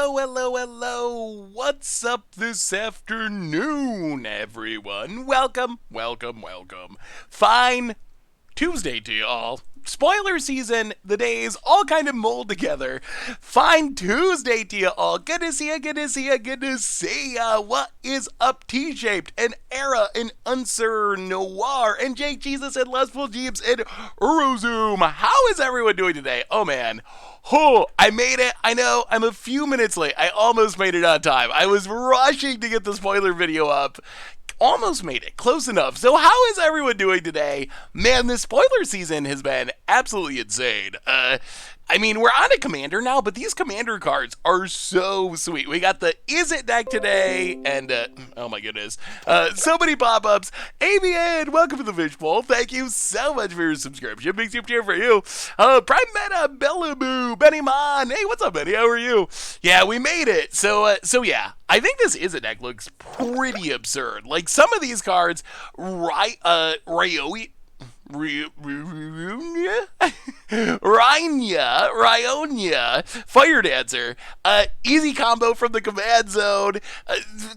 Hello. What's up this afternoon, everyone? Welcome. Fine Tuesday to y'all. Spoiler season, the days all kind of mold together. Fine Tuesday to you all. Good to see ya. What is up, T-Shaped, and Era, and Unser Noir, and Jake Jesus, and Lustful Jeeps, and Urozoom? How is everyone doing today? Oh man. Oh, I made it. I know, I'm a few minutes late. I almost made it on time. I was rushing to get the spoiler video up. Almost made it. Close enough. So how is everyone doing today? Man, this spoiler season has been absolutely insane. We're on a commander now, but these commander cards are so sweet. We got the Is It deck today, and oh my goodness, so many pop-ups. ABN, welcome to the Fishbowl. Thank you so much for your subscription. Big super cheer for you. Prime Meta, Bellaboo, Benny Mon. Hey, what's up, Benny? How are you? Yeah, we made it. So yeah, I think this Is It deck looks pretty absurd. Like some of these cards, Ryonia, Fire Dancer, easy combo from the command zone,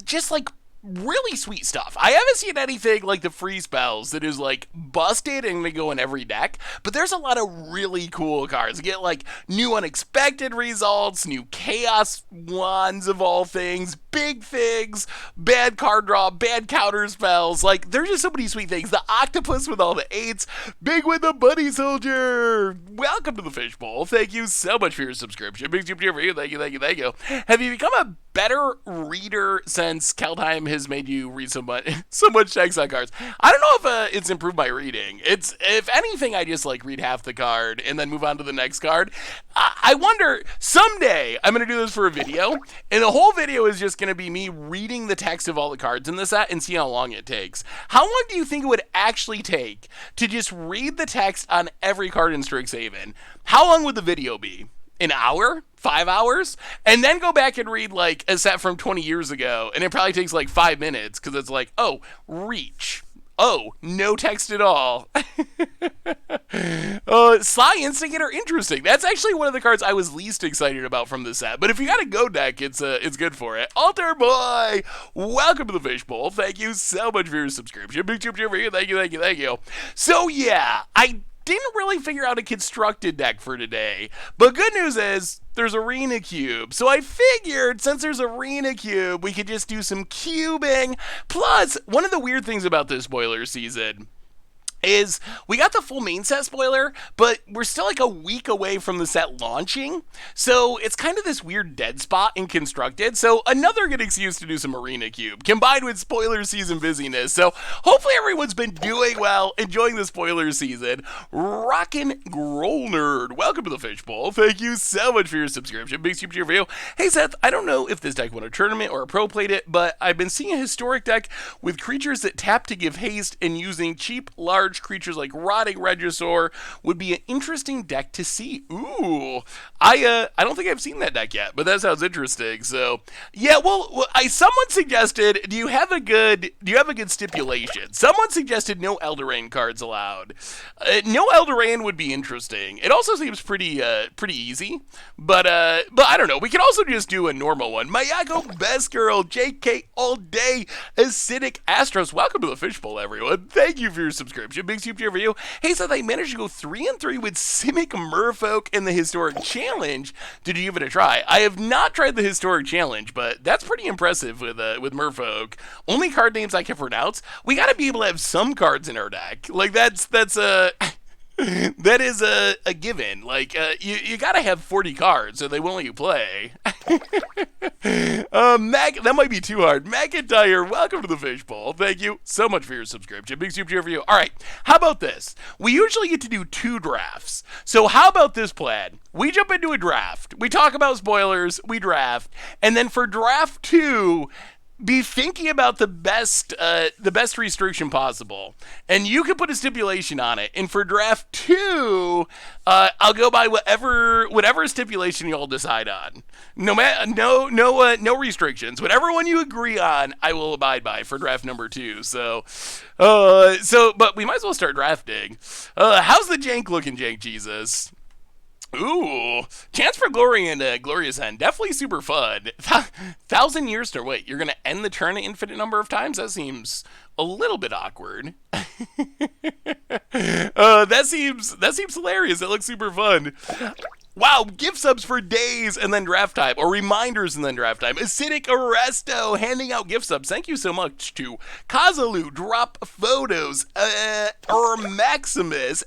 just like really sweet stuff. I haven't seen anything like the free spells that is like busted and they go in every deck, but there's a lot of really cool cards. You get like new unexpected results, new chaos wands of all things, big things, bad card draw, bad counter spells. Like there's just so many sweet things. The octopus with all the 8s, big with the bunny soldier. Welcome to the Fishbowl. Thank you so much for your subscription. Big super for you. Thank you. Have you become a better reader since Kaldheim has made you read so much text on cards? I don't know if it's improved my reading. It's, if anything, I just like read half the card and then move on to the next card. I wonder, someday I'm going to do this for a video, and the whole video is just going to be me reading the text of all the cards in the set and see how long it takes. How long do you think it would actually take to just read the text on every card in Strixhaven? How long would the video be? An hour? 5 hours? And then go back and read like a set from 20 years ago, and it probably takes like 5 minutes because it's like, oh, reach. Oh, no text at all. Sly Instigator, interesting. That's actually one of the cards I was least excited about from the set. But if you got a Go deck, it's good for it. Alter Boy, welcome to the Fishbowl. Thank you so much for your subscription. Big chip for you. Thank you. So yeah, I didn't really figure out a constructed deck for today, but good news is there's Arena Cube. So I figured since there's Arena Cube, we could just do some cubing. Plus, one of the weird things about this spoiler season is we got the full main set spoiler, but we're still like a week away from the set launching. So it's kind of this weird dead spot in Constructed. So another good excuse to do some Arena Cube, combined with spoiler season busyness. So hopefully everyone's been doing well, enjoying the spoiler season. Rockin' Groll Nerd, welcome to the Fishbowl. Thank you so much for your subscription. Big super cheer for you. Hey Seth, I don't know if this deck won a tournament or a pro played it, but I've been seeing a historic deck with creatures that tap to give haste and using cheap, large creatures like Rotting Regisaur would be an interesting deck to see. Ooh, I don't think I've seen that deck yet, but that sounds interesting. So yeah, well, someone suggested, do you have a good stipulation? Someone suggested no Eldraine cards allowed. No Eldraine would be interesting. It also seems pretty easy, but I don't know. We can also just do a normal one. Mayako, Best Girl, JK all day, Acidic Astros. Welcome to the Fishbowl, everyone. Thank you for your subscription. Big super for you. Hey, so they managed to go 3-3 with Simic Merfolk in the Historic Challenge. Did you give it a try? I have not tried the Historic Challenge, but that's pretty impressive with Merfolk. Only card names I can pronounce. We got to be able to have some cards in our deck. Like that's that is a given. Like, you gotta have 40 cards, so they won't let you play. That might be too hard. McIntyre, welcome to the Fishbowl. Thank you so much for your subscription. Big super cheer for you. All right, how about this? We usually get to do 2 drafts. So how about this plan? We jump into a draft. We talk about spoilers. We draft. And then for draft 2, be thinking about the best restriction possible, and you can put a stipulation on it. And for draft 2, I'll go by whatever stipulation you all decide on. No restrictions. Whatever one you agree on, I will abide by for draft number 2. So, but we might as well start drafting. How's the jank looking, Jank Jesus? Ooh, Chance for Glory and Glorious End. Definitely super fun. 1,000 years to wait. You're going to end the turn an infinite number of times? That seems a little bit awkward. That seems hilarious. It looks super fun. Wow, gift subs for days and then draft time, or reminders and then draft time. Acidic Arresto handing out gift subs. Thank you so much to Kazalu, Drop Photos, Maximus,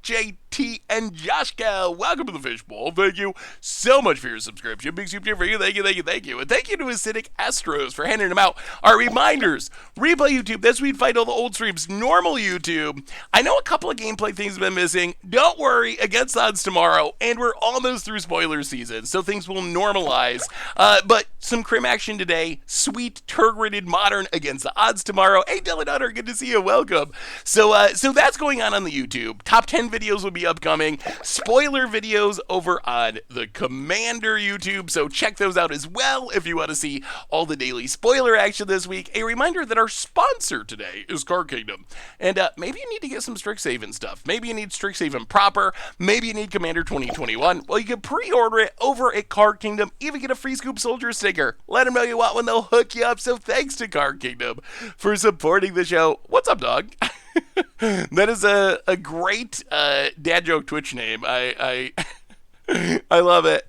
JT and Joshka, welcome to the Fishbowl. Thank you so much for your subscription. Big super for you. Thank you, thank you, thank you. And thank you to Acidic Astros for handing them out. Our reminders, Replay YouTube, This We'd Fight All the Old Streams, Normal YouTube. I know a couple of gameplay things have been missing. Don't worry, against odds tomorrow, and we're almost through spoiler season, so things will normalize. But some crim action today. Sweet Turgrided Modern against the odds tomorrow. Hey, Dylan Hunter, good to see you. Welcome. So that's going on the YouTube. Top 10 videos will be upcoming. Spoiler videos over on the Commander YouTube, so check those out as well if you want to see all the daily spoiler action this week. A reminder that our sponsor today is Card Kingdom, and maybe you need to get some Strixhaven stuff. Maybe you need Strixhaven proper. Maybe you need Commander 2021. Well, you can pre-order it over at Card Kingdom. Even get a free Scoop Soldier sticker. Let them know you want one. They'll hook you up. So thanks to Card Kingdom for supporting the show. What's up, dog? That is a great dad joke Twitch name. I love it.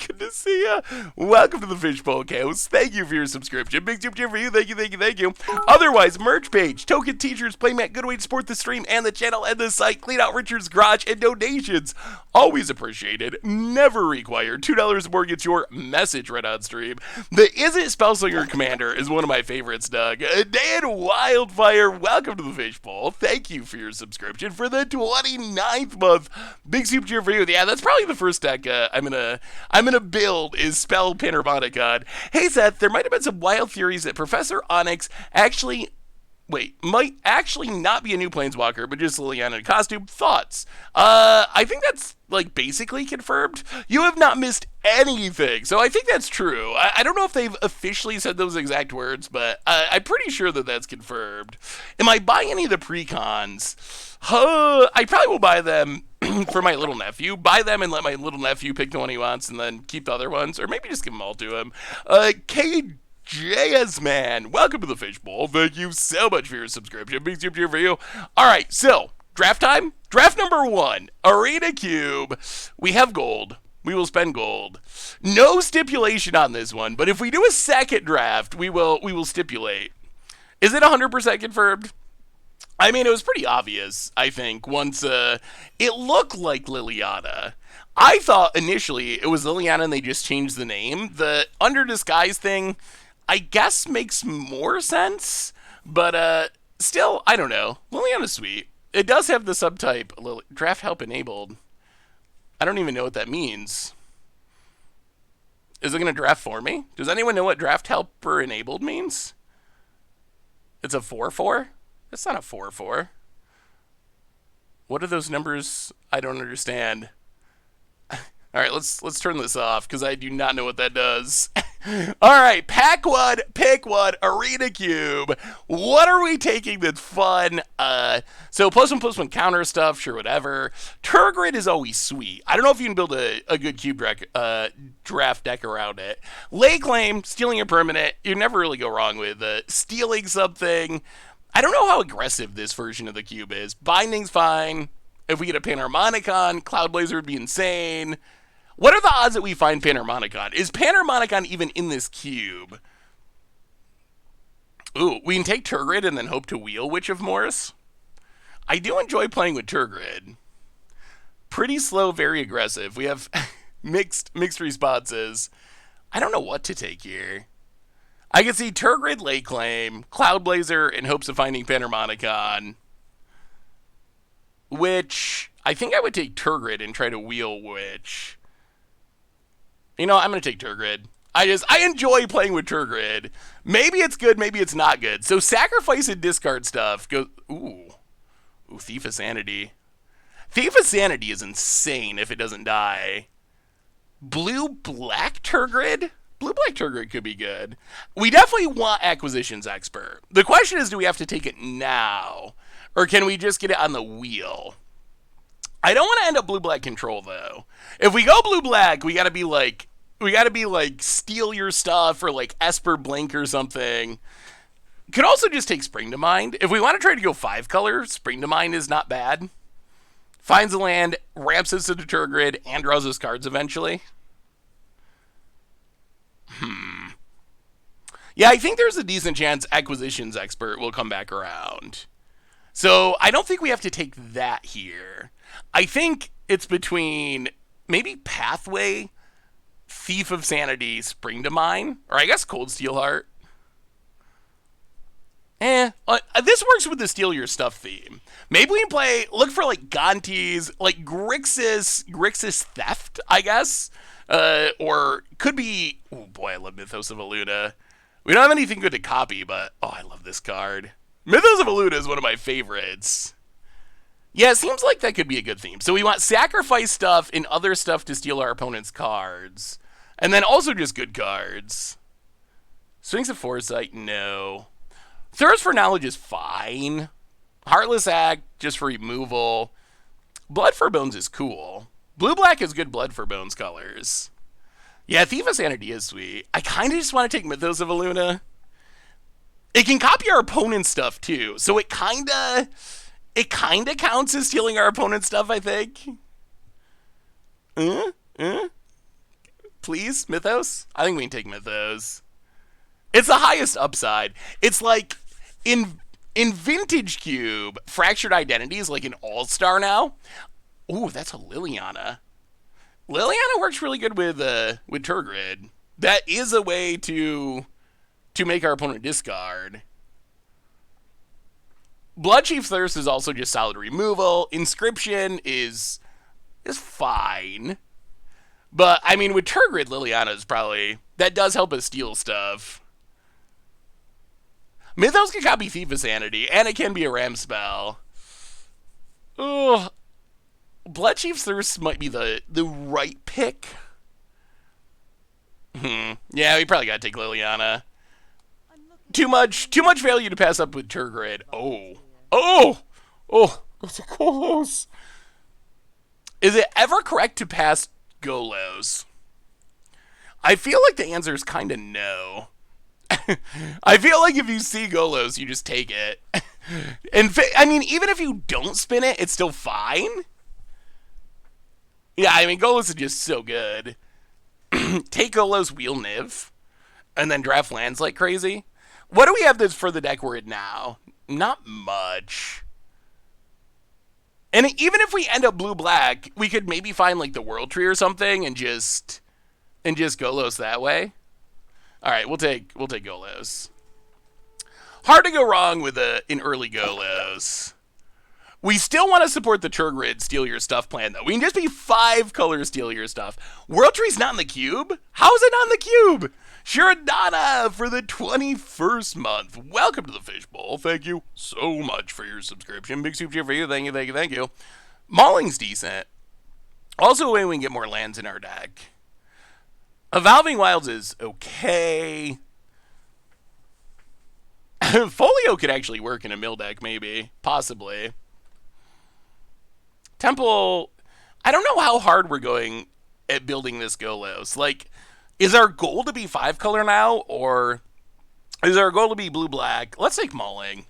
Good to see you. Welcome to the Fishbowl Chaos. Thank you for your subscription. Big tip for you. Thank you, thank you, thank you. Otherwise, merch page, token t-shirts, playmat, good way to support the stream and the channel and the site. Clean out Richard's garage and donations. Always appreciated. Never required. $2 more gets your message read on stream. The Is It Spellslinger Commander is one of my favorites, Doug. Dan Wildfire, welcome to the Fishbowl. Thank you for your subscription for the 29th month. Big super cheer for you. Yeah, that's probably the first deck I'm gonna build is Spell Panharmonicon. Hey Seth, there might have been some wild theories that Professor Onyx might actually not be a new Planeswalker, but just Liliana in costume. Thoughts? I think that's basically confirmed. You have not missed anything, so I think that's true. I don't know if they've officially said those exact words, but I'm pretty sure that that's confirmed. Am I buying any of the precons? I probably will buy them for my little nephew. Buy them and let my little nephew pick the one he wants and then keep the other ones, or maybe just give them all to him. KJS Man, welcome to the Fishbowl. Thank you so much for your subscription. Big super cheer for you. All right, so draft time. Draft number 1, Arena Cube. We have gold. We will spend gold. No stipulation on this one, but if we do a second draft, we will stipulate. Is it 100% confirmed? I mean, it was pretty obvious, I think, once it looked like Liliana. I thought initially it was Liliana and they just changed the name. The Under Disguise thing, I guess, makes more sense, but still, I don't know. Liliana's sweet. It does have the subtype, Draft Help Enabled. I don't even know what that means. Is it going to draft for me? Does anyone know what Draft Helper Enabled means? It's a 4/4? That's not a 4/4. What are those numbers? I don't understand. All right, let's turn this off because I do not know what that does. All right, pack one, pick one, Arena Cube. What are we taking that's fun? So +1/+1 counter stuff, sure, whatever. Turgid is always sweet. I don't know if you can build a good cube draft deck around it. Lay Claim, stealing a permanent, you never really go wrong with stealing something. I don't know how aggressive this version of the cube is. Binding's fine. If we get a Panharmonicon, Cloudblazer would be insane. What are the odds that we find Panharmonicon? Is Panharmonicon even in this cube? Ooh, we can take Turgid and then hope to wheel Witch of Morris. I do enjoy playing with Turgid. Pretty slow, very aggressive. We have mixed responses. I don't know what to take here. I can see Turgid, Lay Claim, Cloudblazer in hopes of finding Panharmonicon. Which, I think I would take Turgid and try to wheel Witch. You know, I'm going to take Turgid. I enjoy playing with Turgid. Maybe it's good, maybe it's not good. So sacrifice and discard stuff goes... Ooh, Thief of Sanity. Thief of Sanity is insane if it doesn't die. Blue-black Turgid? Blue-black Turgid could be good. We definitely want Acquisitions Expert. The question is, do we have to take it now? Or can we just get it on the wheel? I don't want to end up blue-black control, though. If we go blue-black, we gotta be like steal your stuff or like Esper Blink or something. Could also just take Spring to Mind. If we want to try to go 5-color, Spring to Mind is not bad. Finds a land, ramps us to the Turgid, and draws us cards eventually. Yeah, I think there's a decent chance Acquisitions Expert will come back around. So I don't think we have to take that here. I think it's between maybe Pathway, Thief of Sanity, Spring to Mind, or I guess Cold Steel Heart. This works with the Steal Your Stuff theme. Maybe we play, look for like Gonti's, like Grixis Theft, I guess. Or could be, oh boy, I love Mythos of Aluna. We don't have anything good to copy, but, oh, I love this card. Mythos of Aluna is one of my favorites. Yeah, it seems like that could be a good theme. So we want sacrifice stuff and other stuff to steal our opponent's cards. And then also just good cards. Sphinx of Foresight, no. Thirst for Knowledge is fine. Heartless Act, just for removal. Blood for Bones is cool. Blue-black is good Blood for Bones colors. Yeah, Thief of Sanity is sweet. I kind of just want to take Mythos of Aluna. It can copy our opponent's stuff, too. So it kind of counts as stealing our opponent's stuff, I think. Please, Mythos? I think we can take Mythos. It's the highest upside. It's like, in Vintage Cube, Fractured Identity is like an all-star now. Ooh, that's a Liliana. Liliana works really good with Turgid. That is a way to make our opponent discard. Bloodchief Thirst is also just solid removal. Inscription is fine. But, I mean, with Turgid, Liliana is probably... That does help us steal stuff. Mythos can copy Thief of Sanity, and it can be a Ram spell. Ugh. Bloodchief's Thirst might be the right pick. Yeah, we probably gotta take Liliana. Too much value to pass up with Turgid. Oh, that's a Golos. Is it ever correct to pass Golos? I feel like the answer is kind of no. I feel like if you see Golos, you just take it. And I mean, even if you don't spin it, it's still fine. Yeah, I mean, Golos is just so good. Take Golos, wheel Niv, and then draft lands like crazy. What do we have this for the deck we're in now? Not much. And even if we end up blue-black, we could maybe find like the World Tree or something and just Golos that way. All right, we'll take Golos. Hard to go wrong with an early Golos. We still want to support the Turgid Steal Your Stuff plan, though. We can just be 5-color Steal Your Stuff. World Tree's not in the cube? How is it not in the cube? Shiradana for the 21st month. Welcome to the Fishbowl. Thank you so much for your subscription. Big super cheer for you. Thank you. Mauling's decent. Also a way we can get more lands in our deck. Evolving Wilds is okay. Folio could actually work in a mill deck, maybe. Possibly. Temple, I don't know how hard we're going at building this Golos. Like, is our goal to be 5-color now, or is our goal to be blue-black? Let's take Mauling.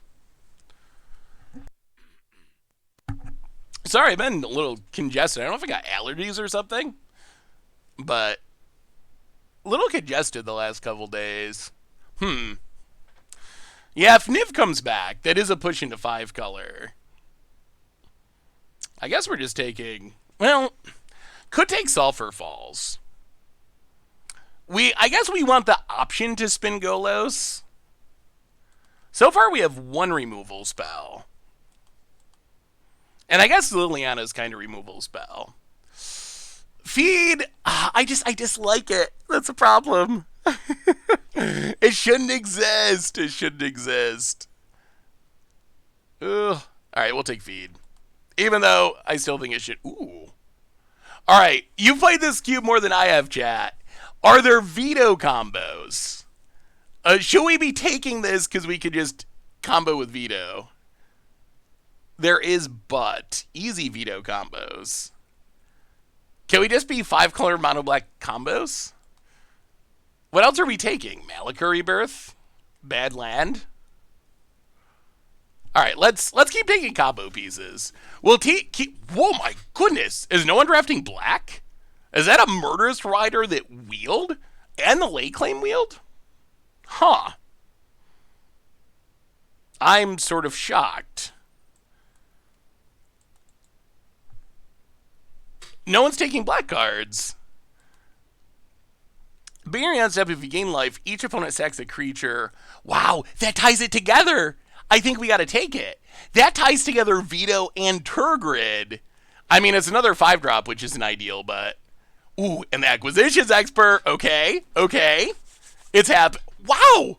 Sorry, I've been a little congested. I don't know if I got allergies or something, but a little congested the last couple days. Yeah, if Niv comes back, that is a push into 5-color. I guess we're just taking... Well, could take Sulfur Falls. I guess we want the option to spin Golos. So far, we have 1 removal spell. And I guess Liliana's kind of removal spell. Feed, I dislike it. That's a problem. It shouldn't exist. Ugh. Alright, we'll take Feed. Even though I still think it should... Ooh. Alright, you played this cube more than I have, chat. Are there veto combos? Should we be taking this because we could just combo with veto? There is, but easy veto combos. Can we just be 5-color mono black combos? What else are we taking? Malika Rebirth? Bad Land? Alright, let's keep taking combo pieces. We'll keep... Whoa, my goodness! Is no one drafting black? Is that a Murderous Rider that wheeled? And the late claim wheeled? Huh. I'm sort of shocked. No one's taking black cards. Beginning on step, if you gain life, each opponent sacks a creature. Wow, that ties it together. I think we got to take it. That ties together Veto and Tergrid. I mean, it's another 5-drop, which isn't ideal, but... Ooh, and the Acquisitions Expert. Okay. It's happened. Wow!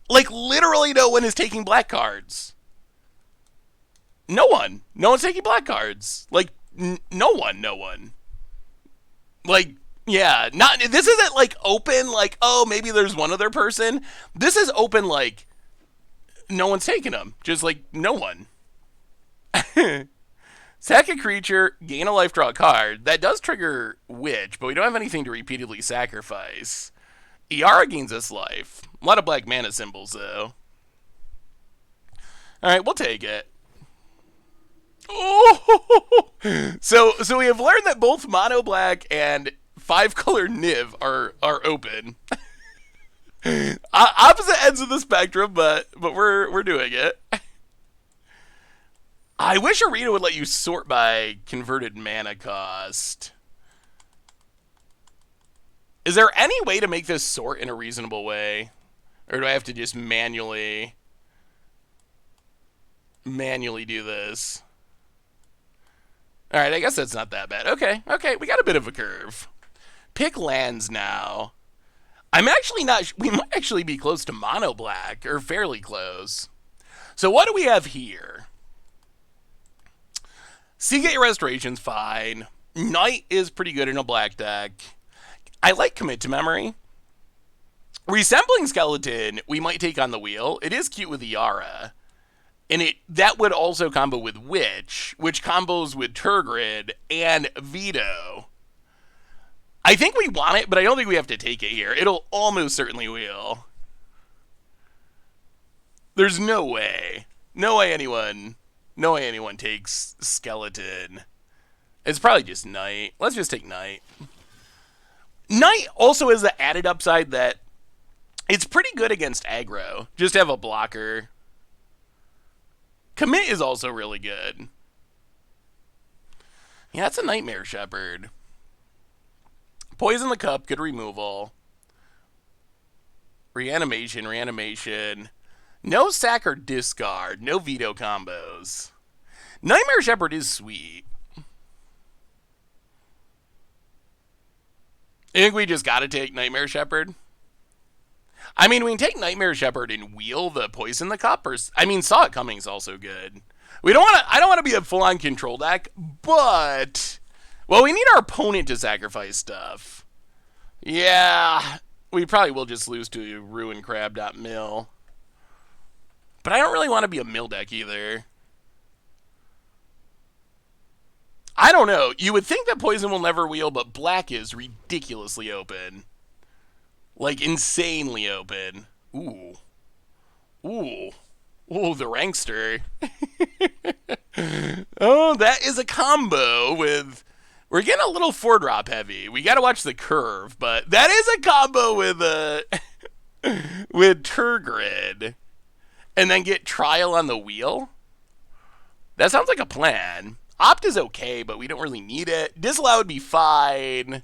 Like, literally no one is taking black cards. No one. No one's taking black cards. Like, no one. Like, yeah, this isn't like open, like, oh, maybe there's one other person. This is open, like, no one's taking them. Just like, no one. Sack a creature, gain a life, draw a card. That does trigger Witch, but we don't have anything to repeatedly sacrifice. Iara gains us life. A lot of black mana symbols, though. Alright, we'll take it. Oh! So we have learned that both mono black and 5-color Niv are open. Opposite ends of the spectrum, but we're doing it. I wish Arena would let you sort by converted mana cost. Is there any way to make this sort in a reasonable way? Or do I have to just manually do this? Alright, I guess that's not that bad. Okay, we got a bit of a curve. Pick lands now. I'm actually not... We might actually be close to mono black, or fairly close. So what do we have here? Seagate Restoration's fine. Knight is pretty good in a black deck. I like Commit to Memory. Resembling Skeleton, we might take on the wheel. It is cute with Iara. And that would also combo with Witch, which combos with Tergrid and Veto. I think we want it, but I don't think we have to take it here. It'll almost certainly wheel. There's no way. No way anyone takes Skeleton. It's probably just Knight. Let's just take Knight. Knight also has the added upside that it's pretty good against aggro. Just have a blocker. Commit is also really good. Yeah, it's a Nightmare Shepherd. Poison the Cup, good removal. Reanimation. No sack or discard. No veto combos. Nightmare Shepherd is sweet. I think we just gotta take Nightmare Shepherd. I mean, we can take Nightmare Shepherd and wheel the Poison the Cup. Saw It Coming is also good. I don't want to be a full-on control deck, but... Well, we need our opponent to sacrifice stuff. Yeah, we probably will just lose to ruincrab.mil. But I don't really want to be a mill deck either. I don't know. You would think that Poison will never wheel, but black is ridiculously open. Like, insanely open. Ooh, the Rankster. Oh, that is a combo with... We're getting a little 4-drop heavy. We gotta watch the curve, but that is a combo with with Tergrid. And then get Trial on the wheel? That sounds like a plan. Opt is okay, but we don't really need it. Disallow would be fine.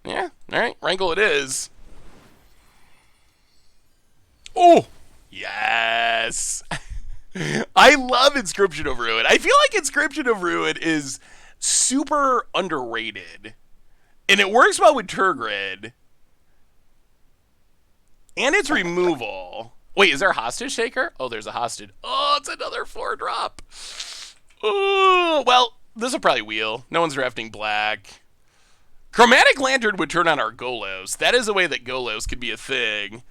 Yeah, alright, Rankle it is. Oh! Yes! I love Inscription of Ruin. I feel like Inscription of Ruin is super underrated. And it works well with Tergrid. And its removal. Wait, is there a Hostage Taker? Oh, there's a Hostage. Oh, it's another 4-drop. Oh, well, this will probably wheel. No one's drafting black. Chromatic Lantern would turn on our Golos. That is a way that Golos could be a thing.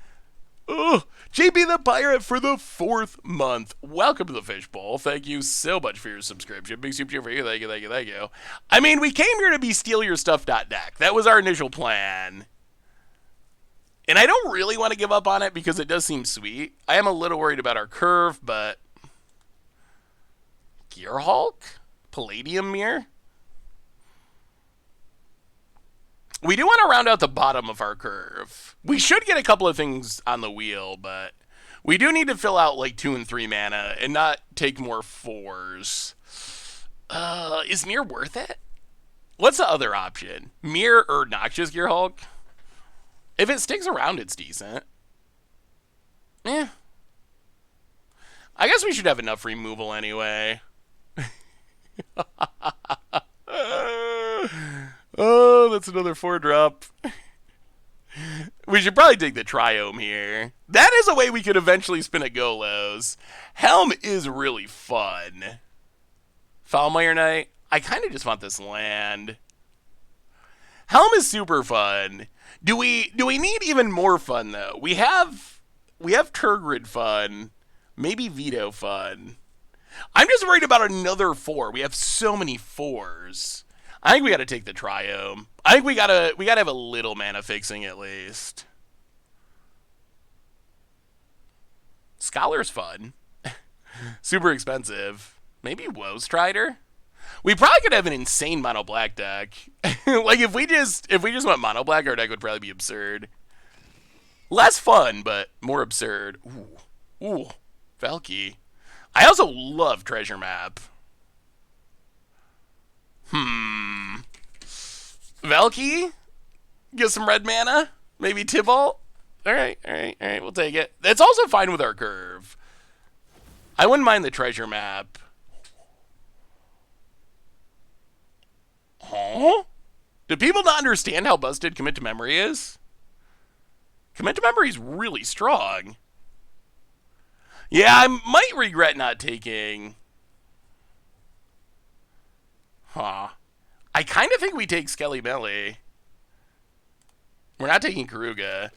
Ugh. JP the Pirate for the 4th month. Welcome to the Fishbowl. Thank you so much for your subscription. Big super for you. Thank you, thank you, thank you. I mean, we came here to be stealyourstuff.deck. That was our initial plan. And I don't really want to give up on it because it does seem sweet. I am a little worried about our curve, but... Gearhulk? Palladium Mirror? We do want to round out the bottom of our curve. We should get a couple of things on the wheel, but we do need to fill out like 2 and 3 mana and not take more 4s. Is Mirror worth it? What's the other option? Mirror or Noxious Gearhulk? If it sticks around, it's decent. Eh. I guess we should have enough removal anyway. Oh, that's another 4-drop. We should probably take the Triome here. That is a way we could eventually spin a Golos. Helm is really fun. Foulmire Knight. I kind of just want this land. Helm is super fun. Do we need even more fun though? We have Tergrid fun. Maybe Veto fun. I'm just worried about another 4. We have so many 4s. I think we got to take the Triome. I think we gotta have a little mana fixing at least. Scholar's fun. Super expensive. Maybe Woe Strider? We probably could have an insane mono black deck. Like if we just went mono black, our deck would probably be absurd. Less fun, but more absurd. Ooh, Valky. I also love Treasure Map. Valky? Get some red mana? Maybe Tibalt? Alright, we'll take it. It's also fine with our curve. I wouldn't mind the Treasure Map. Huh? Do people not understand how busted Commit to Memory is? Commit to Memory is really strong. Yeah, I might regret not taking... Huh. I kind of think we take Skelly Belly. We're not taking Karuga.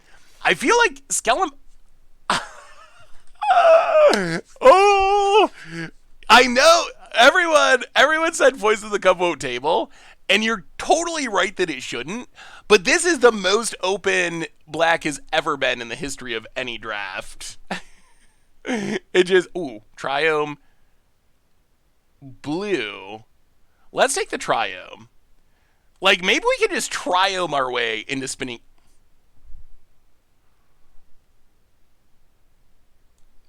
I feel like Skellum... Oh! I know! Everyone said Voice of the Cup won't table, and you're totally right that it shouldn't, but this is the most open Black has ever been in the history of any draft. It just... Ooh, Triome. Blue... Let's take the Triome. Like, maybe we can just Triome our way into spinning...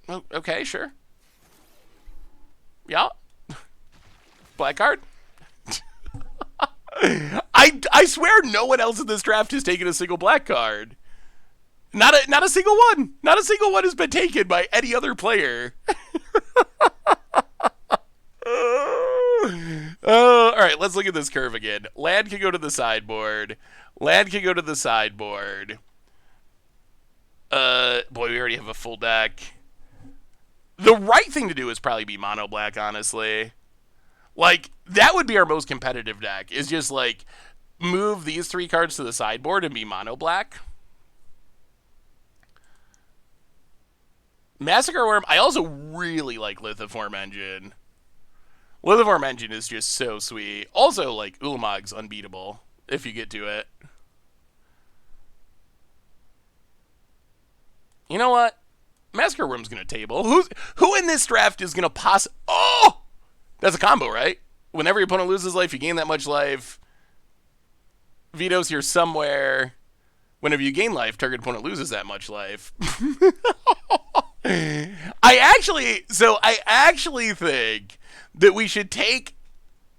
Oh, okay, sure. Yeah. Black card? I swear no one else in this draft has taken a single black card. Not a single one. Not a single one has been taken by any other player. All right, let's look at this curve again. Land can go to the sideboard. Land can go to the sideboard. Boy, we already have a full deck. The right thing to do is probably be mono black, honestly. Like, that would be our most competitive deck, is just, like, move these 3 cards to the sideboard and be mono black. Massacre Worm, I also really like Lithiform Engine. Lithiform Engine is just so sweet. Also, like, Ulamog's unbeatable, if you get to it. You know what? Massacre Worm's gonna table. Who in this draft is gonna Oh! That's a combo, right? Whenever your opponent loses life, you gain that much life. Veto's here somewhere. Whenever you gain life, target opponent loses that much life. I actually think that we should take...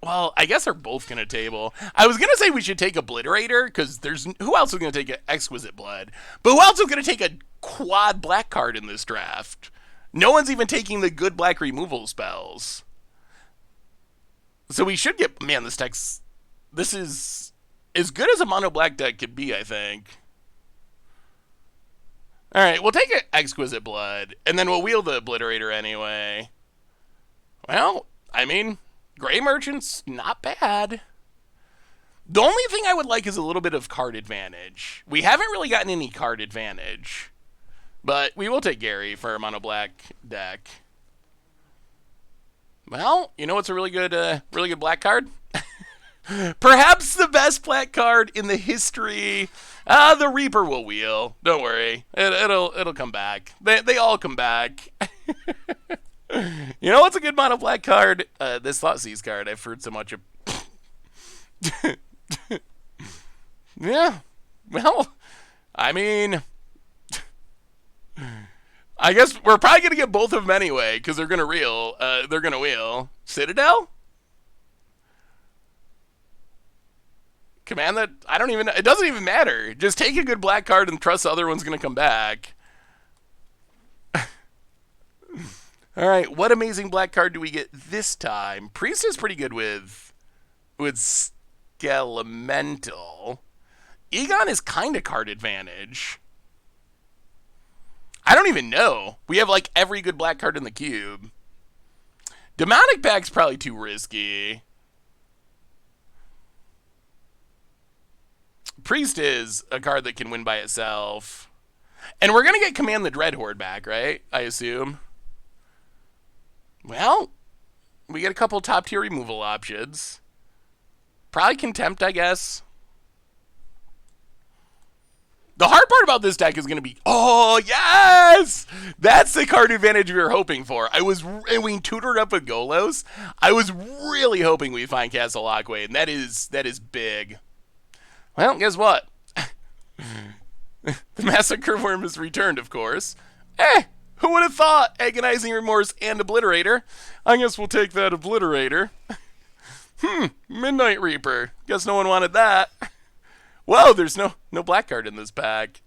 Well, I guess they're both going to table. I was going to say we should take Obliterator, because there's... Who else is going to take Exquisite Blood? But who else is going to take a quad black card in this draft? No one's even taking the good black removal spells. So we should get... Man, this deck's... This is as good as a mono black deck could be, I think. Alright, we'll take an Exquisite Blood, and then we'll wheel the Obliterator anyway. Well, I mean... Gray Merchant's not bad. The only thing I would like is a little bit of card advantage. We haven't really gotten any card advantage. But we will take Gary for a mono black deck. Well, you know what's a really good black card? Perhaps the best black card in the history. The Reaper will wheel. Don't worry, it'll come back. They all come back. You know what's a good mono black card? This Thoughtseize card. I've heard so much of. Yeah. Well, I mean, I guess we're probably gonna get both of them anyway because they're gonna reel. They're gonna wheel. Citadel. Command that. I don't even. It doesn't even matter. Just take a good black card and trust the other one's gonna come back. All right. What amazing black card do we get this time? Priest is pretty good with Skelemental. Egon is kind of card advantage. I don't even know. We have like every good black card in the cube. Demonic Pack's probably too risky. Priest is a card that can win by itself. And we're going to get Command the Dreadhorde back, right? I assume. Well, we get a couple top tier removal options. Probably Contempt, I guess. The hard part about this deck is going to be, oh, yes! That's the card advantage we were hoping for. We tutored up with Golos. I was really hoping we'd find Castle Lockway, and that is big. Well, guess what? The Massacre Worm has returned, of course. Who would have thought? Agonizing Remorse and Obliterator. I guess we'll take that Obliterator. Midnight Reaper. Guess no one wanted that. Whoa, there's no black card in this pack.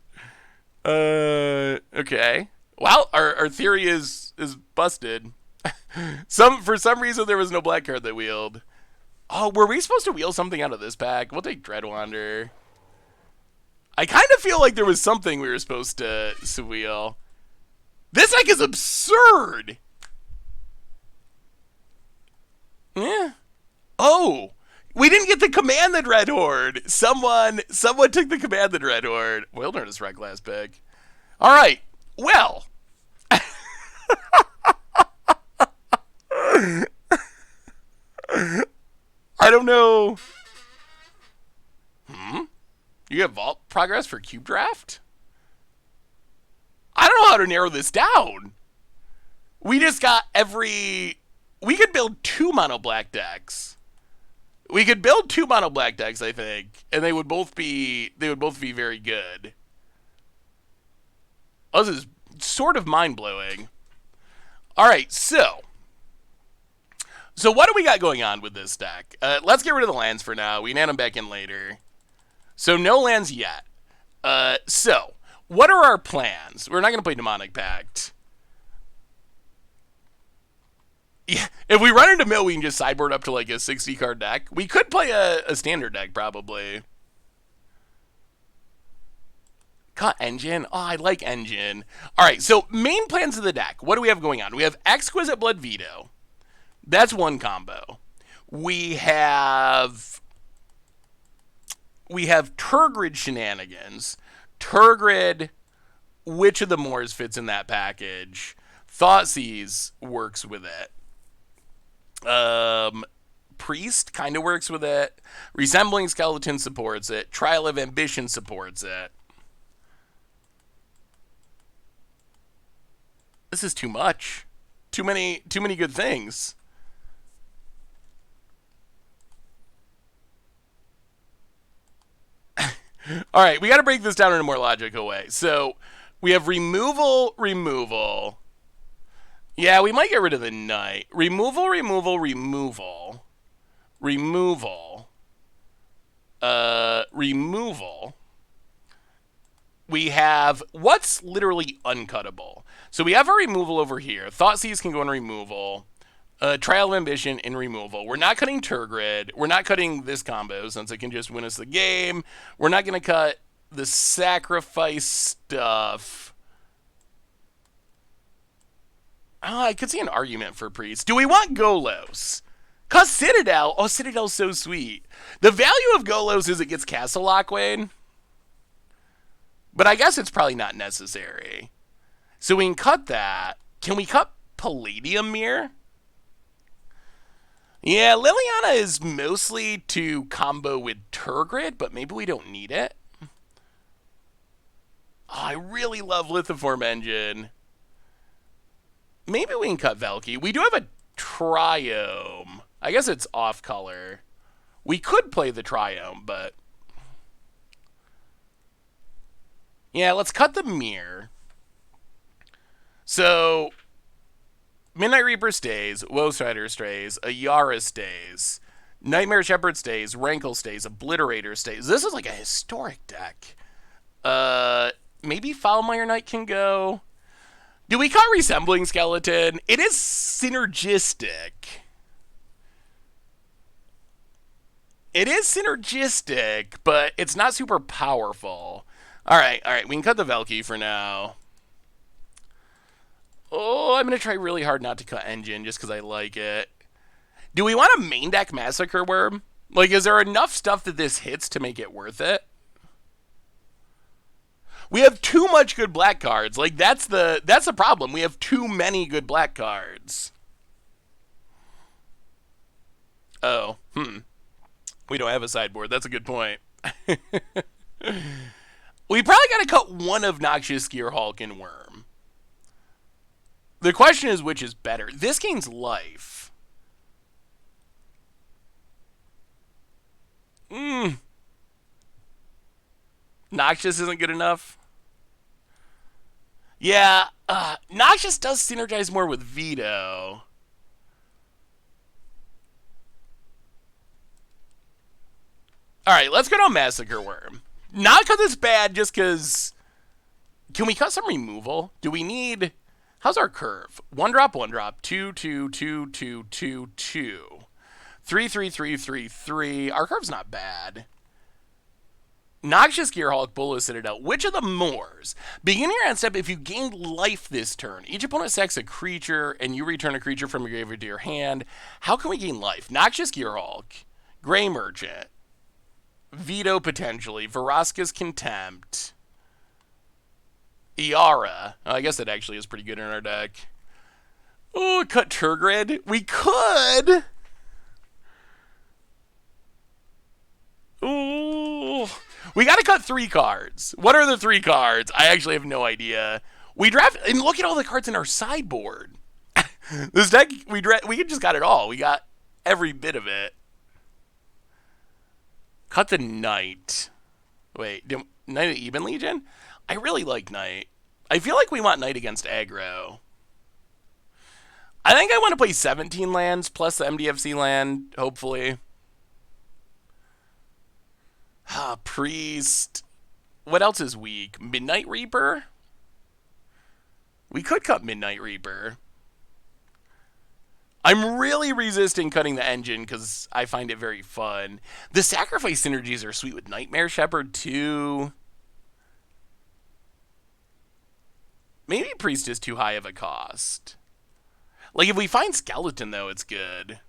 Okay. Well, our theory is busted. For some reason there was no black card that wheeled. Oh, were we supposed to wheel something out of this pack? We'll take Dreadwander. I kind of feel like there was something we were supposed to wheel. This deck is absurd. Yeah. Oh, we didn't get the Command the Dreadhorde. Someone took the Command the Dreadhorde. Wilderness Wreck last pick. All right. Well. I don't know. You have Vault Progress for Cube Draft? I don't know how to narrow this down. We just got we could build 2 mono black decks. We could build 2 mono black decks, I think, and they would both be very good. Oh, this is sort of mind-blowing. All right, so what do we got going on with this deck? Let's get rid of the lands for now. We can add them back in later. So no lands yet. So what are our plans? We're not going to play Demonic Pact. Yeah, if we run into mill, we can just sideboard up to like a 60-card deck. We could play a standard deck, probably. Cut Engine. Oh, I like Engine. All right, so main plans of the deck. What do we have going on? We have Exquisite Blood Veto. That's one combo. We have Tergrid Shenanigans. Tergrid, which of the Moors fits in that package? Thoughtseize works with it. Priest kind of works with it. Resembling Skeleton supports it. Trial of Ambition supports it. This is too much. Too many good things. All right, we got to break this down in a more logical way. So we have removal. Yeah, we might get rid of the Knight. Removal. We have what's literally uncuttable. So we have our removal over here. Thoughtseize can go in removal. Trial of Ambition in removal. We're not cutting Tergrid. We're not cutting this combo since it can just win us the game. We're not going to cut the sacrifice stuff. I could see an argument for Priest. Do we want Golos? Cause Citadel. Oh, Citadel's so sweet. The value of Golos is it gets Castle Lockway. But I guess it's probably not necessary. So we can cut that. Can we cut Palladium Mirror? Yeah, Liliana is mostly to combo with Turgid, but maybe we don't need it. Oh, I really love Lithiform Engine. Maybe we can cut Velky. We do have a Triome. I guess it's off color. We could play the Triome, but... yeah, let's cut the Mirror. So, Midnight Reaper stays, Woe Strider stays, Ayara stays, Nightmare Shepherd stays, Rankle stays, Obliterator stays. This is like a historic deck. Maybe Foulmire Knight can go. Do we cut Resembling Skeleton? It is synergistic. It is synergistic, but it's not super powerful. All right. We can cut the Velky for now. Oh, I'm going to try really hard not to cut Engine just because I like it. Do we want a main deck Massacre Worm? Like, is there enough stuff that this hits to make it worth it? We have too much good black cards. Like, that's the problem. We have too many good black cards. Oh, we don't have a sideboard. That's a good point. We probably got to cut one of Noxious Gearhulk and Worm. The question is, which is better? This gains life. Noxious isn't good enough. Yeah, Noxious does synergize more with Veto. Alright, let's go to Massacre Worm. Not because it's bad, just because... Can we cut some removal? Do we need... How's our curve? 1 drop, 1 drop. 2, 2, 2, 2, 2, 2. 3, 3, 3, 3, 3. Our curve's not bad. Noxious Gearhulk, Bolas Citadel. Which of the Moors? Begin your end step if you gain life this turn. Each opponent sacks a creature, and you return a creature from your graveyard to your hand. How can we gain life? Noxious Gearhulk, Grey Merchant, Veto potentially, Vraska's Contempt, Iara. Oh, I guess that actually is pretty good in our deck. Oh, cut Turgid. We could. Ooh. We got to cut 3 cards. What are the 3 cards? I actually have no idea. We draft, and look at all the cards in our sideboard. This deck, we just got it all. We got every bit of it. Cut the Knight. Wait, Knight of Eben Legion? I really like Knight. I feel like we want Knight against aggro. I think I want to play 17 lands plus the MDFC land, hopefully. Priest. What else is weak? Midnight Reaper? We could cut Midnight Reaper. I'm really resisting cutting the Engine because I find it very fun. The sacrifice synergies are sweet with Nightmare Shepherd too. Maybe Priest is too high of a cost. Like, if we find Skeleton, though, it's good.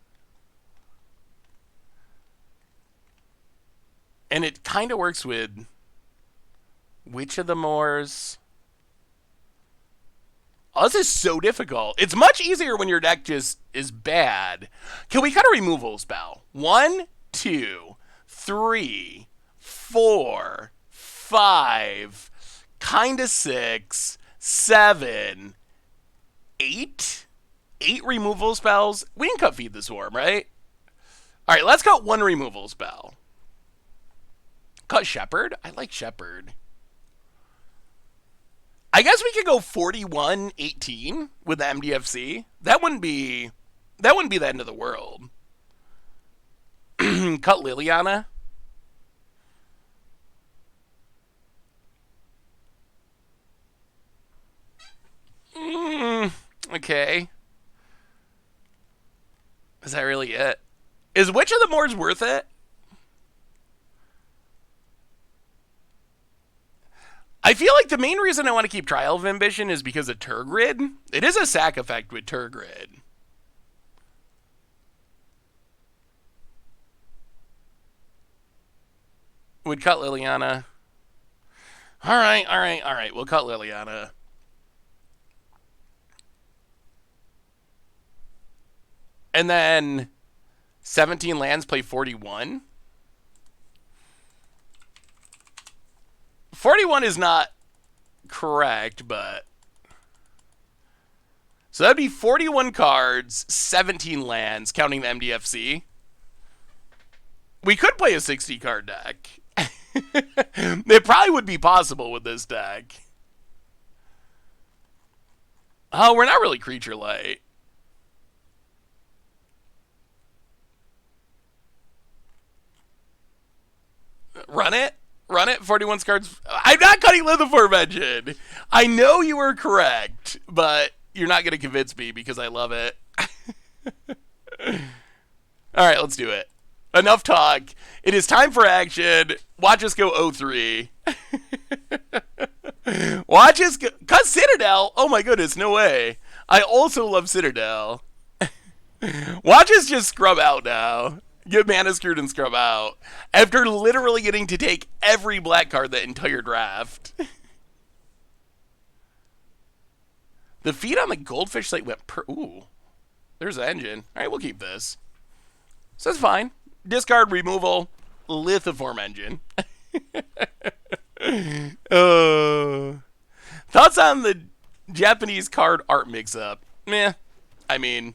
And it kind of works with Witch of the Moors. Oh, this is so difficult. It's much easier when your deck just is bad. Can we cut a removal spell? 1, 2, 3, 4, 5, kinda 6, 7, 8? 8 removal spells? We can cut Feed the Swarm, right? Alright, let's cut 1 removal spell. Cut Shepherd? I like Shepherd. I guess we could go 41-18 with the MDFC. That wouldn't be the end of the world. Cut Liliana. Okay. Is that really it? Is Witch of the Moors worth it? I feel like the main reason I want to keep Trial of Ambition is because of Turgid. It is a sack effect with Turgid. Would cut Liliana. Alright. We'll cut Liliana. And then 17 lands play 41. 41 is not correct, but... So that'd be 41 cards, 17 lands, counting the MDFC. We could play a 60 card deck. It probably would be possible with this deck. Oh, we're not really creature light. Run it. Run it. 41 cards. I'm not cutting Lithiform Engine. I know you were correct, but you're not going to convince me because I love it. All right, let's do it. Enough talk. It is time for action. Watch us go 0-3. Watch us go. Cause Citadel. Oh my goodness, no way. I also love Citadel. Watch us just scrub out now. Get mana screwed and scrub out. After literally getting to take every black card that entire draft. The feed on the goldfish site went per... Ooh. There's the engine. Alright, we'll keep this. So that's fine. Discard, removal, Lithiform Engine. Thoughts on the Japanese card art mix-up? Meh. I mean...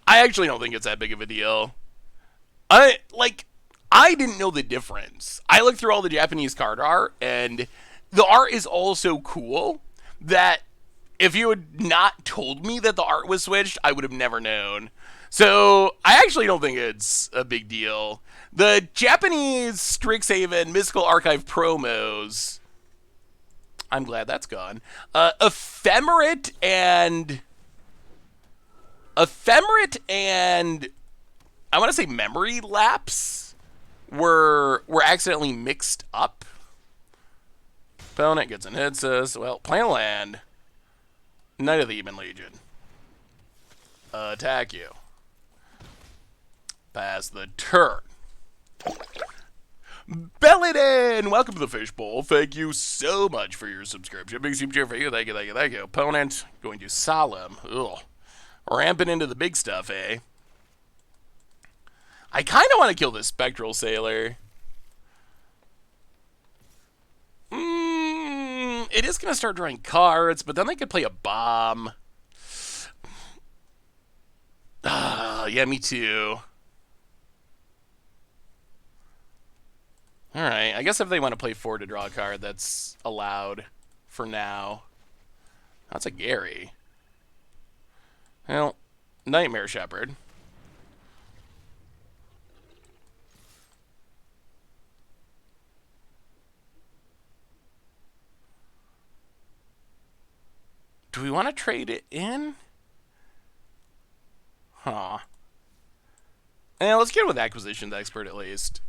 I actually don't think it's that big of a deal. I didn't know the difference. I looked through all the Japanese card art, and the art is all so cool that if you had not told me that the art was switched, I would have never known. So I actually don't think it's a big deal. The Japanese Strixhaven Mystical Archive promos, I'm glad that's gone. Ephemerate and I want to say Memory Lapse were accidentally mixed up. Opponent gets an hit, says, well, play a land. Knight of the Ebon Legion. Attack you. Pass the turn. Belladin! Welcome to the Fishbowl. Thank you so much for your subscription. Big super cheer for you. Thank you, thank you, thank you. Opponent going to Solemn. Ugh. Ramping into the big stuff, eh? I kind of want to kill this Spectral Sailor. It is going to start drawing cards, but then they could play a bomb. Yeah, me too. Alright, I guess if they want to play 4 to draw a card, that's allowed for now. That's a Gary. Well, Nightmare Shepherd. Do we want to trade it in? Huh. Let's get with Acquisitions Expert at least.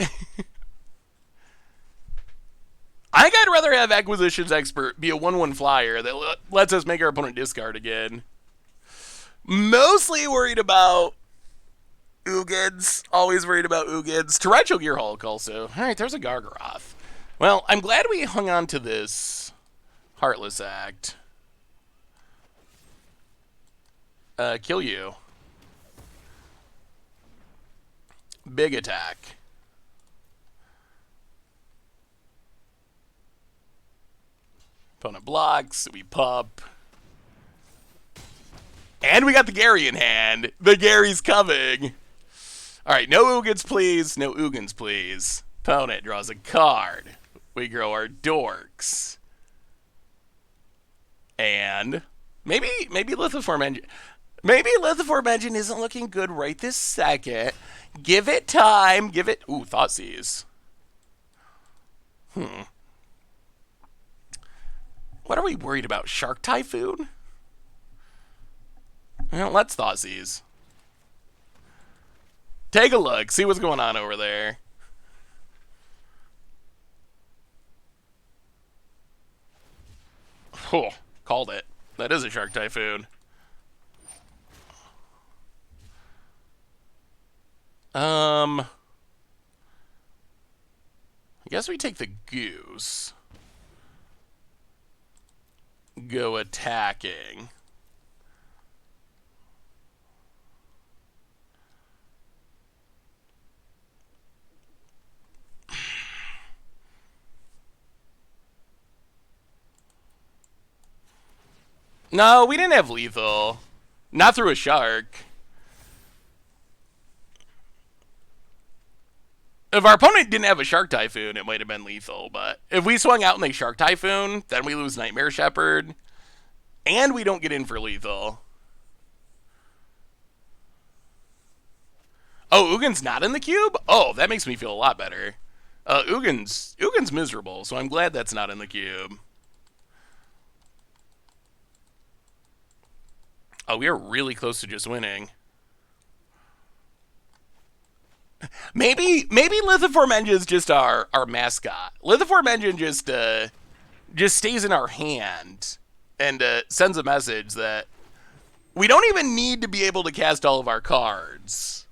I think I'd rather have Acquisitions Expert be a 1/1 flyer that lets us make our opponent discard again. Mostly worried about Ugins. Always worried about Ugins. Torrential Gearhulk also. Alright, there's a Gargaroth. Well, I'm glad we hung on to this Heartless Act. Kill you. Big attack. Opponent blocks. We pop. And we got the Gary in hand. The Gary's coming. Alright, no Ugins, please. No Ugins, please. Opponent draws a card. We grow our dorks. And maybe Lithiform Engine. Maybe Lithiform Engine isn't looking good right this second. Give it time. Give it... Ooh, Thoughtseize. What are we worried about? Shark Typhoon? Well, let's Thoughtseize. Take a look. See what's going on over there. Oh, called it. That is a Shark Typhoon. I guess we take the Goose. Go attacking. No, we didn't have lethal. Not through a shark. If our opponent didn't have a Shark Typhoon, it might have been lethal. But if we swung out in a Shark Typhoon, then we lose Nightmare Shepherd. And we don't get in for lethal. Oh, Ugin's not in the cube? Oh, that makes me feel a lot better. Ugin's miserable, so I'm glad that's not in the cube. Oh, we are really close to just winning. Maybe Lithiform Engine is just our mascot. Lithiform Engine just stays in our hand and sends a message that we don't even need to be able to cast all of our cards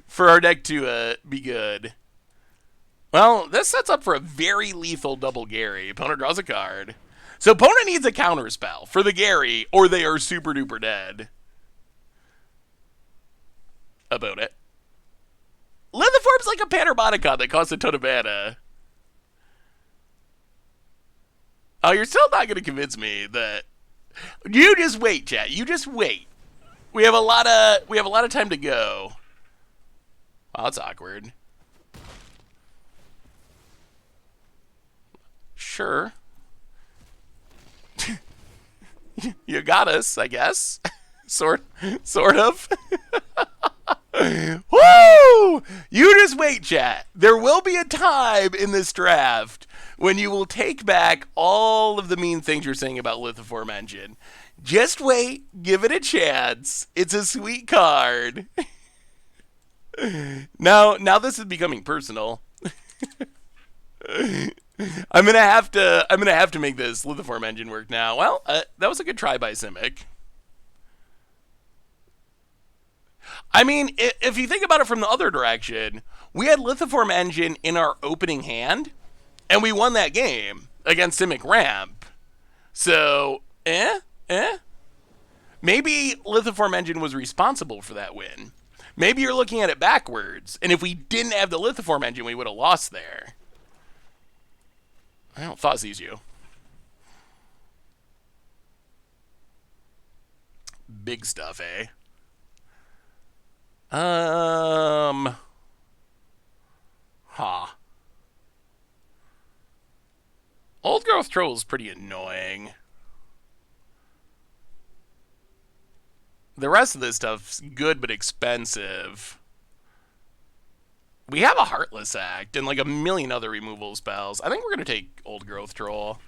for our deck to be good. Well, this sets up for a very lethal double Gary. Opponent draws a card. So opponent needs a counter spell for the Gary, or they are super duper dead. About it. Lithiform's like a Panharmonicon that costs a ton of mana. Oh, you're still not going to convince me that... You just wait, chat. You just wait. We have a lot of time to go. Wow, that's awkward. Sure. You got us, I guess. sort of. Woo! You just wait, chat. There will be a time in this draft when you will take back all of the mean things you're saying about Lithiform Engine. Just wait. Give it a chance. It's a sweet card. Now this is becoming personal. I'm gonna have to make this Lithiform Engine work now. Well, that was a good try by Simic. I mean, if you think about it from the other direction, we had Lithiform Engine in our opening hand, and we won that game against Simic Ramp. So, maybe Lithiform Engine was responsible for that win. Maybe you're looking at it backwards, and if we didn't have the Lithiform Engine, we would have lost there. I don't thought sees you. Big stuff, eh? Old Growth Troll is pretty annoying. The rest of this stuff's good but expensive. We have a Heartless Act and like a million other removal spells. I think we're going to take Old Growth Troll.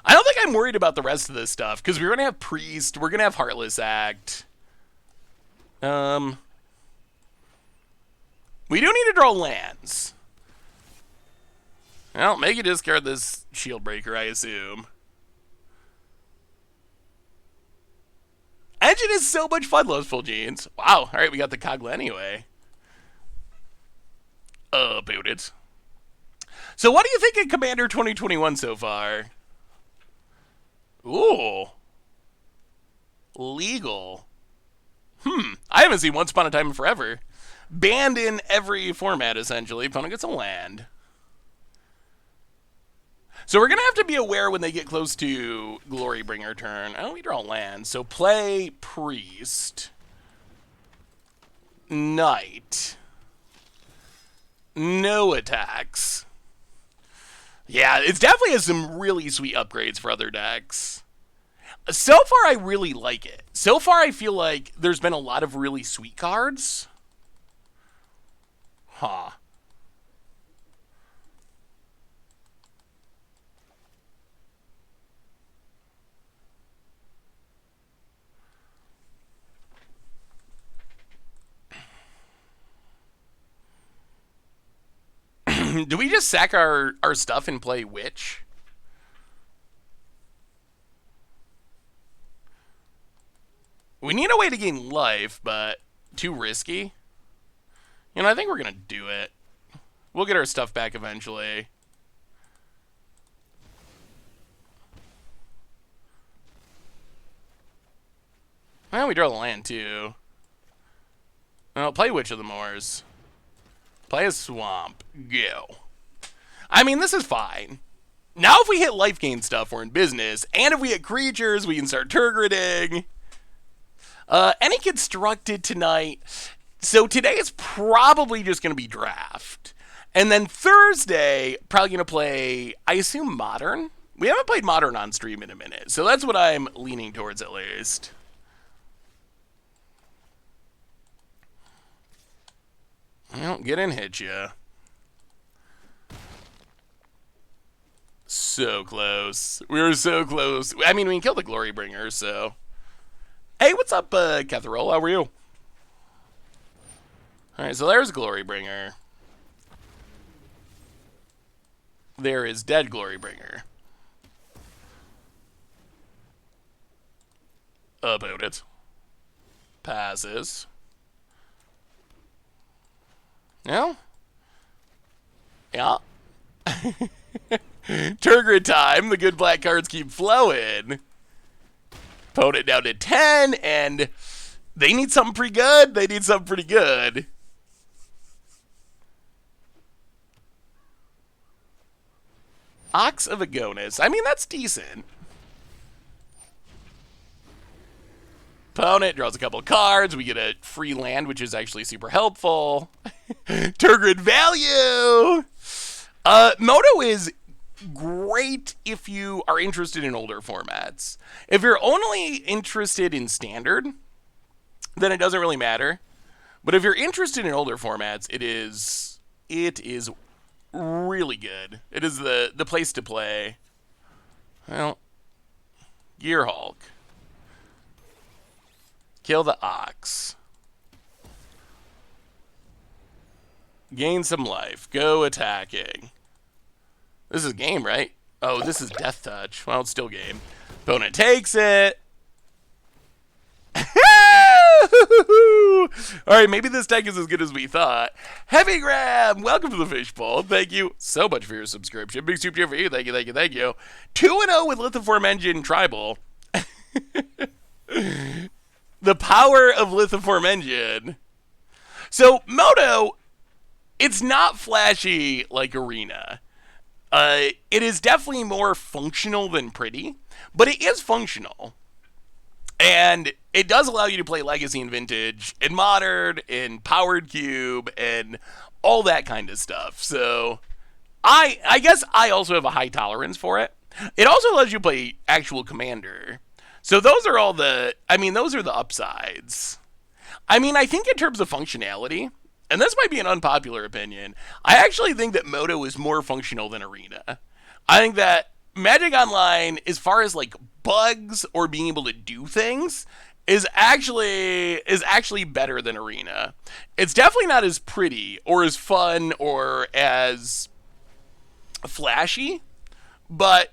I don't think I'm worried about the rest of this stuff because we're going to have Priest. We're going to have Heartless Act. We do need to draw lands. Well, make you discard this Shield Breaker, I assume. Engine is so much fun, Lustful Jeans. Wow, alright, we got the Kogla anyway. About it. So what do you think of Commander 2021 so far? Ooh. Legal. I haven't seen Once Upon a Time in forever. Banned in every format, essentially. Opponent gets a land. So we're going to have to be aware when they get close to Glorybringer turn. Oh, we draw land. So play Priest. Knight. No attacks. Yeah, it definitely has some really sweet upgrades for other decks. So far, I really like it. So far, I feel like there's been a lot of really sweet cards. Huh. Do we just sack our stuff and play Witch? We need a way to gain life, but too risky. You know, I think we're going to do it. We'll get our stuff back eventually. Well, we draw the land too. Well, play Witch of the Moors. Play a Swamp. Go. I mean, this is fine. Now if we hit life gain stuff, we're in business. And if we hit creatures, we can start Tergridding. Any constructed tonight. So today is probably just going to be draft. And then Thursday, probably going to play, I assume, Modern. We haven't played Modern on stream in a minute. So that's what I'm leaning towards at least. Well, get in, hit ya. So close. We were so close. I mean, we can kill the Glorybringer, so. Hey, what's up, Ketherol? How are you? Alright, so there's Glorybringer. There is dead Glorybringer. Opponent. Passes. Yeah. Yeah. Tergrid time. The good black cards keep flowing. Opponent down to 10, and they need something pretty good. They need something pretty good. Ox of Agonis. I mean, that's decent. Opponent draws a couple of cards. We get a free land, which is actually super helpful. Tergrid value. Moto is great if you are interested in older formats. If you're only interested in standard, then it doesn't really matter. But if you're interested in older formats, it is really good. It is the place to play. Well, Gearhulk. Kill the Ox. Gain some life. Go attacking. This is game, right? Oh, this is Death Touch. Well, it's still game. Opponent takes it. Alright, maybe this deck is as good as we thought. Heavy Grab, welcome to the Fishbowl. Thank you so much for your subscription. Big super for you. Thank you, thank you, thank you. 2-0 with Lithiform Engine Tribal. The power of Lithiform Engine. So, Moto, it's not flashy like Arena. It is definitely more functional than pretty, but it is functional. And it does allow you to play Legacy and Vintage, and Modern, and Powered Cube, and all that kind of stuff. So, I guess I also have a high tolerance for it. It also allows you to play actual Commander. So those are all those are the upsides. I mean, I think in terms of functionality, and this might be an unpopular opinion, I actually think that Moto is more functional than Arena. I think that Magic Online, as far as like bugs or being able to do things, is actually better than Arena. It's definitely not as pretty or as fun or as flashy, but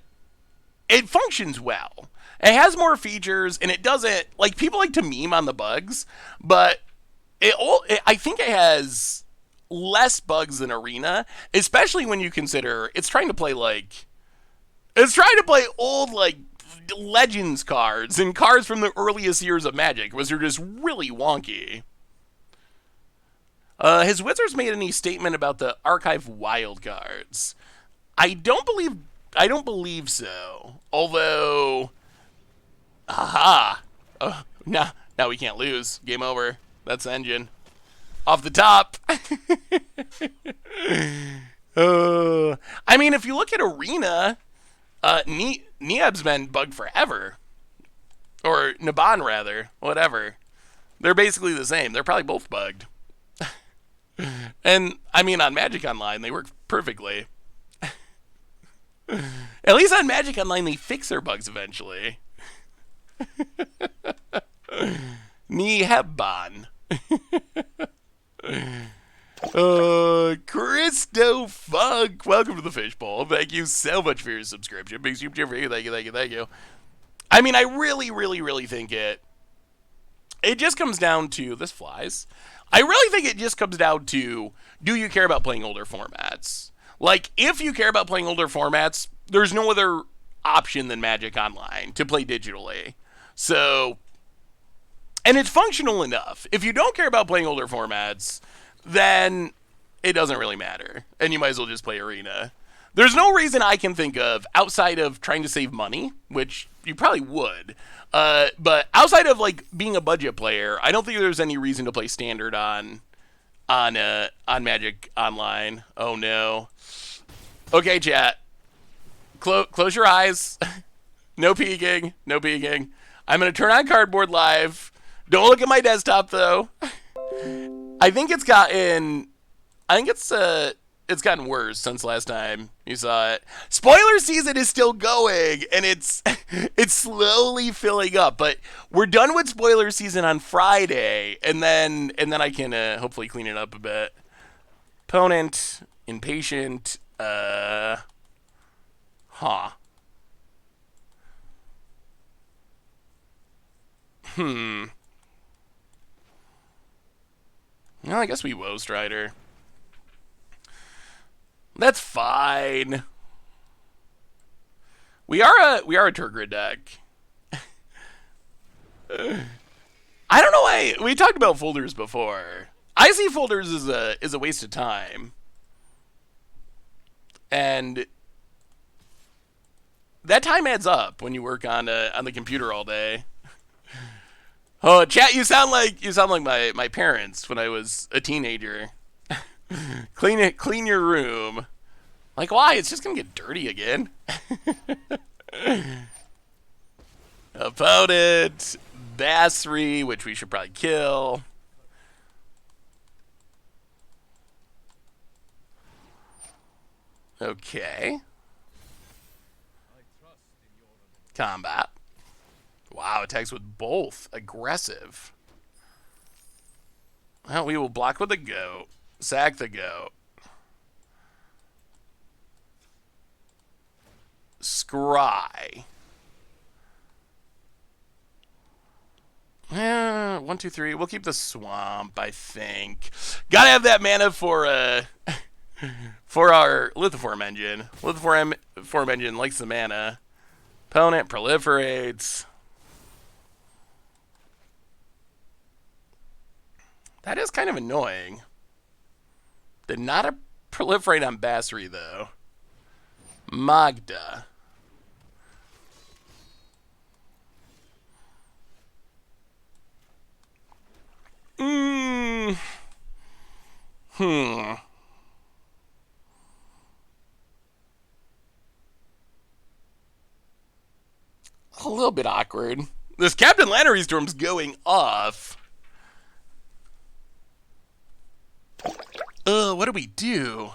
it functions well. It has more features, and it doesn't, like, people like to meme on the bugs, but I think it has less bugs than Arena, especially when you consider it's trying to play old, like, Legends cards and cards from the earliest years of Magic, which are just really wonky. Has Wizards made any statement about the Archive wild cards? I don't believe so. Although, aha! Now we can't lose. Game over. That's the engine. Off the top. I mean, if you look at Arena, Nieb's been bugged forever. Or Naban, rather. Whatever. They're basically the same. They're probably both bugged. And, I mean, on Magic Online, they work perfectly. At least on Magic Online, they fix their bugs eventually. Niebban. Christo Funk, welcome to the Fishbowl. Thank you so much for your subscription. Big super for you. Thank you, thank you, thank you. I mean, I really think it just comes down to, this flies. I really think it just comes down to, do you care about playing older formats? Like, if you care about playing older formats, there's no other option than Magic Online to play digitally. So, and it's functional enough. If you don't care about playing older formats, then it doesn't really matter. And you might as well just play Arena. There's no reason I can think of outside of trying to save money, which you probably would. But outside of like being a budget player, I don't think there's any reason to play standard on Magic Online. Oh no. Okay, chat. Close your eyes. No peeking. No peeking. I'm gonna turn on Cardboard Live. Don't look at my desktop though. I think it's gotten. I think it's gotten worse since last time you saw it. Spoiler season is still going, and it's it's slowly filling up. But we're done with spoiler season on Friday, and then I can hopefully clean it up a bit. Opponent, impatient, Well, I guess we Woe Strider. That's fine. We are a Turgid deck. I don't know why we talked about folders before. I see folders as a waste of time. And that time adds up when you work on the computer all day. Oh, chat, you sound like my parents when I was a teenager. Clean your room. Like, why? It's just gonna get dirty again. Opponent, Basri, which we should probably kill. Okay. Combat. Wow, attacks with both. Aggressive. Well, we will block with the goat. Sack the goat. Scry. 1, 2, 3. We'll keep the swamp, I think. Gotta have that mana for our Lithoform engine. Lithoform engine likes the mana. Opponent proliferates. That is kind of annoying. Did not proliferate on Basri, though. Magda. A little bit awkward. This Captain Lannery Storm's going off. What do we do?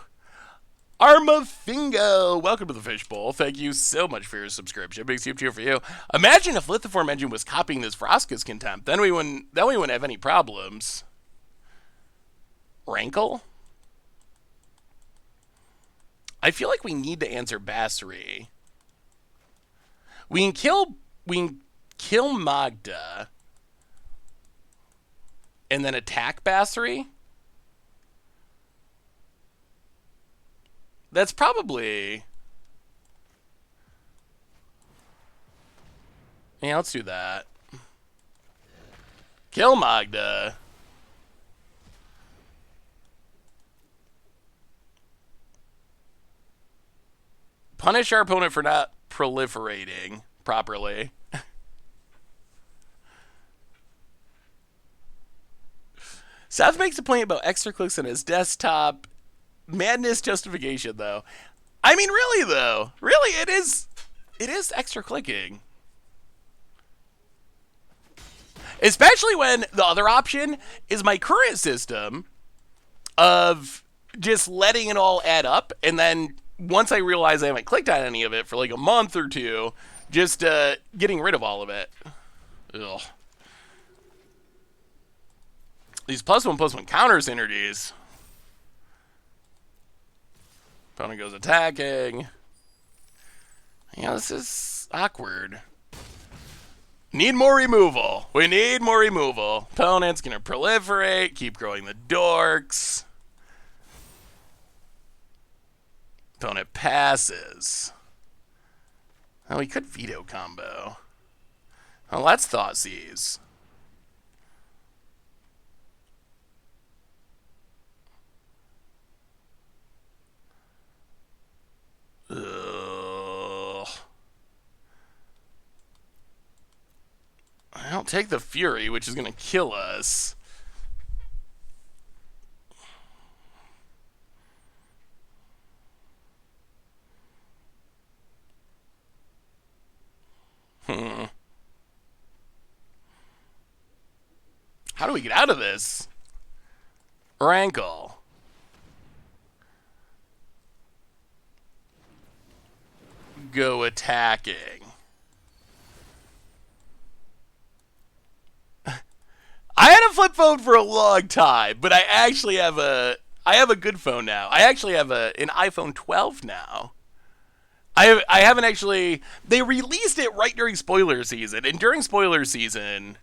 Armafingo, welcome to the Fishbowl. Thank you so much for your subscription. Big super cheer for you. Imagine if Lithoform Engine was copying this Vraska's Contempt. Then we wouldn't have any problems. Rankle? I feel like we need to answer Basri. We can kill Magda. And then attack Basri? That's probably... Yeah, let's do that. Kill Magda. Punish our opponent for not proliferating properly. Seth makes a point about extra clicks on his desktop. Madness justification, though. I mean, really, though. Really, it is extra clicking. Especially when the other option is my current system of just letting it all add up, and then once I realize I haven't clicked on any of it for like a month or two, just getting rid of all of it. Ugh. These +1/+1 counter synergies. Opponent goes attacking. Yeah, this is awkward. Need more removal. We need more removal. Opponent's gonna proliferate, keep growing the dorks. Opponent passes. Oh, we could veto combo. Oh, that's Thoughtseize. I'll take the Fury, which is going to kill us. How do we get out of this? Rankle. Go attacking. I had a flip phone for a long time, but I actually have a good phone now. I actually have an iPhone 12 now. I haven't actually. They released it right during spoiler season, and during spoiler season,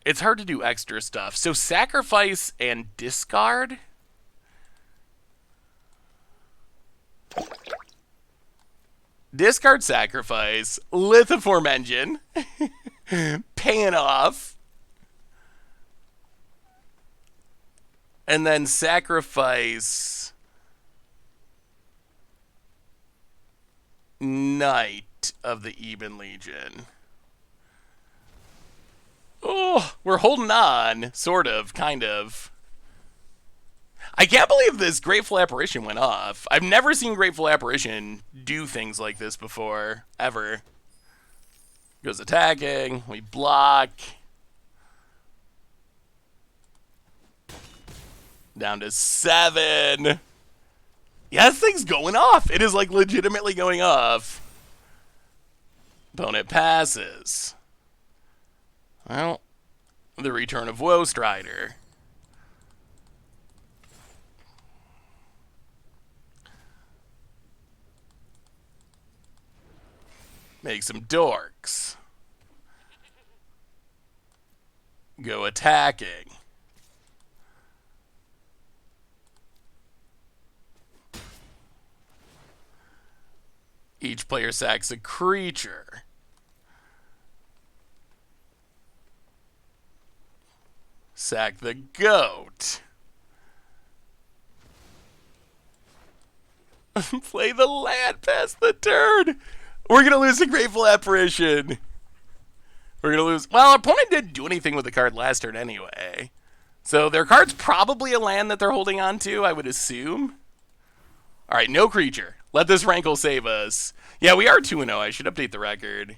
it's hard to do extra stuff. So sacrifice and discard. Discard sacrifice. Lithiform engine. Paying off. And then sacrifice Knight of the Eben Legion. Oh, we're holding on. Sort of, kind of. I can't believe this Grateful Apparition went off. I've never seen Grateful Apparition do things like this before, ever. Goes attacking, we block. Down to 7. Yeah, this thing's going off. It is like legitimately going off. Opponent passes. Well, the return of Woe Strider. Make some dorks. Go attacking. Each player sacks a creature. Sack the goat. Play the land past the turn. We're going to lose a Grateful Apparition. We're going to lose. Well, our opponent didn't do anything with the card last turn anyway. So their card's probably a land that they're holding on to, I would assume. All right, no creature. Let this Rankle save us. Yeah, we are 2-0. I should update the record.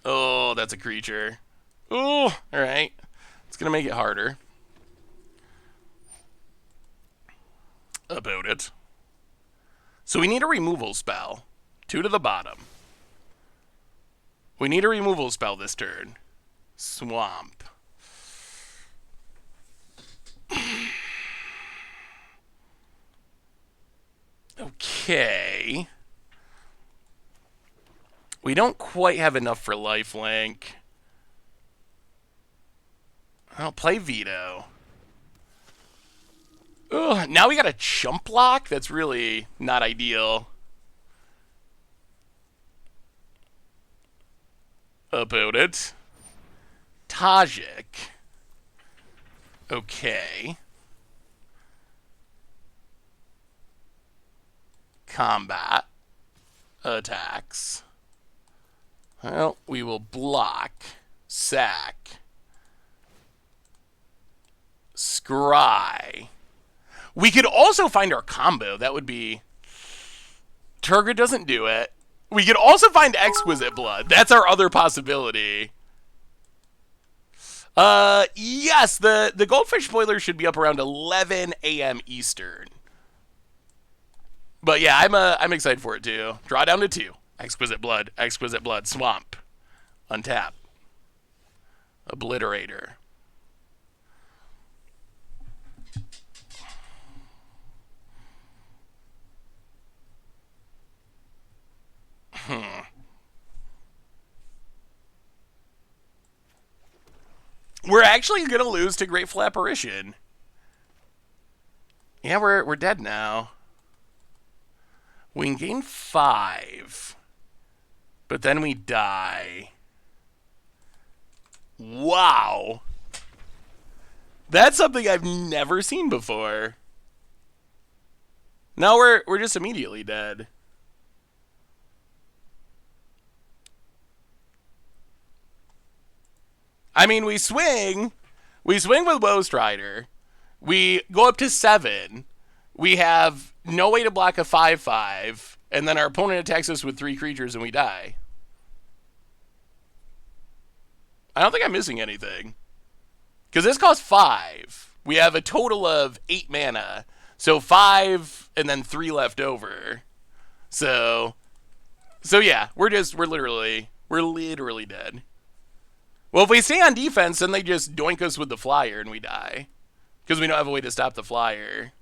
Oh, that's a creature. Oh, all right. It's going to make it harder. About it. So we need a removal spell. 2 to the bottom. We need a removal spell this turn. Swamp. Okay. We don't quite have enough for lifelink. I'll play Veto. Ugh, now we got a chump block? That's really not ideal. About it. Tajik. Okay. Combat. Attacks. Well, we will block. Sack. Scry. We could also find our combo. That would be... Turgid doesn't do it. We could also find Exquisite Blood. That's our other possibility. Yes, the Goldfish spoiler should be up around 11 a.m. Eastern. But yeah, I'm excited for it too. Draw down to 2. Exquisite Blood, Swamp. Untap. Obliterator. We're actually going to lose to Grateful Apparition. Yeah, we're dead now. We can gain 5. But then we die. Wow. That's something I've never seen before. No, we're just immediately dead. I mean, we swing with Woe Strider. We go up to 7. We have no way to block a 5/5, and then our opponent attacks us with 3 creatures and we die. I don't think I'm missing anything. Because this costs 5. We have a total of 8 mana. So 5 and then 3 left over. So yeah, we're literally dead. Well, if we stay on defense, then they just doink us with the flyer and we die. Because we don't have a way to stop the flyer.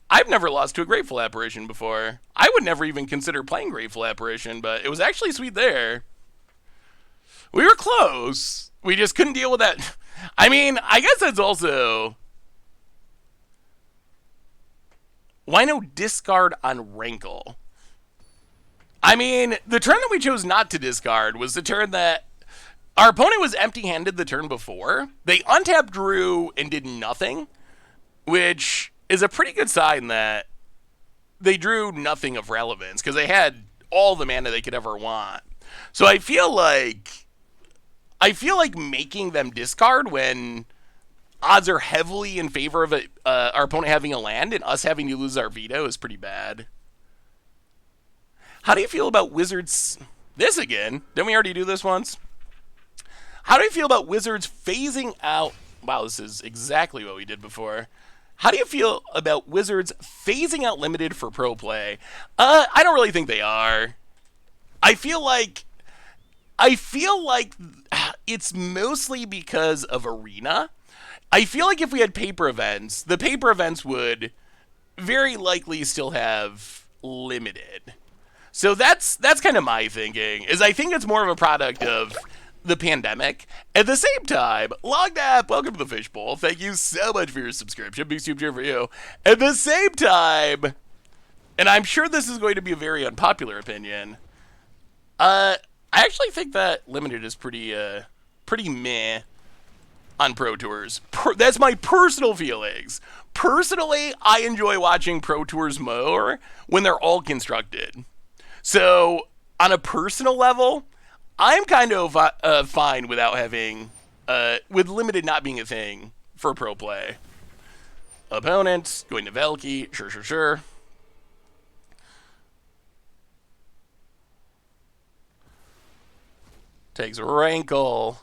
I've never lost to a Grateful Apparition before. I would never even consider playing Grateful Apparition, but it was actually sweet there. We were close. We just couldn't deal with that. I mean, I guess that's also... Why no discard on Rankle? I mean, the turn that we chose not to discard was the turn that our opponent was empty-handed the turn before. They untapped, drew, and did nothing, which is a pretty good sign that they drew nothing of relevance because they had all the mana they could ever want. So I feel like making them discard when odds are heavily in favor of our opponent having a land and us having to lose our veto is pretty bad. How do you feel about Wizards... This again? Didn't we already do this once? How do you feel about Wizards phasing out... Wow, this is exactly what we did before. How do you feel about Wizards phasing out Limited for pro play? I don't really think they are. I feel like it's mostly because of Arena. I feel like if we had paper events, the paper events would very likely still have Limited. So that's kind of my thinking, is I think it's more of a product of the pandemic. At the same time, Logdap, welcome to the Fishbowl. Thank you so much for your subscription. Big soup cheer for you. At the same time, and I'm sure this is going to be a very unpopular opinion, I actually think that Limited is pretty meh on Pro Tours. That's my personal feelings. Personally, I enjoy watching Pro Tours more when they're all constructed. So, on a personal level, I'm kind of fine without having, with Limited not being a thing for pro play. Opponent, going to Velki, sure. Takes Rankle.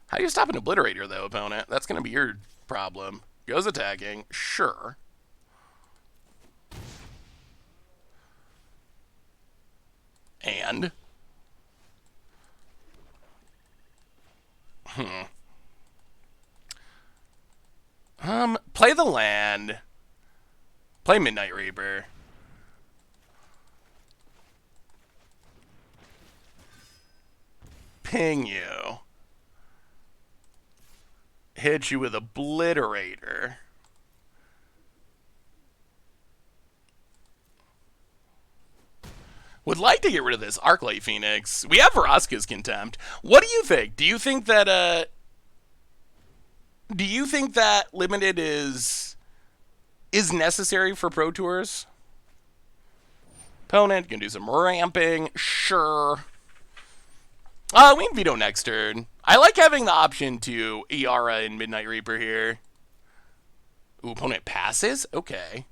How do you stop an Obliterator, though, opponent? That's going to be your problem. Goes attacking, sure. And... play the land. Play Midnight Reaper. Ping you. Hit you with Obliterator. Would like to get rid of this Arclight Phoenix. We have Vraska's Contempt. What do you think? Do you think that Limited is necessary for Pro Tours? Opponent can do some ramping, sure. We can veto next turn. I like having the option to Iara and Midnight Reaper here. Ooh, opponent passes? Okay.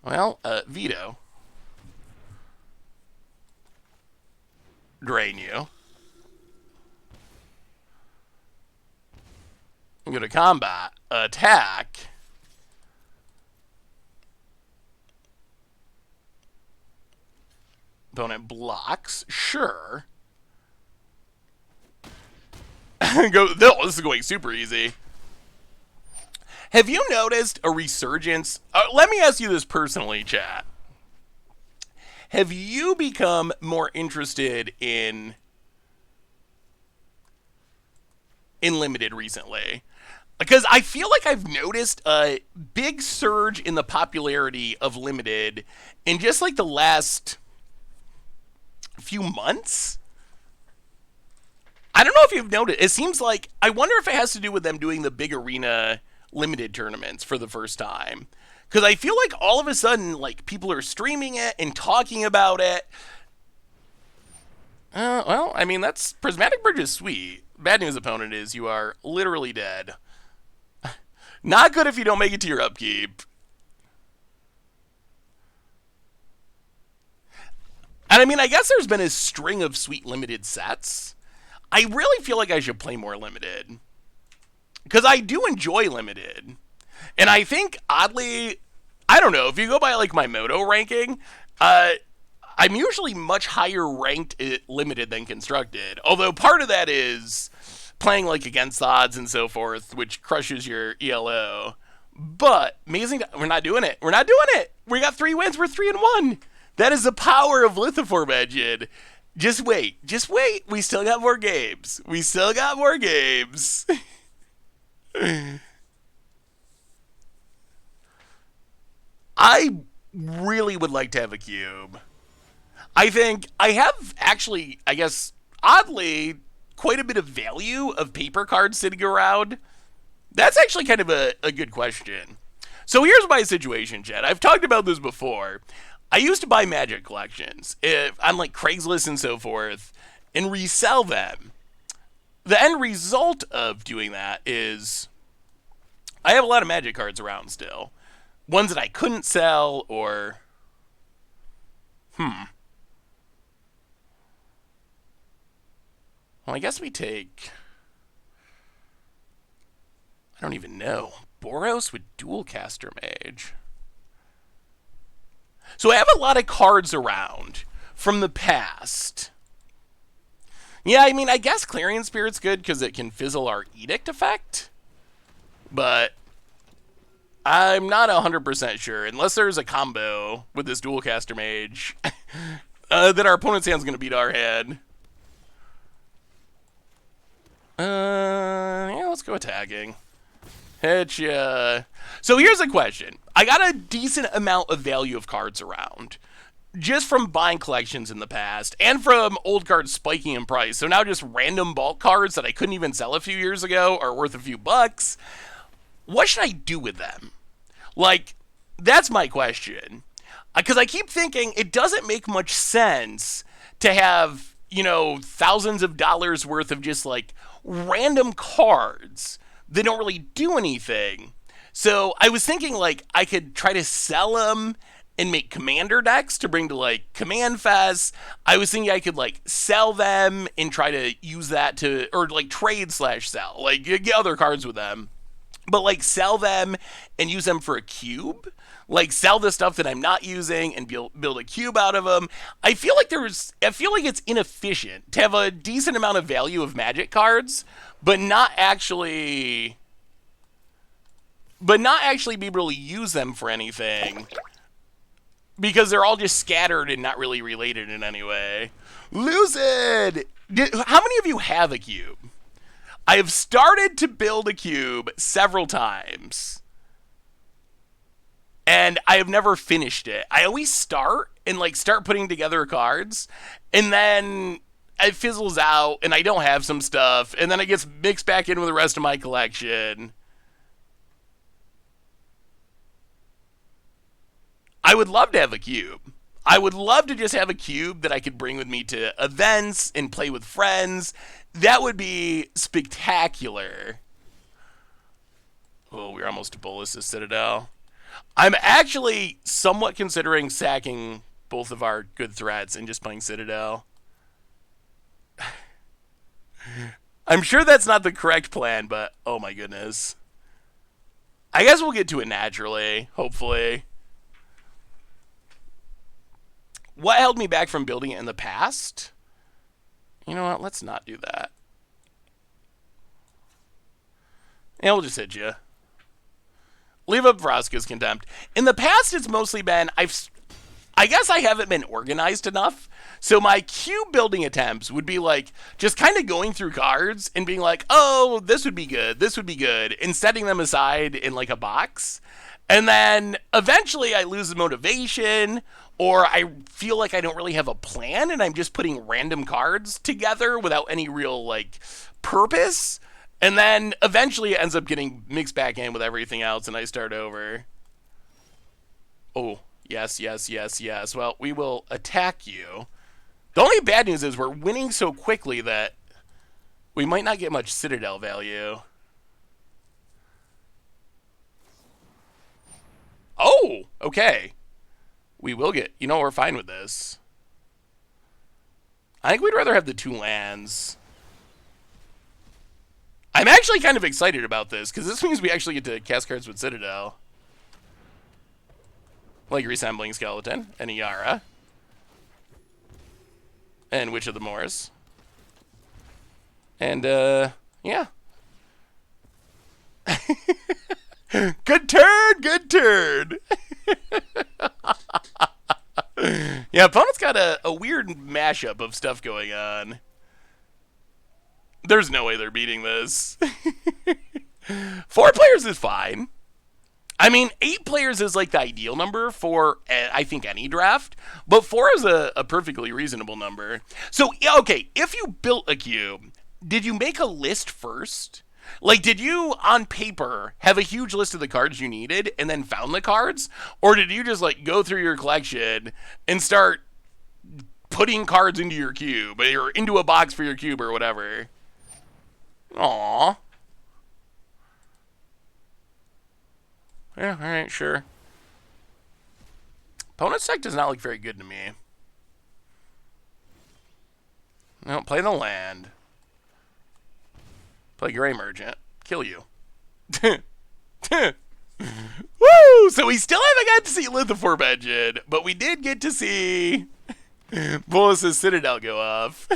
Well, veto. Drain you. I'm going to combat. Attack. Opponent blocks. Sure. This is going super easy. Have you noticed a resurgence? Let me ask you this personally, chat. Have you become more interested in Limited recently? Because I feel like I've noticed a big surge in the popularity of Limited in just like the last few months. I don't know if you've noticed. It seems like, I wonder if it has to do with them doing the big arena Limited tournaments for the first time. Because I feel like all of a sudden, like, people are streaming it and talking about it. Well, I mean, that's Prismatic Bridge is sweet. Bad news, opponent, is you are literally dead. Not good if you don't make it to your upkeep. And I mean, I guess there's been a string of sweet limited sets. I really feel like I should play more limited. Because I do enjoy limited. And I think, oddly, I don't know, if you go by like my Moto ranking, I'm usually much higher ranked at limited than constructed. Although part of that is playing like against odds and so forth, which crushes your ELO. But amazing, we're not doing it. We're not doing it. We got 3 wins. We're 3-1. That is the power of Lithoform Engine. Just wait. Just wait. We still got more games. We still got more games. I really would like to have a cube. I think I have actually, I guess, oddly, quite a bit of value of paper cards sitting around. That's actually kind of a good question. So here's my situation, Jed. I've talked about this before. I used to buy Magic collections on like Craigslist and so forth and resell them. The end result of doing that is I have a lot of Magic cards around still. Ones that I couldn't sell or... Well, I guess we take... I don't even know. Boros with Dualcaster Mage. So I have a lot of cards around from the past. Yeah, I mean, I guess Clarion Spirit's good because it can fizzle our Edict effect. But I'm not 100% sure, unless there's a combo with this Dualcaster Mage, that our opponent's hand's going to beat our hand. Yeah, let's go attacking. Hit ya. So here's a question. I got a decent amount of value of cards around, just from buying collections in the past, and from old cards spiking in price. So now just random bulk cards that I couldn't even sell a few years ago are worth a few bucks. What should I do with them? Like, that's my question. Because I keep thinking it doesn't make much sense to have, you know, thousands of dollars worth of just like random cards that don't really do anything. So I was thinking like I could try to sell them and make commander decks to bring to like Command Fest. I was thinking I could like sell them and try to use that to, or like trade/sell, like get other cards with them. But like sell them and use them for a cube, like sell the stuff that I'm not using and build a cube out of them. I feel like it's inefficient to have a decent amount of value of Magic cards, but not actually be able to use them for anything because they're all just scattered and not really related in any way. Lucid, how many of you have a cube? I have started to build a cube several times, and I have never finished it. I always start putting together cards, and then it fizzles out, and I don't have some stuff, and then it gets mixed back in with the rest of my collection. I would love to have a cube. I would love to just have a cube that I could bring with me to events and play with friends. That would be spectacular. Oh, we're almost to Bolas's Citadel. I'm actually somewhat considering sacking both of our good threats and just playing Citadel. I'm sure that's not the correct plan, but oh my goodness. I guess we'll get to it naturally, hopefully. What held me back from building it in the past? You know what? Let's not do that. Yeah, we'll just hit you. Leave up Vraska's Contempt. In the past, it's mostly been... I guess I haven't been organized enough. So my cube building attempts would be like just kind of going through cards and being like, oh, this would be good, and setting them aside in like a box. And then eventually I lose the motivation, or I feel like I don't really have a plan and I'm just putting random cards together without any real like purpose. And then eventually it ends up getting mixed back in with everything else and I start over. Oh, yes. Well, we will attack you. The only bad news is we're winning so quickly that we might not get much Citadel value. Oh, okay. We will get... You know, we're fine with this. I think we'd rather have the 2 lands. I'm actually kind of excited about this, because this means we actually get to cast cards with Citadel. Like Resembling Skeleton, and Iara. And Witch of the Moors. And, yeah. Good turn, good turn. Yeah, opponent's got a weird mashup of stuff going on. There's no way they're beating this. 4 players is fine. I mean, 8 players is like the ideal number for, I think, any draft. But 4 is a perfectly reasonable number. So, okay, if you built a cube, did you make a list first? Like, did you, on paper, have a huge list of the cards you needed and then found the cards? Or did you just, like, go through your collection and start putting cards into your cube or into a box for your cube or whatever? Aww. Yeah, alright, sure. Opponent's deck does not look very good to me. No, play the land. Play Gray Merchant. Kill you. Woo! So we still haven't got to see Lithoform Engine, but we did get to see Bolas's Citadel go off.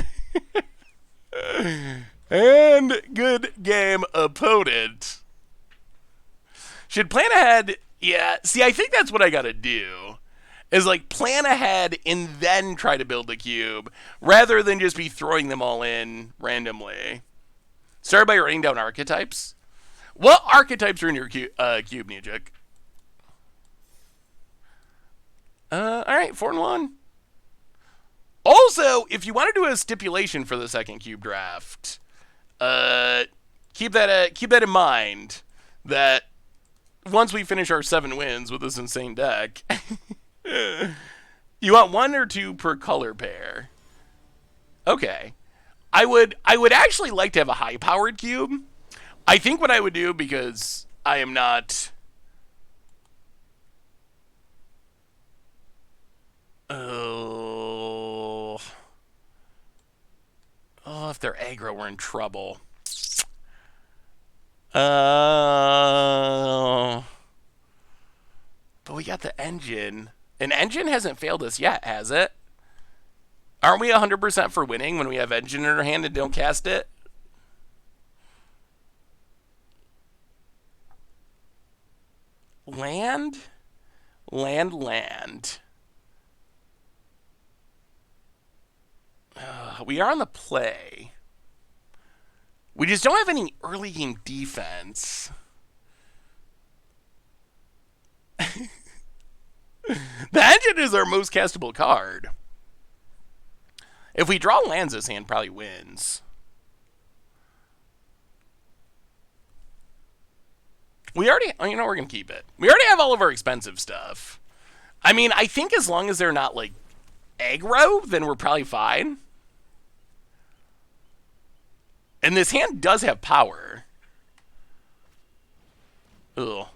And good game, opponent. Should plan ahead. Yeah, see, I think that's what I gotta do. Is like plan ahead and then try to build the cube, rather than just be throwing them all in randomly. Start by writing down archetypes. What archetypes are in your cube, Nujik? Alright, 4 and 1. Also, if you want to do a stipulation for the second cube draft, keep that in mind, that once we finish our 7 wins with this insane deck, you want 1 or 2 per color pair. Okay. I would actually like to have a high-powered cube. I think what I would do, because I am not... Oh, if they're aggro, we're in trouble. But we got the engine. An engine hasn't failed us yet, has it? Aren't we 100% for winning when we have engine in our hand and don't cast it? Land? Land. We are on the play. We just don't have any early game defense. The engine is our most castable card. If we draw lands, this hand probably wins. We already, you know, we're going to keep it. We already have all of our expensive stuff. I mean, I think as long as they're not, like, aggro, then we're probably fine. And this hand does have power. Ugh.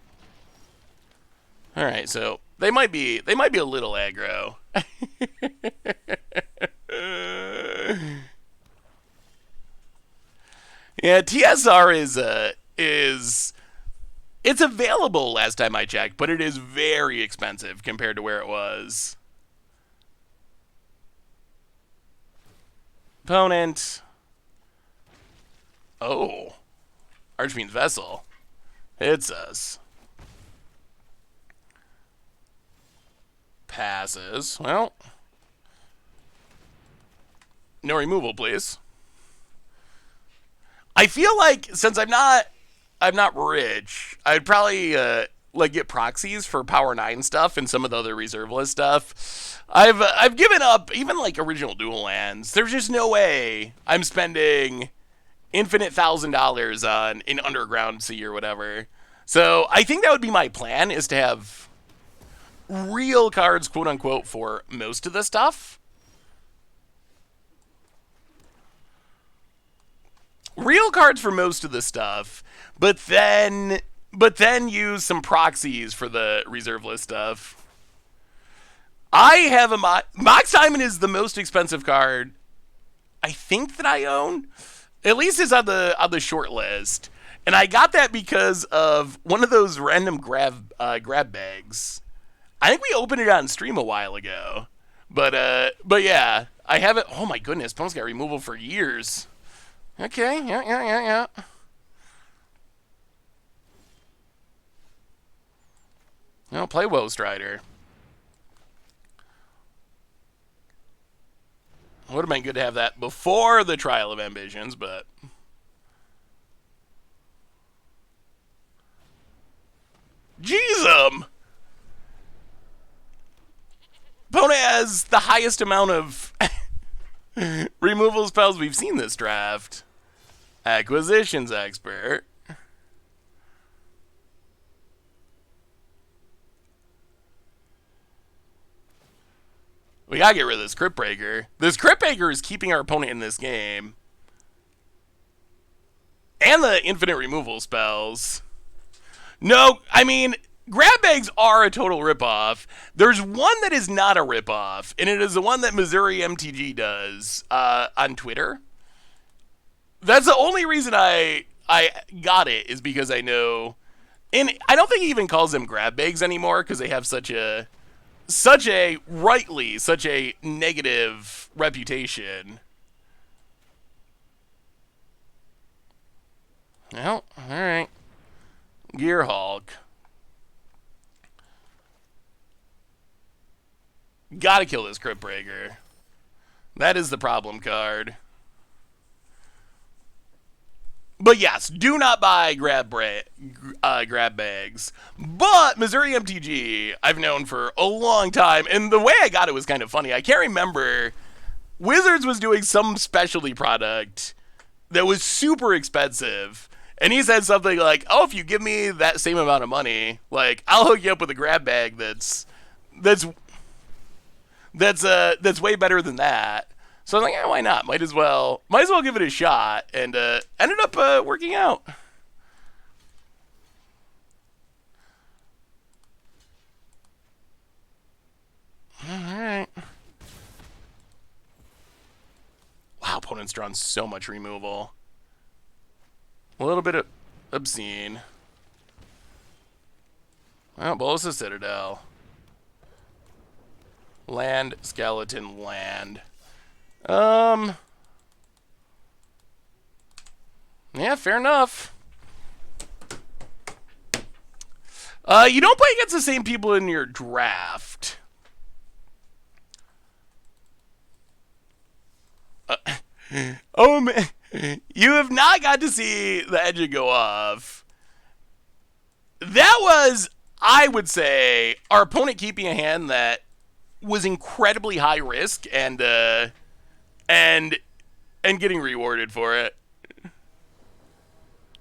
Alright, so they might be a little aggro. Yeah, TSR is it's available last time I checked, but it is very expensive compared to where it was. Opponent. Oh. Archfiend's Vessel. Hits us. Passes. Well. No removal, please. I feel like since I'm not rich, I'd probably like get proxies for Power 9 stuff and some of the other reserve list stuff. I've given up even like original dual lands. There's just no way I'm spending infinite $1,000 on an Underground Sea or whatever. So I think that would be my plan, is to have real cards, quote unquote, for most of the stuff. real cards for most of the stuff, but then use some proxies for the reserve list stuff. I have a Mox Diamond is the most expensive card I think that I own. At least it's on the short list. And I got that because of one of those random grab bags. I think we opened it on stream a while ago. But yeah, I have it. Oh my goodness, Pone's got removal for years. Okay, yeah. No, play Woe Strider. Would have been good to have that before the Trial of Ambitions, but... Jeez, Pone has the highest amount of removal spells we've seen this draft. Acquisitions expert. We gotta get rid of this Crypt Breaker. This Crypt Breaker is keeping our opponent in this game. And the infinite removal spells. No, I mean, grab bags are a total ripoff. There's one that is not a ripoff, and it is the one that Missouri MTG does on Twitter. That's the only reason I got it, is because I know... And I don't think he even calls them grab bags anymore, because they have such a negative reputation. Well, alright. Gearhulk. Gotta kill this Crypt Breaker. That is the problem card. But yes, do not buy grab bags. But Missouri MTG, I've known for a long time, and the way I got it was kind of funny. I can't remember. Wizards was doing some specialty product that was super expensive, and he said something like, "Oh, if you give me that same amount of money, like I'll hook you up with a grab bag that's way better than that." So I was like, yeah, why not? Might as well give it a shot, and ended up working out. All right. Wow, opponent's drawn so much removal. A little bit of obscene. Well, Bolas of Citadel. Land, skeleton, land. Yeah, fair enough. You don't play against the same people in your draft. Oh, man. You have not got to see the engine go off. That was, I would say, our opponent keeping a hand that was incredibly high risk and getting rewarded for it.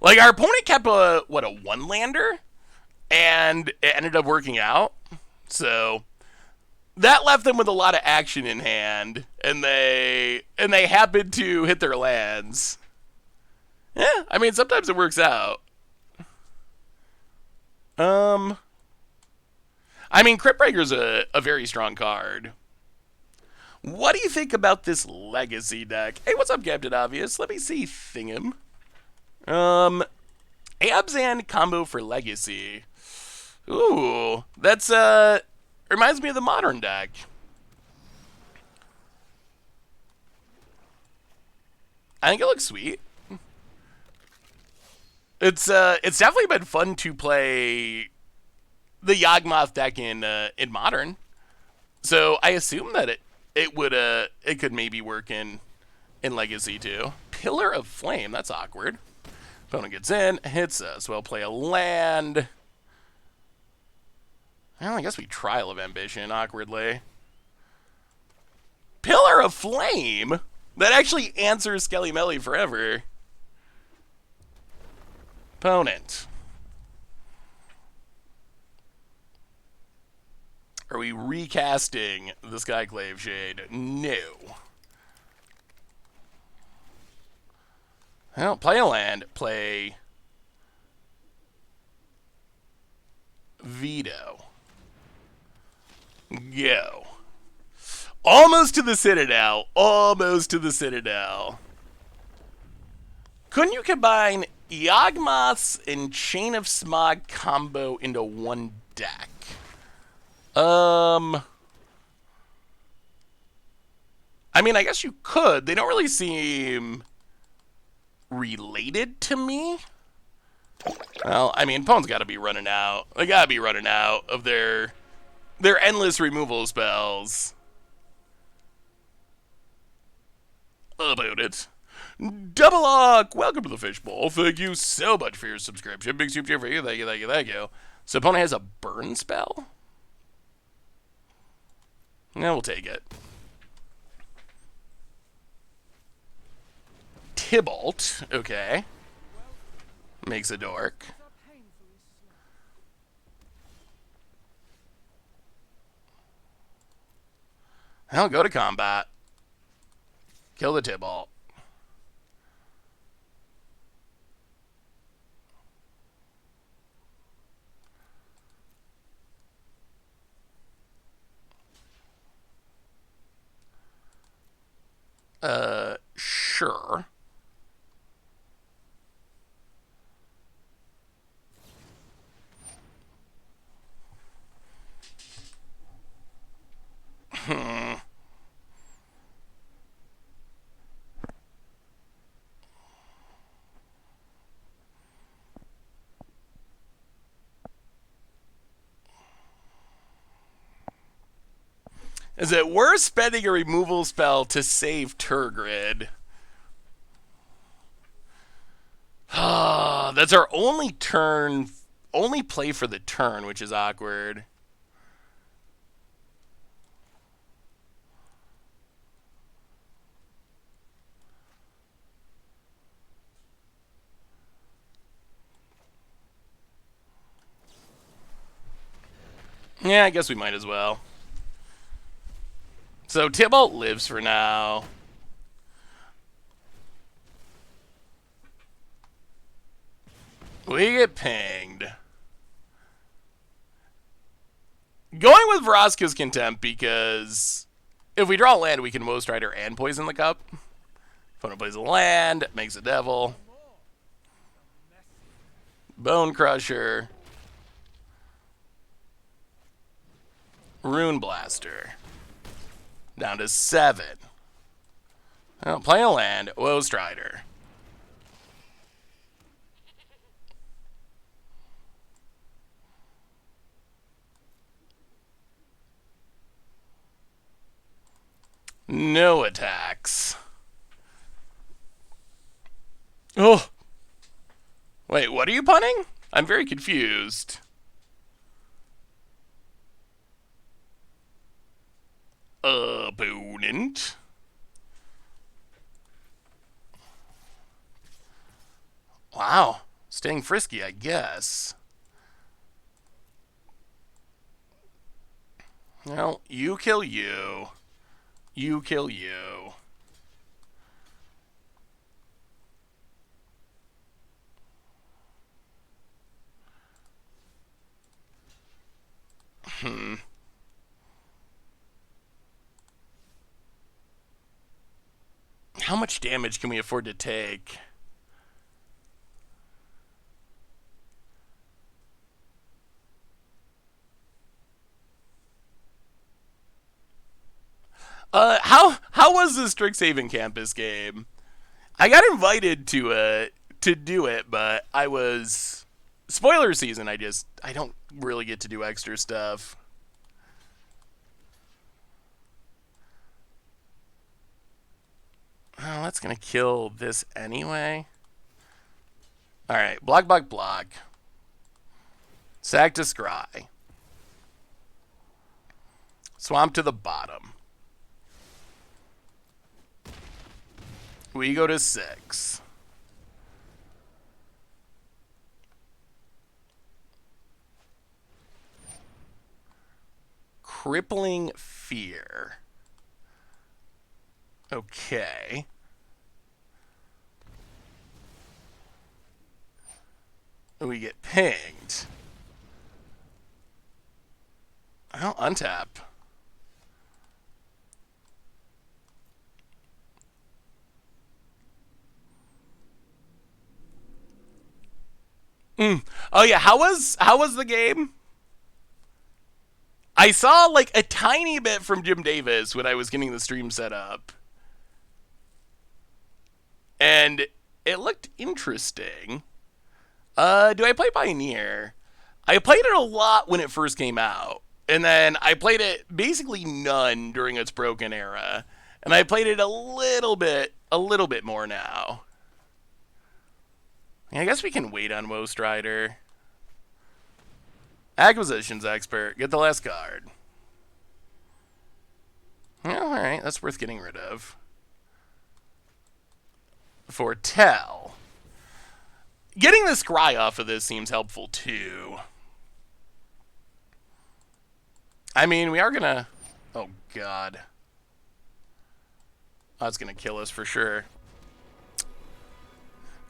Like, our opponent kept a one-lander, and it ended up working out. So that left them with a lot of action in hand, and they happened to hit their lands. Yeah, I mean, sometimes it works out. I mean, Crypt Breaker's a very strong card. What do you think about this Legacy deck? Hey, what's up, Captain Obvious? Let me see Thingam. Abzan combo for Legacy. Ooh, that's, reminds me of the Modern deck. I think it looks sweet. It's definitely been fun to play the Yawgmoth deck in Modern. So I assume that it could maybe work in Legacy too. Pillar of Flame, that's awkward. Opponent gets in, hits us. We'll play a land. Well, I guess we Trial of Ambition awkwardly. Pillar of Flame? That actually answers Skelly Melly forever. Opponent. Are we recasting the Skyclave Shade? No. Well, play a land. Play Veto. Go. Almost to the Citadel. Almost to the Citadel. Couldn't you combine Yawgmoths and Chain of Smog combo into one deck? I mean, I guess you could. They don't really seem related to me. Well, I mean, Pone's got to be running out. They got to be running out of their endless removal spells. About it. Double Lock, welcome to the Fishbowl. Thank you so much for your subscription. Big super for you. Thank you, thank you, thank you. So opponent has a burn spell? Yeah, we'll take it. Tibalt, okay. Makes a dork. I'll go to combat. Kill the Tibalt. Sure. Is it worth spending a removal spell to save Tergrid? That's our only play for the turn, which is awkward. Yeah, I guess we might as well. So Tibalt lives for now. We get pinged. Going with Vraska's Contempt because if we draw land, we can Woe Strider and Poison the Cup. Opponent plays a land, makes a devil. Bone Crusher. Rune Blaster. Down to 7. Well, play a land, Woe Strider. No attacks. Oh. Wait, what are you punning? I'm very confused. Opponent. Wow. Staying frisky, I guess. Well, you kill you. You kill you. How much damage can we afford to take? How was the Strixhaven Campus game? I got invited to do it, but I was spoiler season. I don't really get to do extra stuff. Oh, that's gonna kill this anyway. All right, block, block, block. Sack to scry. Swamp to the bottom. We go to 6. Crippling Fear. Okay. we get pinged. I'll untap. Oh yeah, how was the game? I saw like a tiny bit from Jim Davis when I was getting the stream set up. And it looked interesting. Do I play Pioneer? I played it a lot when it first came out. And then I played it basically none during its broken era. And I played it a little bit more now. I guess we can wait on Woe Strider. Acquisitions expert. Get the last card. Well, alright, that's worth getting rid of. Foretell. Getting the Scry off of this seems helpful too. I mean, we are gonna... Oh, God. That's gonna kill us for sure.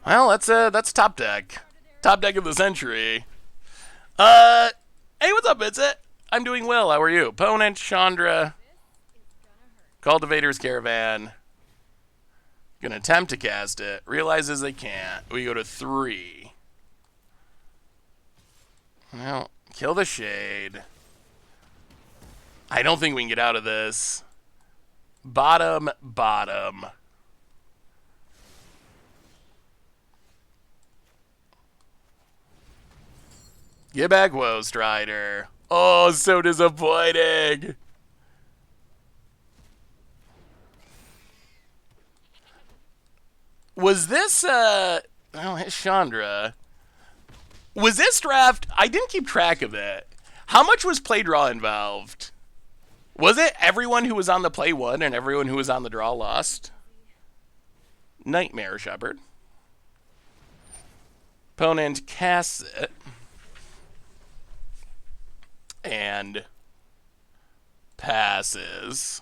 Well, that's top deck. Top deck of the century. Hey, what's up, Vincent? I'm doing well. How are you? Opponent, Chandra. Cultivator's Caravan. Gonna attempt to cast it. Realizes they can't. We go to 3. Well, kill the Shade. I don't think we can get out of this. Bottom. Get back, Woe Strider. Oh, so disappointing. Was this, oh, it's Chandra. Was this draft, I didn't keep track of it. How much was play draw involved? Was it everyone who was on the play won and everyone who was on the draw lost? Nightmare Shepherd. Opponent casts it. And passes.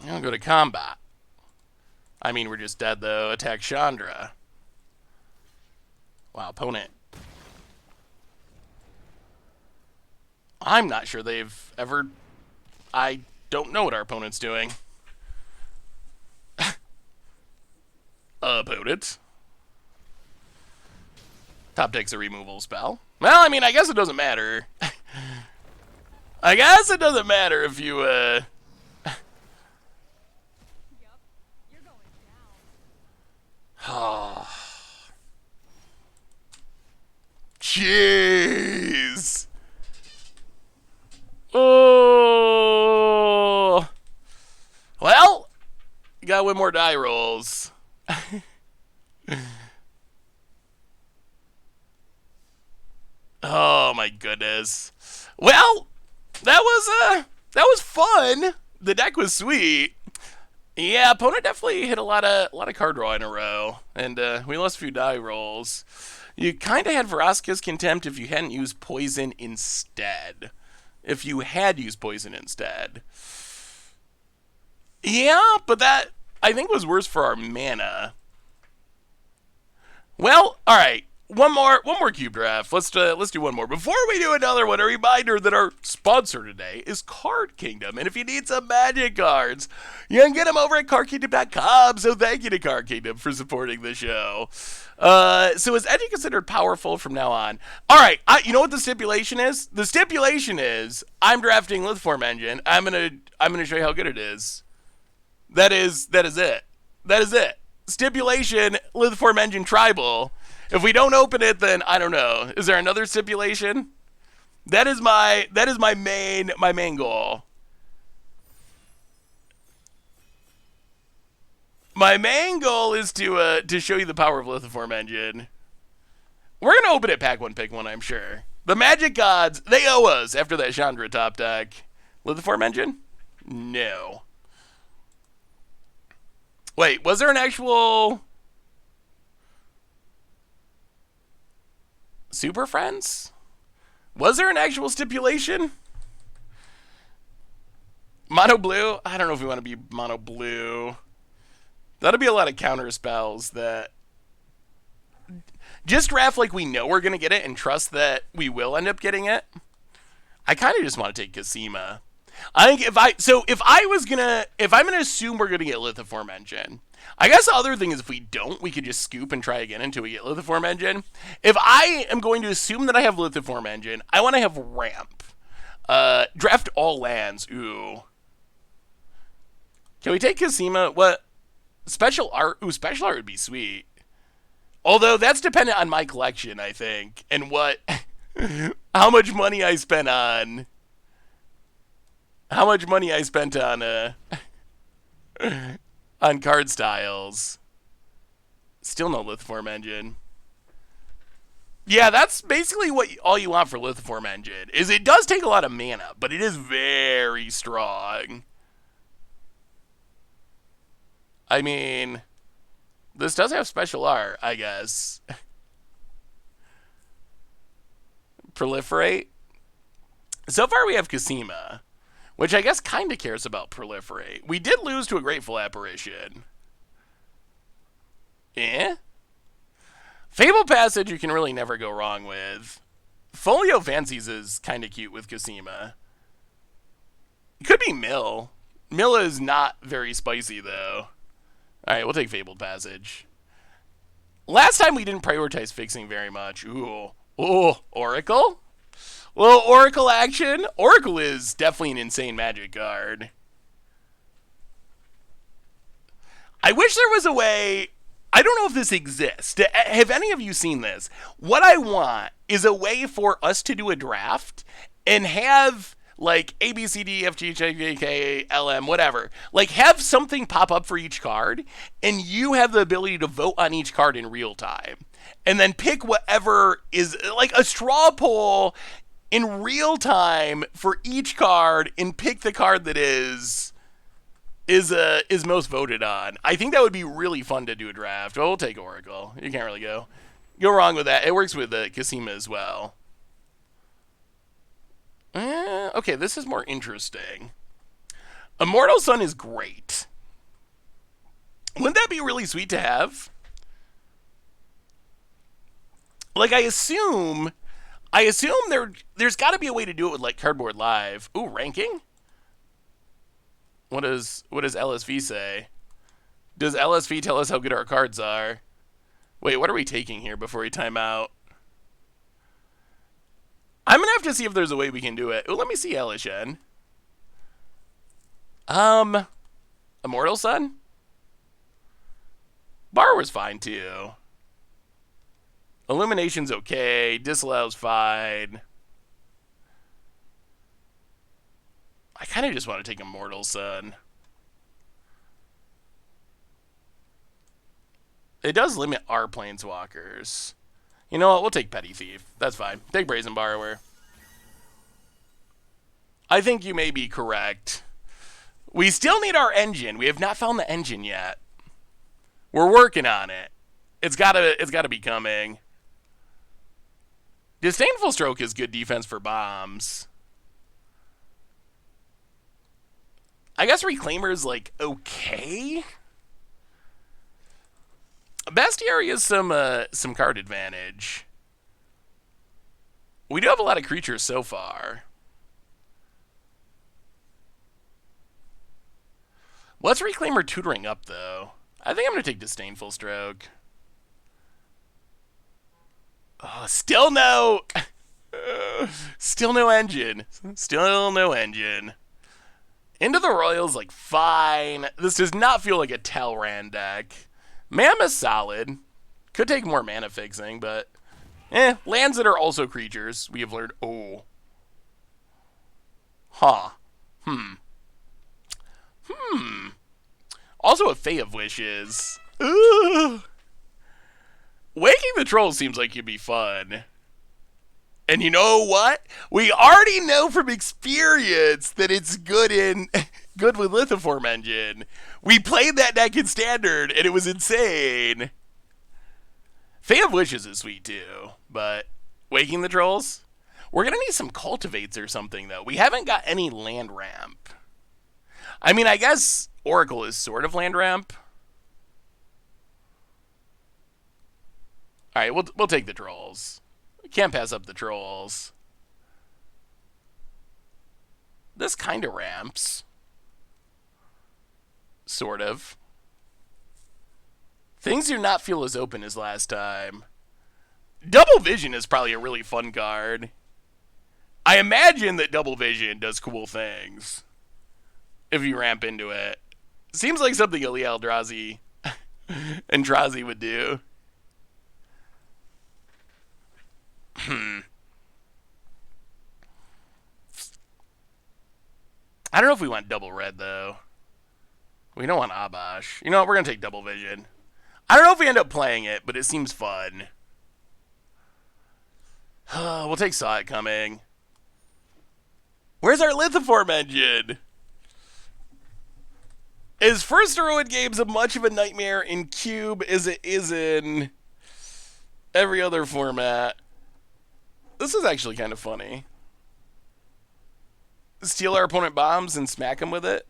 I'll go to combat. I mean, we're just dead, though. Attack Chandra. Wow, opponent. I'm not sure they've ever... I don't know what our opponent's doing. Opponent. Top deck's a removal spell. Well, I mean, I guess it doesn't matter. I guess it doesn't matter if you, Oh. Jeez. Oh. Well, you gotta win more die rolls. Oh my goodness. Well, that was fun. The deck was sweet. Yeah, opponent definitely hit a lot of card draw in a row, and we lost a few die rolls. You kind of had Vraska's Contempt if you hadn't used poison instead. If you had used poison instead. Yeah, but that I think was worse for our mana. Well, all right. One more cube draft. Let's do one more. Before we do another one, a reminder that our sponsor today is Card Kingdom. And if you need some Magic cards, you can get them over at cardkingdom.com. So thank you to Card Kingdom for supporting the show. So is Edgy considered powerful from now on? All right, you know what the stipulation is? The stipulation is I'm drafting Lithform Engine. I'm gonna show you how good it is. That is it. That is it. Stipulation Lithform Engine Tribal. If we don't open it, then I don't know. Is there another stipulation? That is my main goal. My main goal is to show you the power of Lithiform Engine. We're gonna open it pack 1, pick 1, I'm sure. The Magic Gods, they owe us after that Chandra top deck. Lithiform Engine? No. Wait, was there an actual Super Friends? Was there an actual stipulation? Mono blue? I don't know if we want to be mono blue. That'll be a lot of counter spells that just draft like we know we're going to get it and trust that we will end up getting it. I kind of just want to take Cosima. I think if I'm gonna assume we're gonna get Lithiform Engine. I guess the other thing is if we don't, we could just scoop and try again until we get Lithiform Engine. If I am going to assume that I have Lithiform Engine, I want to have Ramp. Draft all lands. Ooh. Can we take Cosima? What? Special art? Ooh, special art would be sweet. Although that's dependent on my collection, I think, and what, how much money I spent on. How much money I spent on on card styles. Still no Lithiform Engine. Yeah, that's basically what all you want for Lithiform Engine. Is it does take a lot of mana, but it is very strong. I mean, this does have special art, I guess. Proliferate. So far we have Cosima, which I guess kind of cares about Proliferate. We did lose to a Grateful Apparition. Fable Passage you can really never go wrong with. Folio Fancies is kind of cute with Cosima. It could be Mill. Mill is not very spicy, though. Alright, we'll take Fabled Passage. Last time we didn't prioritize fixing very much. Ooh. Ooh, Oracle? Little Oracle action. Oracle is definitely an insane Magic card. I wish there was a way. I don't know if this exists. Have any of you seen this? What I want is a way for us to do a draft and have like A, B, C, D, F, G, H, I, J, K, L, M, whatever. Like have something pop up for each card and you have the ability to vote on each card in real time. And then pick whatever is like a straw poll in real time for each card and pick the card that is most voted on. I think that would be really fun to do a draft. Well, we'll take Oracle. You can't really go wrong with that. It works with Cosima as well. Okay, this is more interesting. Immortal Sun is great. Wouldn't that be really sweet to have? Like, I assume there's got to be a way to do it with, like, Cardboard Live. Ooh, ranking? What does LSV say? Does LSV tell us how good our cards are? Wait, what are we taking here before we time out? I'm going to have to see if there's a way we can do it. Ooh, let me see LSN. Immortal Sun? Borrower's fine, too. Illumination's okay. Disallow's fine. I kind of just want to take Immortal Sun. It does limit our Planeswalkers. You know what? We'll take Petty Thief. That's fine. Take Brazen Borrower. I think you may be correct. We still need our engine. We have not found the engine yet. We're working on it. It's gotta be coming. Disdainful Stroke is good defense for bombs. I guess Reclaimer's like okay. Bestiary is some card advantage. We do have a lot of creatures so far. What's Reclaimer tutoring up though? I think I'm gonna take Disdainful Stroke. Oh, still no engine. Still no engine. Into the Royals, like, fine. This does not feel like a Talrand deck. Mammoth's solid. Could take more mana fixing, but lands that are also creatures, we have learned. Oh. Huh. Also a Fae of Wishes. Ugh. Waking the Trolls seems like it'd be fun. And you know what? We already know from experience that it's good with Lithiform Engine. We played that deck in Standard, and it was insane. Fae of Wishes is sweet, too. But Waking the Trolls? We're going to need some Cultivates or something, though. We haven't got any land ramp. I mean, I guess Oracle is sort of land ramp. All right, we'll take the trolls. Can't pass up the trolls. This kind of ramps. Sort of. Things do not feel as open as last time. Double Vision is probably a really fun card. I imagine that Double Vision does cool things if you ramp into it. Seems like something Aliyah Eldrazi and Drazi would do. I don't know if we want double red, though. We don't want Abash. You know what? We're going to take Double Vision. I don't know if we end up playing it, but it seems fun. We'll take Saw It Coming. Where's our Lithiform engine? Is First Heroic Games as much of a nightmare in Cube as it is in every other format? This is actually kind of funny. Steal our opponent bombs and smack them with it.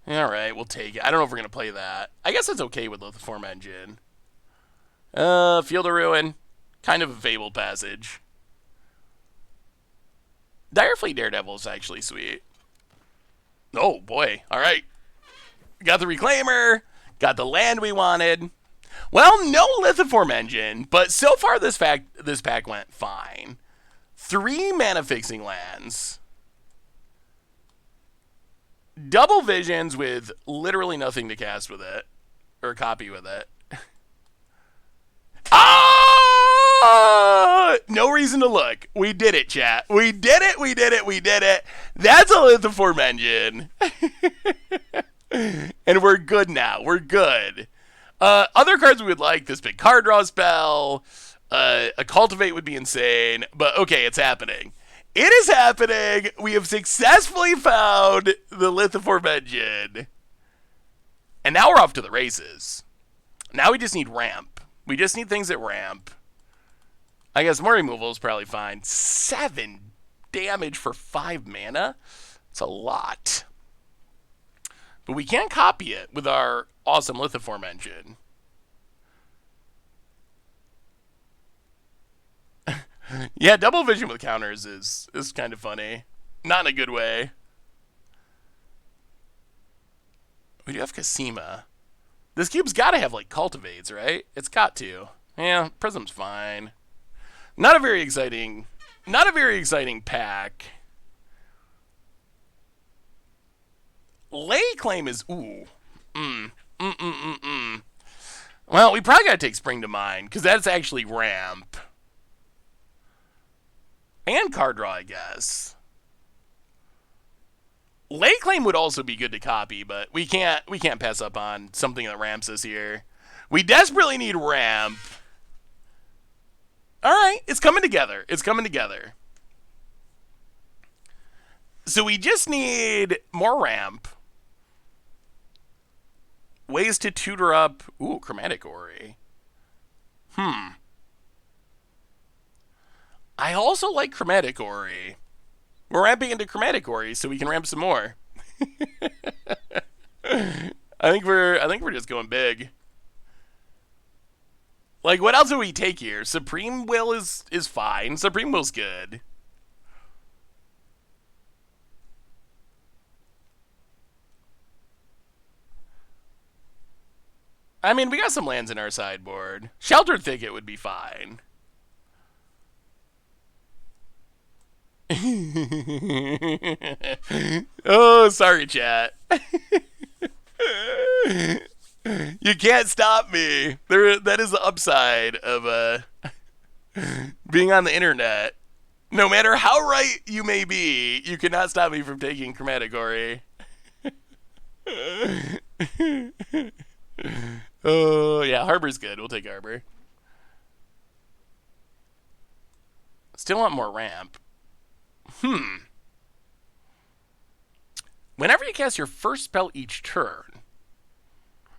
Alright, we'll take it. I don't know if we're going to play that. I guess it's okay with Lithiform engine. Field of Ruin. Kind of a fabled passage. Direfleet Daredevil is actually sweet. Oh, boy. Alright. Got the Reclaimer. Got the land we wanted. Well, no Lithiform engine, but so far this pack went fine. 3 mana fixing lands. Double Visions with literally nothing to cast with it. Or copy with it. Ah! No reason to look. We did it, chat. We did it, we did it, we did it. That's a Lithiform engine. And we're good now. We're good. Other cards we would like, this big card draw spell. A Cultivate would be insane. But okay, it's happening. It is happening. We have successfully found the Lithiform engine. And now we're off to the races. Now we just need ramp. We just need things that ramp. I guess more removal is probably fine. 7 damage for 5 mana? It's a lot. But we can't copy it with our awesome Lithiform engine. Yeah, Double Vision with counters is kind of funny. Not in a good way. We do have Kasima. This cube's got to have, like, Cultivates, right? It's got to. Yeah, Prism's fine. Not a very exciting pack. Lay Claim is, ooh. Well, we probably got to take Spring to Mind, because that's actually ramp. And card draw, I guess. Lay Claim would also be good to copy, but we can't pass up on something that ramps us here. We desperately need ramp. Alright, it's coming together. It's coming together. So we just need more ramp. Ways to tutor up. Ooh, Chromatic Ori. I also like Chromatic Ori. We're ramping into Chromatic Ori so we can ramp some more. I think we're just going big. Like, what else do we take here? Supreme Will is fine. Supreme Will's good. I mean, we got some lands in our sideboard. Sheltered Thicket would be fine. Oh, sorry, chat. You can't stop me. That is the upside of being on the internet. No matter how right you may be, you cannot stop me from taking Chromatic Ori. Oh, yeah, Harbor's good. We'll take Harbor. Still want more ramp. Whenever you cast your first spell each turn,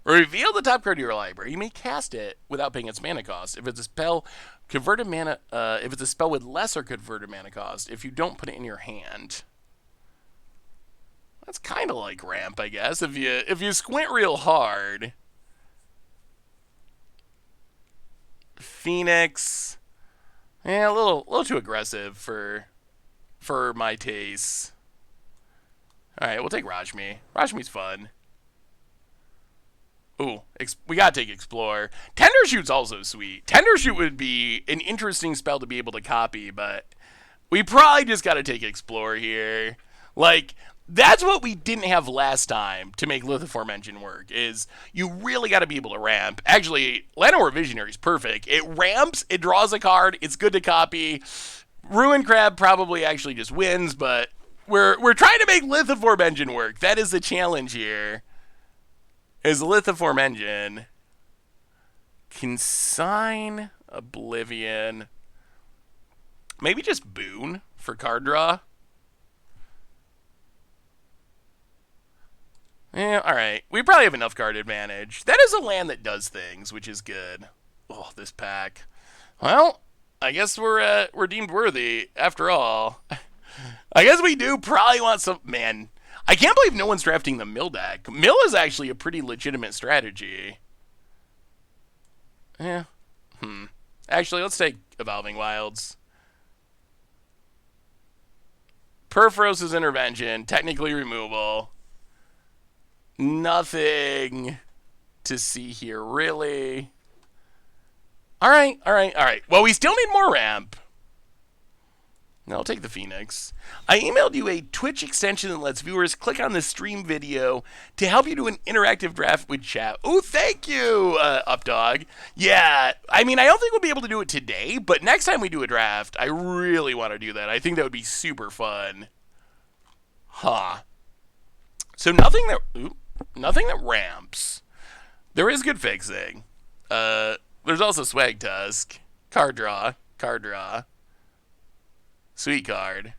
reveal the top card of your library. You may cast it without paying its mana cost. If it's a spell, converted mana. If it's a spell with lesser converted mana cost, if you don't put it in your hand. That's kind of like ramp, I guess, if you squint real hard. Phoenix, yeah, a little too aggressive for my tastes. All right, we'll take Rajmi. Rajmi's fun. Ooh, we gotta take Explore. Tender Shoot's also sweet. Tender Shoot would be an interesting spell to be able to copy, but we probably just gotta take Explore here. Like, that's what we didn't have last time to make Lithiform Engine work, is you really gotta be able to ramp. Actually, Llanowar Visionary is perfect. It ramps, it draws a card, it's good to copy. Ruin Crab probably actually just wins, but we're trying to make Lithiform Engine work. That is the challenge here. Is Lithiform Engine. Consign, Oblivion. Maybe just Boon for card draw. Yeah, alright. We probably have enough card advantage. That is a land that does things, which is good. Oh, this pack. Well, I guess we're deemed worthy after all. I guess we do probably want some... Man, I can't believe no one's drafting the Mill deck. Mill is actually a pretty legitimate strategy. Yeah. Actually, let's take Evolving Wilds. Purphoros' Intervention, technically removal. Nothing to see here, really. Alright. Well, we still need more ramp. No, I'll take the Phoenix. I emailed you a Twitch extension that lets viewers click on the stream video to help you do an interactive draft with chat. Oh, thank you, Updog. Yeah, I mean, I don't think we'll be able to do it today, but next time we do a draft, I really want to do that. I think that would be super fun. Huh. So nothing that ramps. There is good fixing. There's also Swag Tusk. Card draw. Sweet card.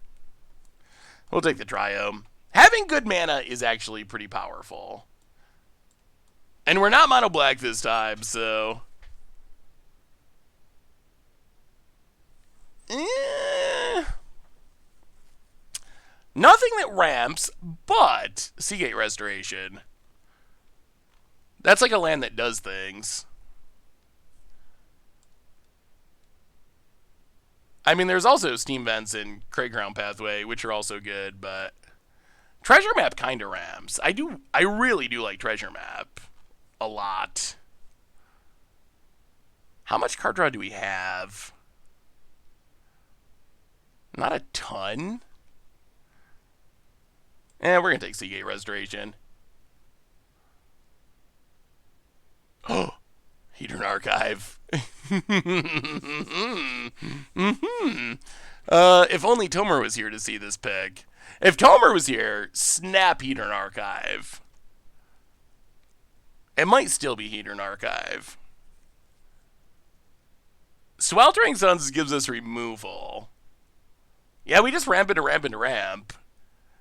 We'll take the Triome. Having good mana is actually pretty powerful. And we're not mono black this time, so... Nothing that ramps, but Seagate Restoration. That's like a land that does things. I mean, there's also Steam Vents and Cragground Pathway, which are also good, but Treasure Map kind of ramps. I really do like Treasure Map a lot. How much card draw do we have? Not a ton. We're going to take Seagate Restoration. Oh, Hedron Archive. If only Tomer was here to see this pick. If Tomer was here, snap Hedron Archive. It might still be Hedron Archive. Sweltering Suns gives us removal. Yeah, we just ramp into ramp.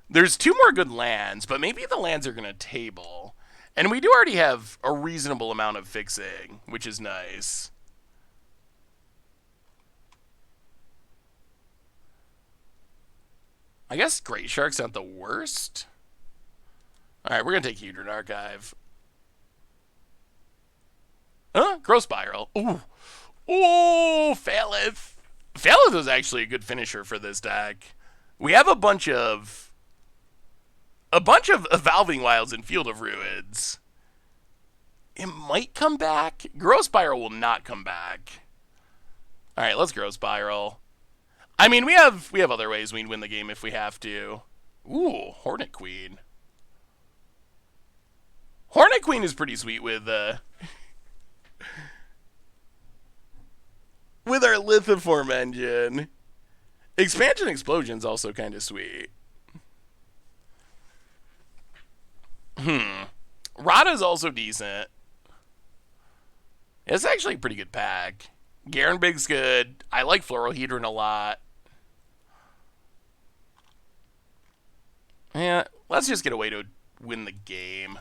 There's two more good lands, but maybe the lands are going to table. And we do already have a reasonable amount of fixing, which is nice. I guess Great Shark's not the worst. Alright, we're going to take Hedron Archive. Growth Spiral. Ooh. Ooh, Phalith. Phalith is actually a good finisher for this deck. We have a bunch of Evolving Wilds in Field of Ruins. It might come back. Growth Spiral will not come back. Alright, let's Growth Spiral. I mean, we have other ways we'd win the game if we have to. Ooh, Hornet Queen. Hornet Queen is pretty sweet with our Lithiform Engine. Expansion Explosion's also kind of sweet. Rada's also decent. It's actually a pretty good pack. Garenbig's good. I like Floral Hedron a lot. Yeah, let's just get a way to win the game.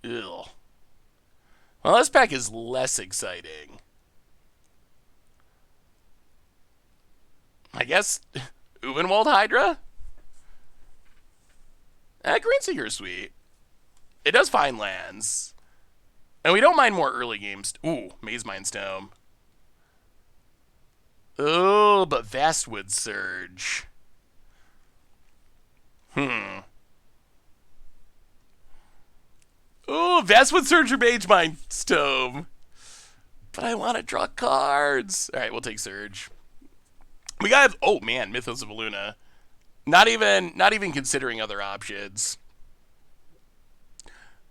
Ugh. Well, this pack is less exciting. I guess Uvenwald Hydra? Greenseeker's sweet. It does find lands. And we don't mind more early games. Ooh, Maze Mind Stone. Oh, but Vastwood Surge. Ooh, Vastwood Surge or Mage Mind Stone. But I want to draw cards. All right, we'll take Surge. We got, oh man, Mythos of Luna. Not even considering other options.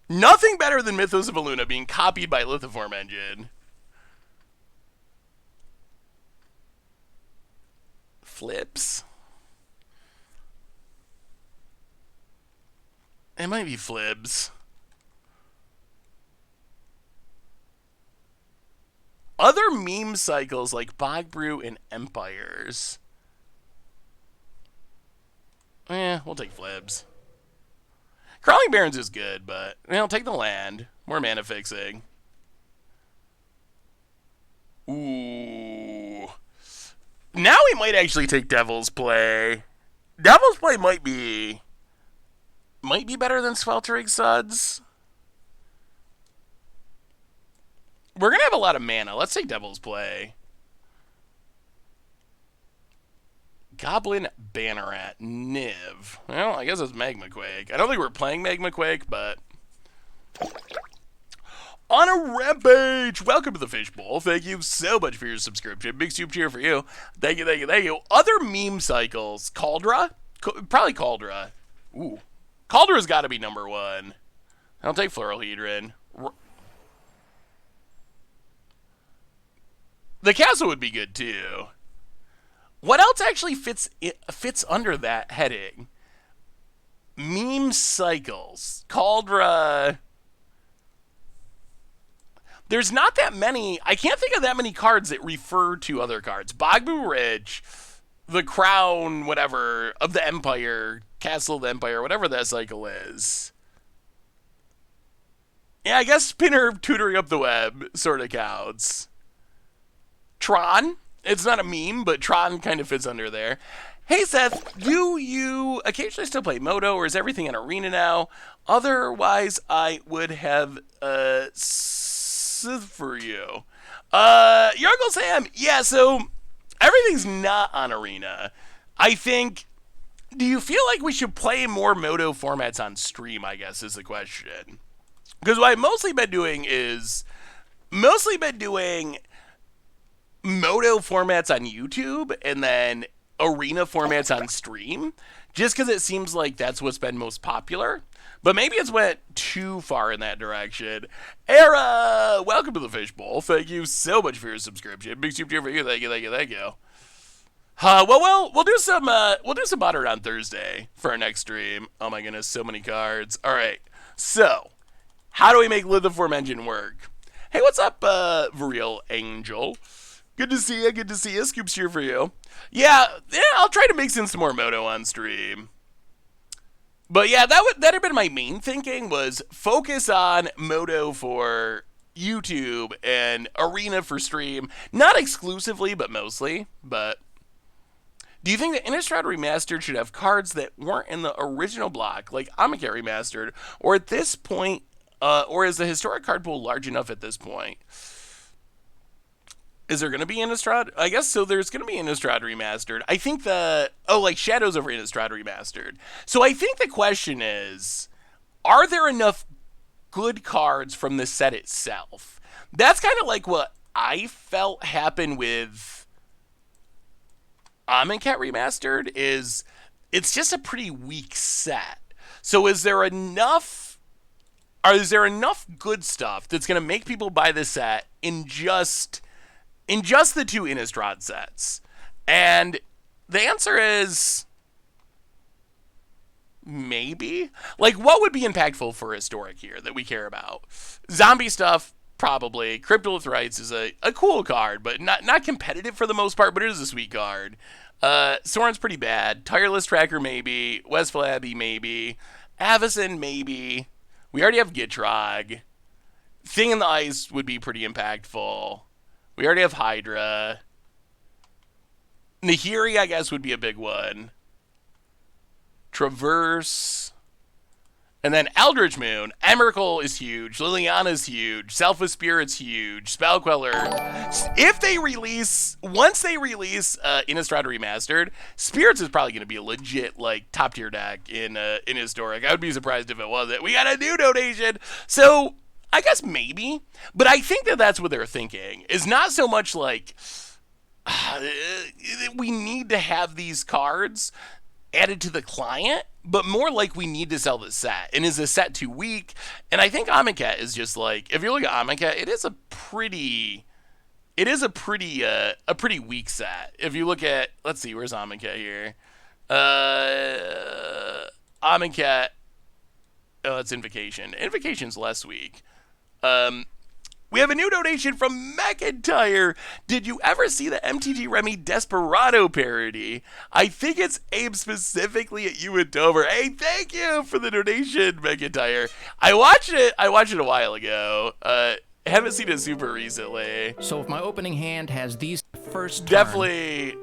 Nothing better than Mythos of Luna being copied by Lithoform Engine. Flips. It might be Flibs. Other meme cycles like Bogbrew and Empires. We'll take Flibs. Crawling Barrens is good, but take the land. More mana fixing. Ooh. Now we might actually take Devil's Play. Devil's Play might be better than Sweltering Suds. We're going to have a lot of mana. Let's take Devil's Play. Goblin Banneret. Niv. Well, I guess it's Magma Quake. I don't think we're playing Magma Quake, but... On a Rampage! Welcome to the Fishbowl. Thank you so much for your subscription. Big soup cheer for you. Thank you, thank you, thank you. Other meme cycles. Cauldra? Probably Cauldra. Ooh. Caldra's got to be number one. I'll take Floral Hedron. The castle would be good, too. What else actually fits under that heading? Meme cycles. Cauldra. There's not that many. I can't think of that many cards that refer to other cards. Bogbu Ridge, the Crown, whatever, of the Empire, Castle of the Empire, whatever that cycle is. Yeah, I guess Spinner tutoring up the web sort of counts. Tron. It's not a meme, but Tron kind of fits under there. Hey, Seth, do you occasionally still play Moto, or is everything in Arena now? Otherwise, I would have for you. Your Uncle Sam, yeah, so everything's not on Arena. I think, do you feel like we should play more Moto formats on stream, I guess, is the question. Because what I've mostly been doing Moto formats on YouTube and then Arena formats on stream, just because it seems like that's what's been most popular. But maybe it's went too far in that direction. Era, welcome to the Fishbowl. Thank you so much for your subscription. Big soup cheer for you. Thank you, thank you, thank you. We'll do some Modern on Thursday for our next stream. Oh my goodness, so many cards. All right, so how do we make Lithoform Engine work? Hey, what's up, Variel Angel? Good to see you. Good to see you. Scoops cheer for you. Yeah, I'll try to mix in some more Moto on stream. But yeah, that had been my main thinking, was focus on Moto for YouTube and Arena for stream. Not exclusively, but mostly. But do you think that Innistrad Remastered should have cards that weren't in the original block, like Amonkhet Remastered, or at this point, or is the historic card pool large enough at this point? Is there going to be Innistrad? I guess so. There's going to be Innistrad Remastered. I think like Shadows over Innistrad Remastered. So I think the question is, are there enough good cards from the set itself? That's kind of like what I felt happened with Amonkhet Remastered, is it's just a pretty weak set. So is there enough good stuff that's going to make people buy this set in just the two Innistrad sets? And the answer is maybe. Like, what would be impactful for Historic here that we care about? Zombie stuff, probably. Cryptolith Rites is a cool card, but not competitive for the most part, but it is a sweet card. Sorin's pretty bad. Tireless Tracker, maybe. Westfall Abbey, maybe. Avacyn, maybe. We already have Gitrog. Thing in the Ice would be pretty impactful. We already have Hydra. Nahiri, I guess, would be a big one. Traverse. And then Eldritch Moon. Emrakul is huge. Liliana's huge. Selfless Spirit's huge. Spellqueller. If they release, once they release Innistrad Remastered, Spirits is probably going to be a legit, like, top tier deck in Historic. I would be surprised if it wasn't. We got a new donation. So, I guess maybe. But I think that that's what they're thinking. Is not so much like, we need to have these cards added to the client, but more like we need to sell the set. And is the set too weak? And I think Amonkhet is just like, if you look at Amonkhet, it is a pretty weak set. If you look at, let's see, where's Amonkhet here? Amonkhet, oh, it's Invocation. Invocation's less weak. We have a new donation from McIntyre. Did you ever see the MTG Remy Desperado parody? I think it's aimed specifically at you and Dover. Hey, thank you for the donation, McIntyre. I watched it a while ago. Haven't seen it super recently. So if my opening hand has these first turn, Definitely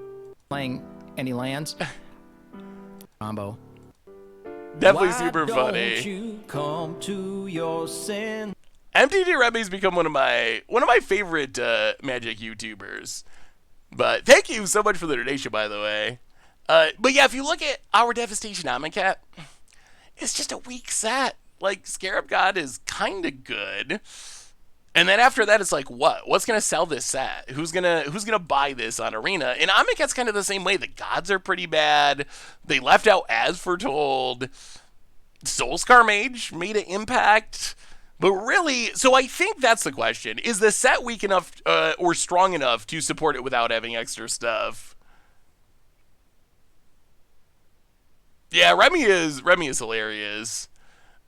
playing any lands, combo. Definitely super funny. Don't you come to your sin? MTG Remy's become one of my favorite Magic YouTubers. But thank you so much for the donation, by the way. But yeah, if you look at our Devastation Amonkhet, it's just a weak set. Like, Scarab God is kind of good. And then after that, it's like, what? What's going to sell this set? Who's gonna buy this on Arena? And Amonkhet's kind of the same way. The gods are pretty bad. They left out As Foretold. Soulscar Mage made an impact. But really, so I think that's the question. Is the set weak enough or strong enough to support it without having extra stuff? Yeah, Remy is hilarious.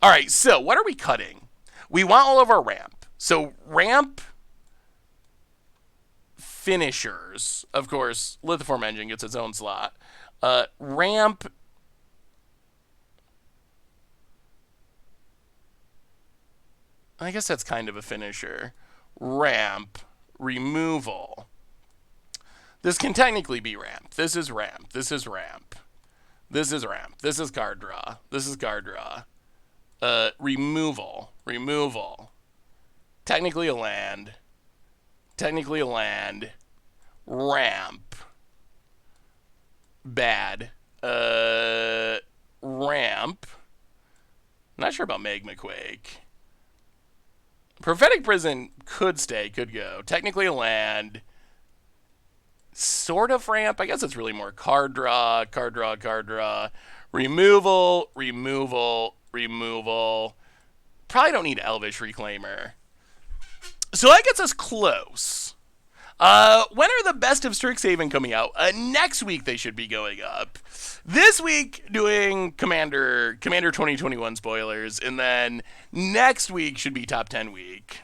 All right, so what are we cutting? We want all of our ramp. So ramp finishers. Of course, Lithiform Engine gets its own slot. Ramp... I guess that's kind of a finisher. Ramp. Removal. This can technically be ramp. This is ramp. This is ramp. This is ramp. This is card draw. This is card draw. Removal. Removal. Technically a land. Technically a land. Ramp. Bad. Ramp. Not sure about Magma Quake. Prophetic Prison could stay, could go. Technically a land. Sort of ramp. I guess it's really more card draw, card draw, card draw. Removal, removal, removal. Probably don't need Elvish Reclaimer. So that gets us close. When are the best of Strixhaven coming out? Next week they should be going up. This week doing Commander 2021 spoilers, and then next week should be top 10 week.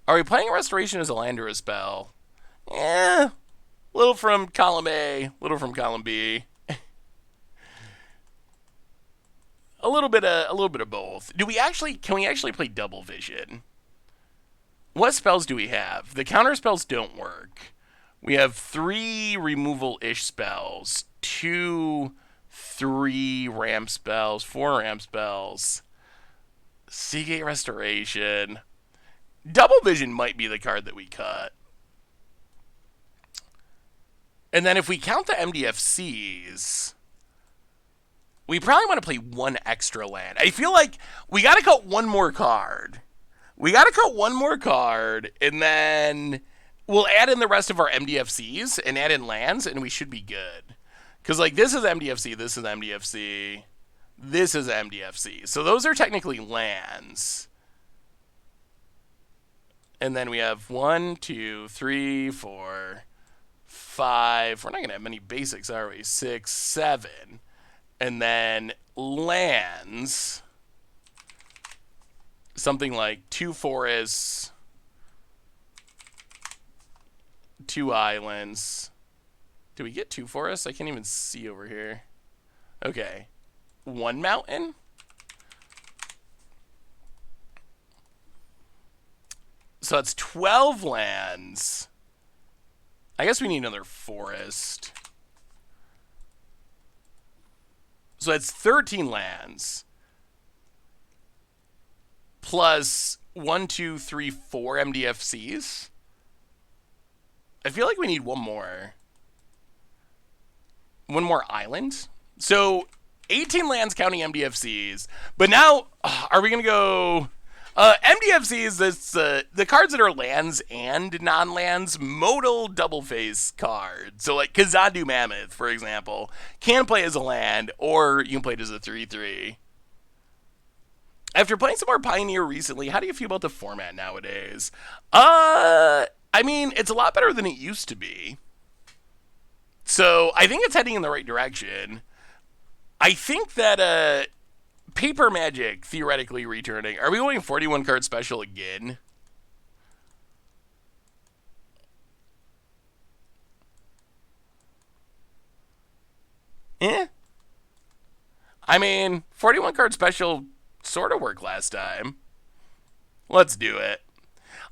Are we playing Restoration as a land or a spell? Little from column A, little from column B. a little bit of both. Can we actually play Double Vision? What spells do we have? The counter spells don't work. We have 3 removal-ish spells, 3 ramp spells, 4 ramp spells, Seagate Restoration. Double Vision might be the card that we cut. And then if we count the MDFCs, we probably want to play 1 extra land. I feel like we got to cut 1 more card. And then we'll add in the rest of our MDFCs and add in lands, and we should be good. Because, like, this is MDFC, this is MDFC, this is MDFC. So those are technically lands. And then we have 1, 2, 3, 4, 5. We're not going to have many basics, are we? 6, 7. And then lands. Something like 2 forests, 2 islands. Do we get 2 forests? I can't even see over here. Okay. 1 mountain? So that's 12 lands. I guess we need another forest. So that's 13 lands. Plus 1, 2, 3, 4 MDFCs. I feel like we need one more. One more island. So 18 lands counting MDFCs. But now, are we going to go... MDFCs, the cards that are lands and non-lands, modal double face cards. So like Kazadu Mammoth, for example, can play as a land, or you can play it as a 3/3. After playing some more Pioneer recently, how do you feel about the format nowadays? I mean, it's a lot better than it used to be. So I think it's heading in the right direction. I think that Paper Magic theoretically returning. Are we going 41 card special again? I mean, 41 card special sort of worked last time. Let's do it.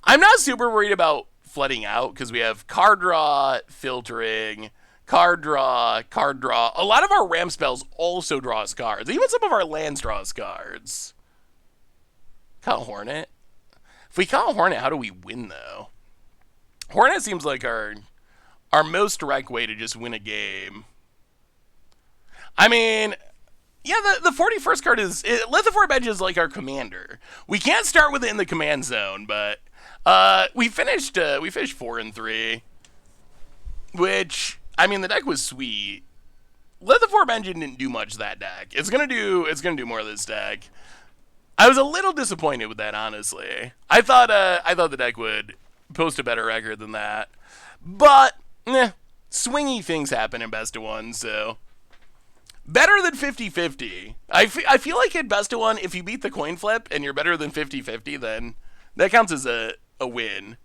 I'm not super worried about flooding out because we have card draw, filtering, card draw, card draw. A lot of our ramp spells also draw us cards. Even some of our lands draw us cards. Call Hornet. If we call Hornet, how do we win, though? Hornet seems like our most direct way to just win a game. I mean, yeah, the 41st card is... Lithophore Edge is like our commander. We can't start with it in the command zone, but we finished 4-3, which... I mean, the deck was sweet. Lithophore Engine didn't do much to that deck. It's gonna do more of this deck. I was a little disappointed with that, honestly. I thought the deck would post a better record than that. But, swingy things happen in Best of One, so... Better than 50-50. I feel like in Best of One, if you beat the coin flip and you're better than 50-50, then that counts as a win.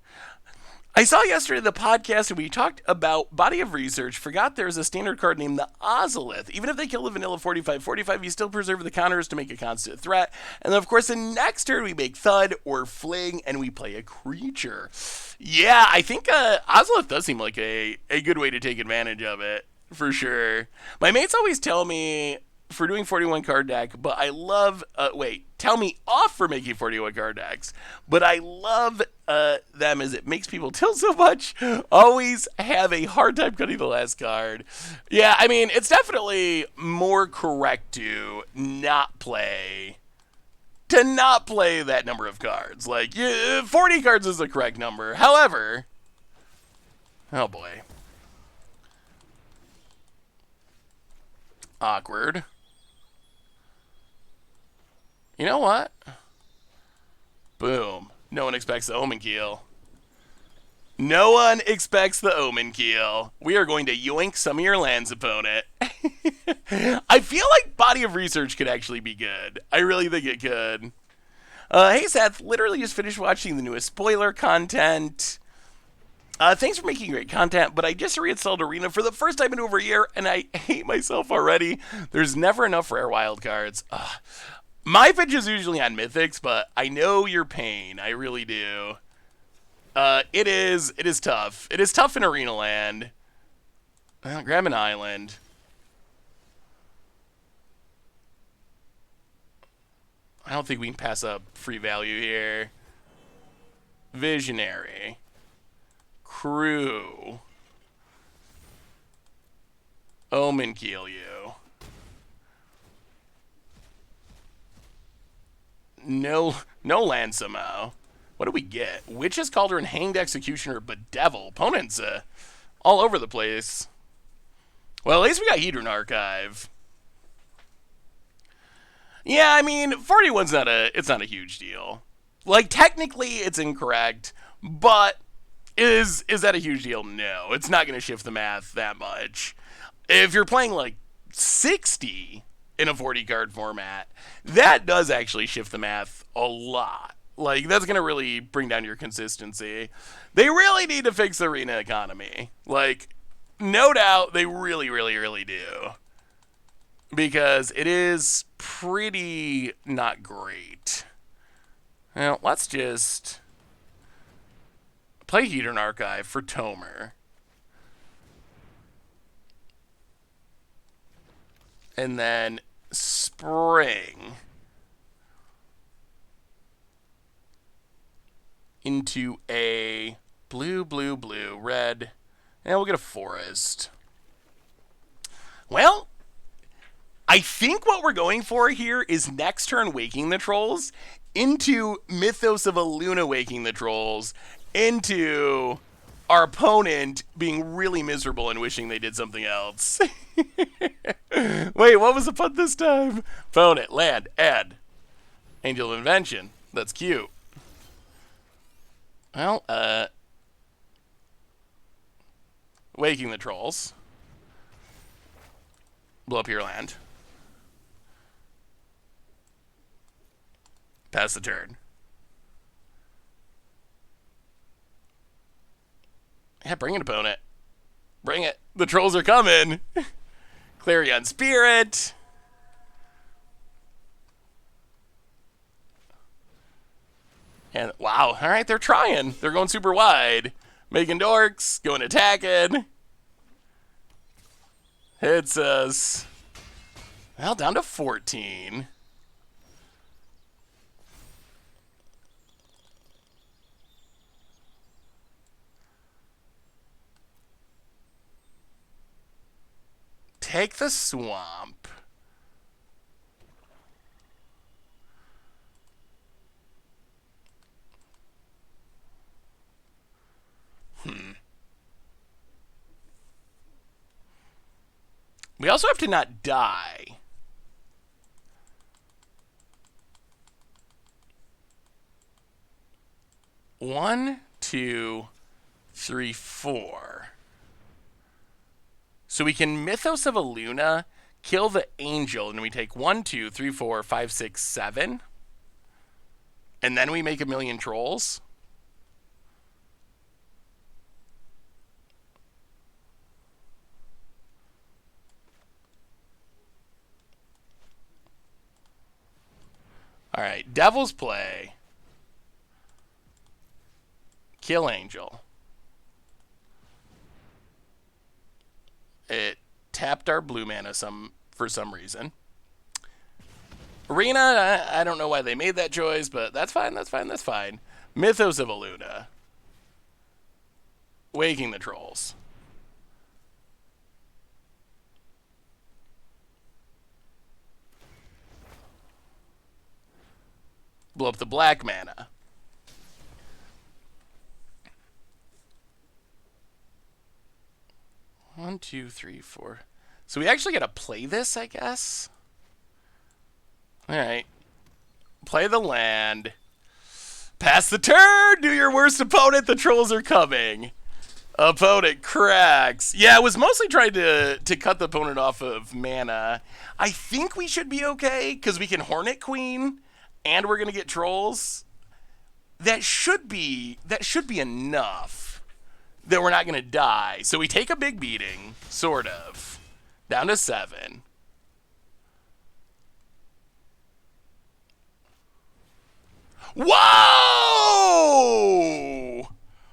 I saw yesterday the podcast and we talked about Body of Research. Forgot there's a standard card named the Ozolith. Even if they kill the vanilla 45-45, you still preserve the counters to make a constant threat. And then, of course, the next turn we make Thud or Fling and we play a creature. Yeah, I think Ozolith does seem like a good way to take advantage of it, for sure. My mates always tell me for doing 41 card deck, but I love, tell me off for making 41 card decks, but I love them as it makes people tilt so much, always have a hard time cutting the last card. Yeah, I mean, it's definitely more correct to not play that number of cards. Like, 40 cards is the correct number. However, oh boy. Awkward. You know what? Boom. No one expects the Omen Keel. No one expects the Omen Keel. We are going to yoink some of your lands, opponent. I feel like Body of Research could actually be good. I really think it could. Hey, Seth. Literally just finished watching the newest spoiler content. Thanks for making great content, but I just reinstalled Arena for the first time in over a year, and I hate myself already. There's never enough rare wild cards. My pitch is usually on Mythics, but I know your pain. I really do. It is tough. It is tough in Arena Land. Grab an island. I don't think we can pass up free value here. Visionary. Crew. Omen Keel you. No land somehow. What do we get? Witch's Cauldron, Hanged Executioner, Bedevil. Opponents all over the place. Well, at least we got Hedron Archive. Yeah, I mean, 41's not a huge deal. Like, technically it's incorrect, but is that a huge deal? No. It's not going to shift the math that much. If you're playing like 60 in a 40 card format, that does actually shift the math a lot. Like, that's going to really bring down your consistency. They really need to fix the arena economy. Like, no doubt they really, really, really do. Because it is pretty not great. Well, let's just play Hedron Archive for Tomer. And then spring into a blue, blue, blue, red, and we'll get a forest. Well, I think what we're going for here is next turn Waking the Trolls into Mythos of Illuna Waking the Trolls into our opponent being really miserable and wishing they did something else. Wait, what was the punt this time? Opponent, land, add. Angel of Invention. That's cute. Well, Waking the Trolls. Blow up your land. Pass the turn. Yeah, bring it, opponent. Bring it. The trolls are coming. Clarion Spirit. And wow, all right, they're trying. They're going super wide. Making dorks, going attacking. Hits us. Well, down to 14. Take the swamp. We also have to not die. One, two, three, four. So we can Mythos of Illuna, kill the angel, and we take 1, 2, 3, 4, 5, 6, 7. And then we make a million trolls. All right, Devil's Play. Kill Angel. It tapped our blue mana for some reason. Arena, I don't know why they made that choice, but that's fine, that's fine, that's fine. Mythos of Illuna. Waking the Trolls. Blow up the black mana. One, two, three, four. So we actually got to play this, I guess. All right. Play the land. Pass the turn. Do your worst opponent. The trolls are coming. Opponent cracks. Yeah, I was mostly trying to cut the opponent off of mana. I think we should be okay because we can Hornet Queen and we're going to get trolls. That should be enough that we're not going to die. So we take a big beating, sort of. Down to 7. Whoa!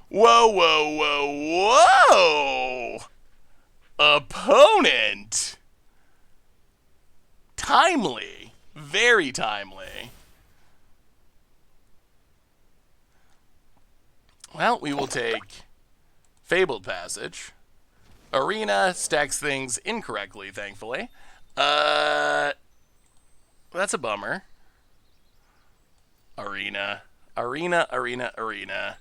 Whoa, whoa, whoa, whoa! Opponent. Timely. Very timely. Well, we will take Fabled Passage. Arena stacks things incorrectly, thankfully. That's a bummer. Arena. Arena, arena, arena.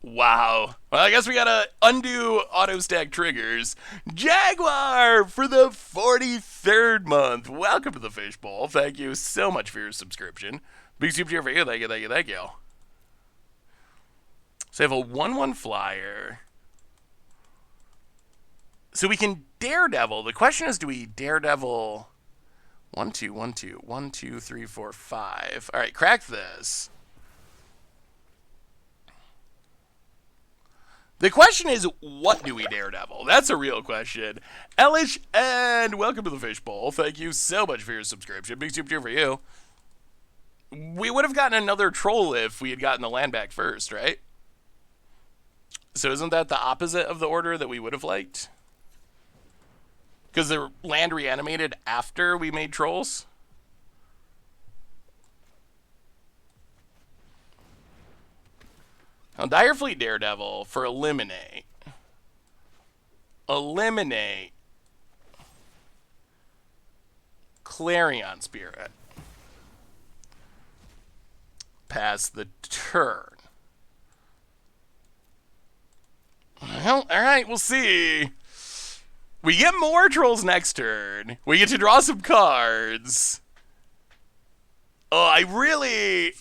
Wow. Well, I guess we gotta undo auto stack triggers. Jaguar for the 43rd month. Welcome to the Fishbowl. Thank you so much for your subscription. Big super cheer for you. Thank you, thank you, thank you. So I have a 1/1 flyer. So we can Daredevil. The question is, do we Daredevil 1, 2, 1, 2, 1, 2, 3, 4, 5. All right, crack this. The question is, what do we Daredevil? That's a real question. Elish, and welcome to the Fishbowl. Thank you so much for your subscription. Big super cheer for you. We would have gotten another troll if we had gotten the land back first, right? So isn't that the opposite of the order that we would have liked? Because the land reanimated after we made trolls? Now, Direfleet Daredevil for eliminate. Eliminate Clarion Spirit. Pass the turn. Well, alright, we'll see. We get more trolls next turn. We get to draw some cards. Oh, I really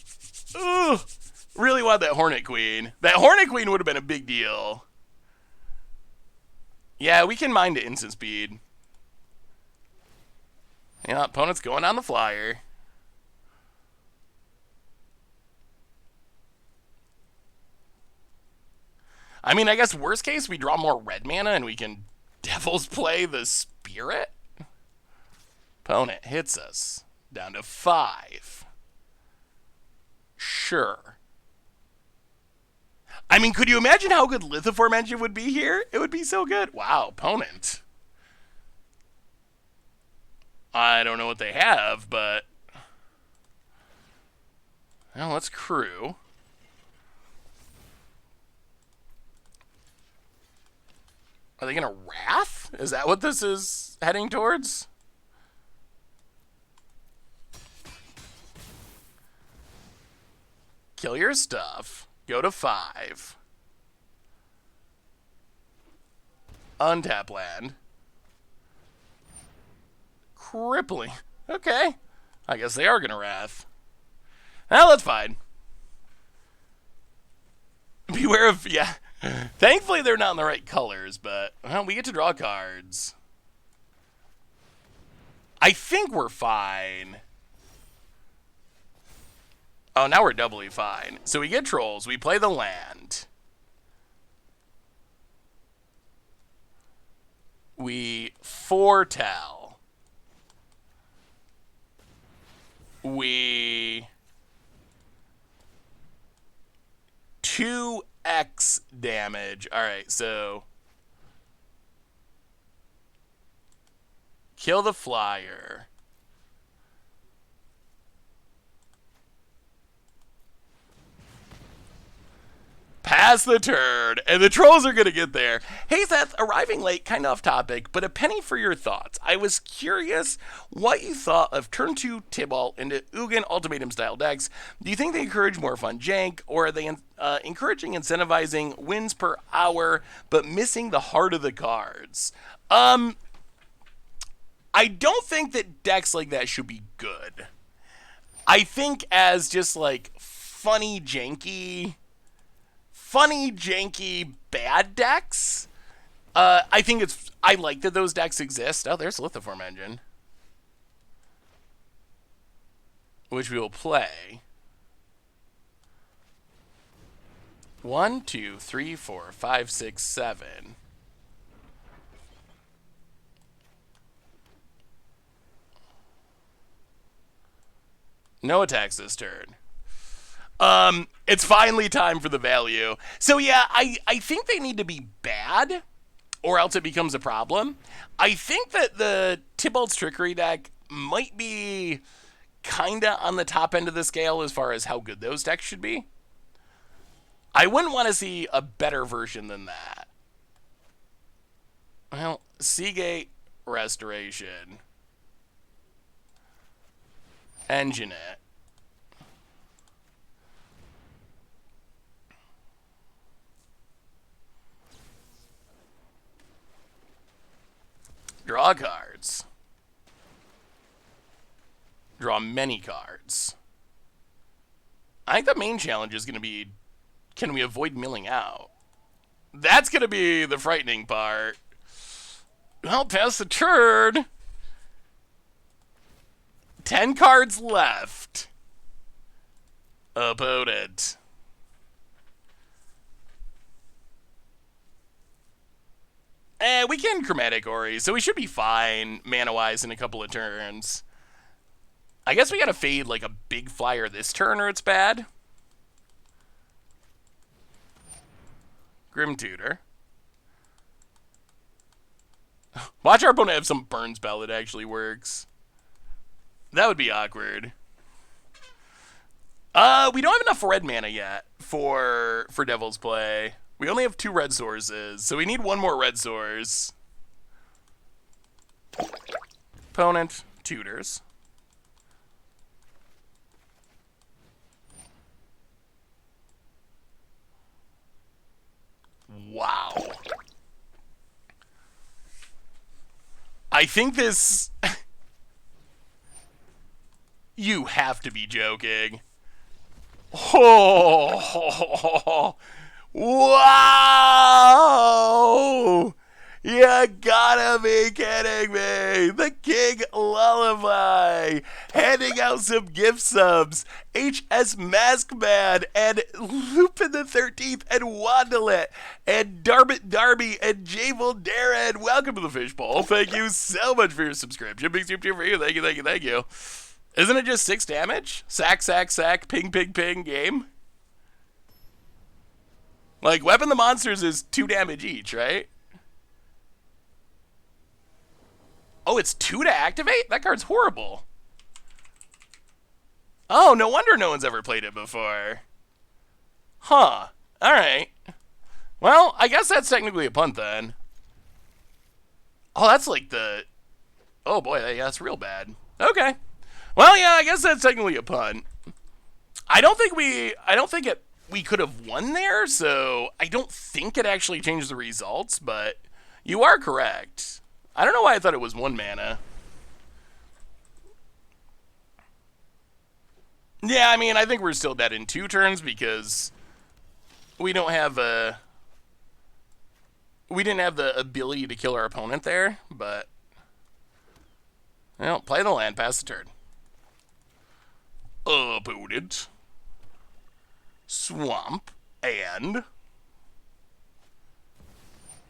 want that Hornet Queen. That Hornet Queen would have been a big deal. Yeah, we can mine to instant speed. Yeah, opponent's going on the flyer. I mean, I guess worst case, we draw more red mana and we can Devil's Play the Spirit. Opponent hits us down to 5. Sure. I mean, could you imagine how good Lithiform Engine would be here? It would be so good. Wow, opponent. I don't know what they have, but... Well, let's crew. Are they going to Wrath? Is that what this is heading towards? Kill your stuff. Go to 5. Untap land. Crippling. Okay. I guess they are going to Wrath. Well, that's fine. Beware of... Yeah. Thankfully, they're not in the right colors, but... Well, we get to draw cards. I think we're fine. Oh, now we're doubly fine. So we get trolls. We play the land. We foretell. We 2x damage. All right, so kill the flyer. Pass the turn, and the trolls are going to get there. Hey, Seth, arriving late, kind of off topic, but a penny for your thoughts. I was curious what you thought of turn 2 Tibalt into Ugin Ultimatum-style decks. Do you think they encourage more fun jank, or are they encouraging incentivizing wins per hour, but missing the heart of the cards? I don't think that decks like that should be good. I think as just, like, funny, janky bad decks. I like that those decks exist. Oh, there's Lithiform Engine, which we will play. 1, 2, 3, 4, 5, 6, 7. No attacks this turn. It's finally time for the value. So yeah, I think they need to be bad, or else it becomes a problem. I think that the Tibalt's Trickery deck might be kinda on the top end of the scale as far as how good those decks should be. I wouldn't want to see a better version than that. Well, Seagate Restoration. Engine it. Draw cards. Draw many cards. I think the main challenge is going to be, can we avoid milling out? That's going to be the frightening part. Well, pass the turn. 10 cards left. Opponent. We can Chromatic Ori, so we should be fine mana-wise in a couple of turns. I guess we gotta fade like a big flyer this turn or it's bad. Grim Tutor. Watch our opponent have some burn spell that actually works. That would be awkward. We don't have enough red mana yet for Devil's Play. We only have 2 red sources, so we need 1 more red source. Opponent tutors. Wow. I think this... You have to be joking. Oh, wow! You gotta be kidding me! The King Lullaby, handing out some gift subs. HS Maskman and Lupin the 13th and Wandalet and Darbit Darby and Javel Darren. Welcome to the Fishbowl. Thank you so much for your subscription. Big super cheer for you. Thank you, thank you, thank you. Isn't it just 6 damage? Sack, sack, sack, ping, ping, ping game? Like, Weapon the Monsters is 2 damage each, right? Oh, it's 2 to activate? That card's horrible. Oh, no wonder no one's ever played it before. Huh. Alright. Well, I guess that's technically a punt then. Oh, that's like the... Oh boy, yeah, that's real bad. Okay. Well, yeah, I guess that's technically a punt. I don't think we could have won there, so I don't think it actually changed the results, but you are correct. I don't know why I thought it was 1 mana. Yeah, I mean, I think we're still dead in 2 turns because we don't have we didn't have the ability to kill our opponent there, but well, play the land, pass the turn. Opponent. Swamp and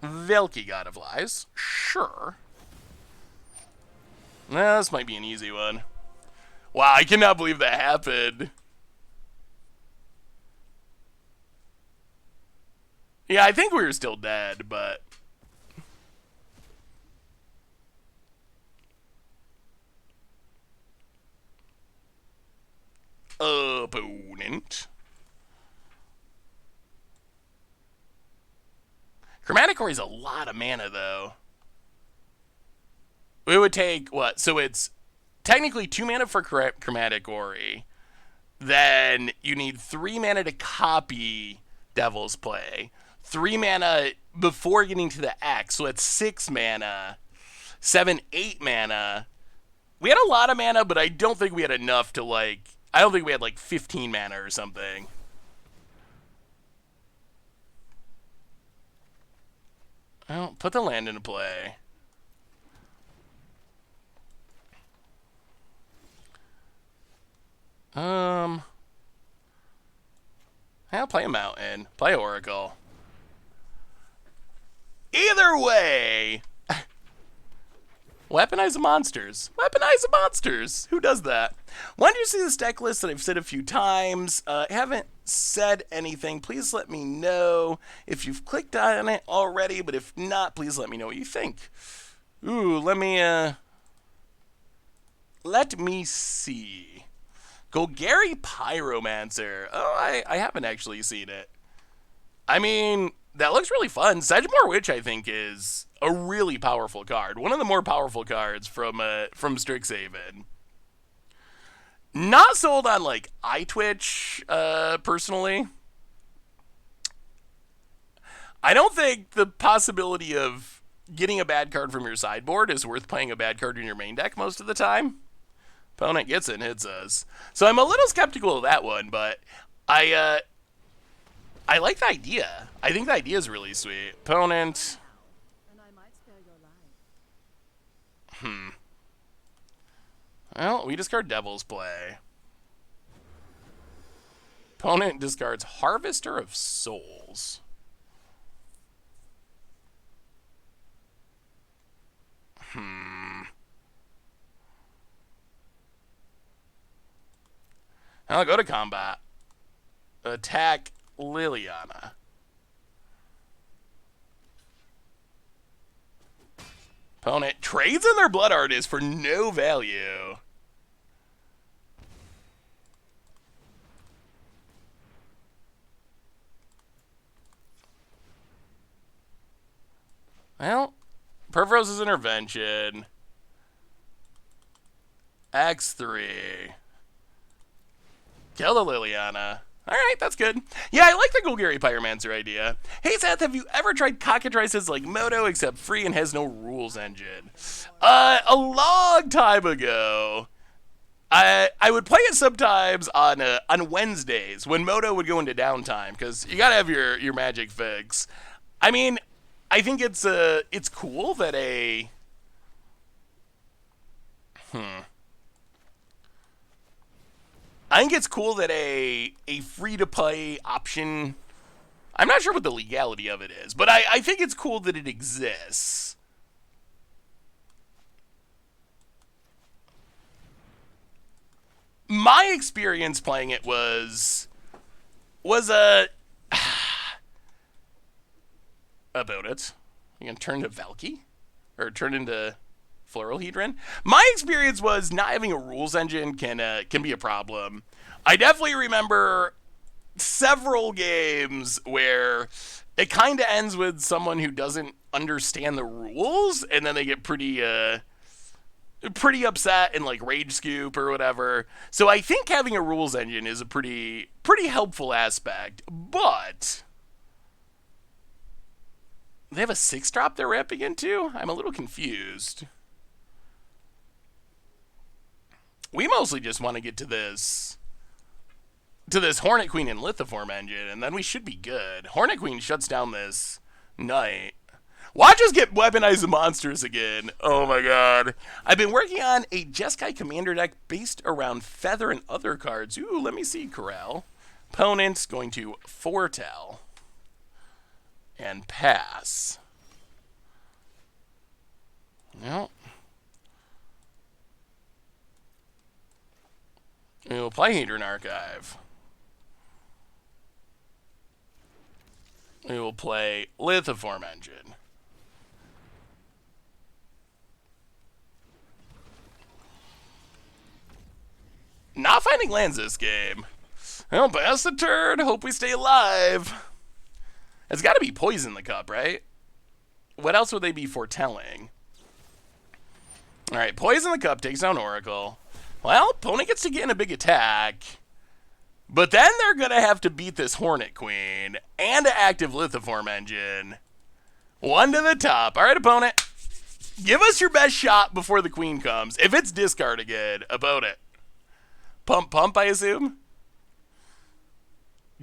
Velki, God of Lies. Sure. Nah, this might be an easy one. Wow, I cannot believe that happened. Yeah, I think we were still dead, but... Opponent. Chromatic Ore is a lot of mana, though. It would take, what? So it's technically 2 mana for Chromatic Ore. Then you need 3 mana to copy Devil's Play. 3 mana before getting to the X, so it's 6 mana. 7, 8 mana. We had a lot of mana, but I don't think we had enough to, like... I don't think we had, like, 15 mana or something. Well, put the land into play. I'll play a mountain. Play Oracle. Either way! Weaponize the monsters. Weaponize the monsters. Who does that? When you see this deck list that I've said a few times, haven't said anything, please let me know if you've clicked on it already, but if not, please let me know what you think. Ooh, let me see. Golgari Pyromancer. Oh, I haven't actually seen it. I mean, that looks really fun. Sedgemoor Witch, I think, is a really powerful card. One of the more powerful cards from Strixhaven. Not sold on, like, iTwitch, personally. I don't think the possibility of getting a bad card from your sideboard is worth playing a bad card in your main deck most of the time. Opponent gets it and hits us. So I'm a little skeptical of that one, but I like the idea. I think the idea is really sweet. Opponent. Well, we discard Devil's Play. Opponent discards Harvester of Souls. I'll go to combat. Attack Liliana. Opponent trades in their Blood Artist for no value. Well, Purphose's Intervention. X3. Kill the Liliana. Alright, that's good. Yeah, I like the Golgari Pyromancer idea. Hey Seth, have you ever tried cockatrices like Moto except free and has no rules engine? A long time ago. I would play it sometimes on Wednesdays when Moto would go into downtime, because you gotta have your magic fix. I mean, I think it's cool that I think it's cool that a free-to-play option, I'm not sure what the legality of it is, but I think it's cool that it exists. My experience playing it was about it. You can turn to Valky, or turn into Floralhedron. My experience was not having a rules engine can be a problem. I definitely remember several games where it kind of ends with someone who doesn't understand the rules, and then they get pretty upset and like rage scoop or whatever. So I think having a rules engine is a pretty helpful aspect, but they have a 6-drop they're ramping into? I'm a little confused. We mostly just want to get to this Hornet Queen and Lithoform engine, and then we should be good. Hornet Queen shuts down this Knight. Watch us get weaponized monsters again. Oh my god. I've been working on a Jeskai Commander deck based around Feather and other cards. Ooh, let me see, Corral. Opponent's going to foretell and pass. Well, we will play Hadron Archive. We will play Lithoform Engine. Not finding lands this game. Well, pass the turn. Hope we stay alive. It's got to be Poison the Cup, right? What else would they be foretelling? Alright, Poison the Cup takes down Oracle. Well, opponent gets to get in a big attack. But then they're going to have to beat this Hornet Queen and an active Lithoform Engine. One to the top. Alright, opponent. Give us your best shot before the Queen comes. If it's discard again, opponent. Pump, I assume?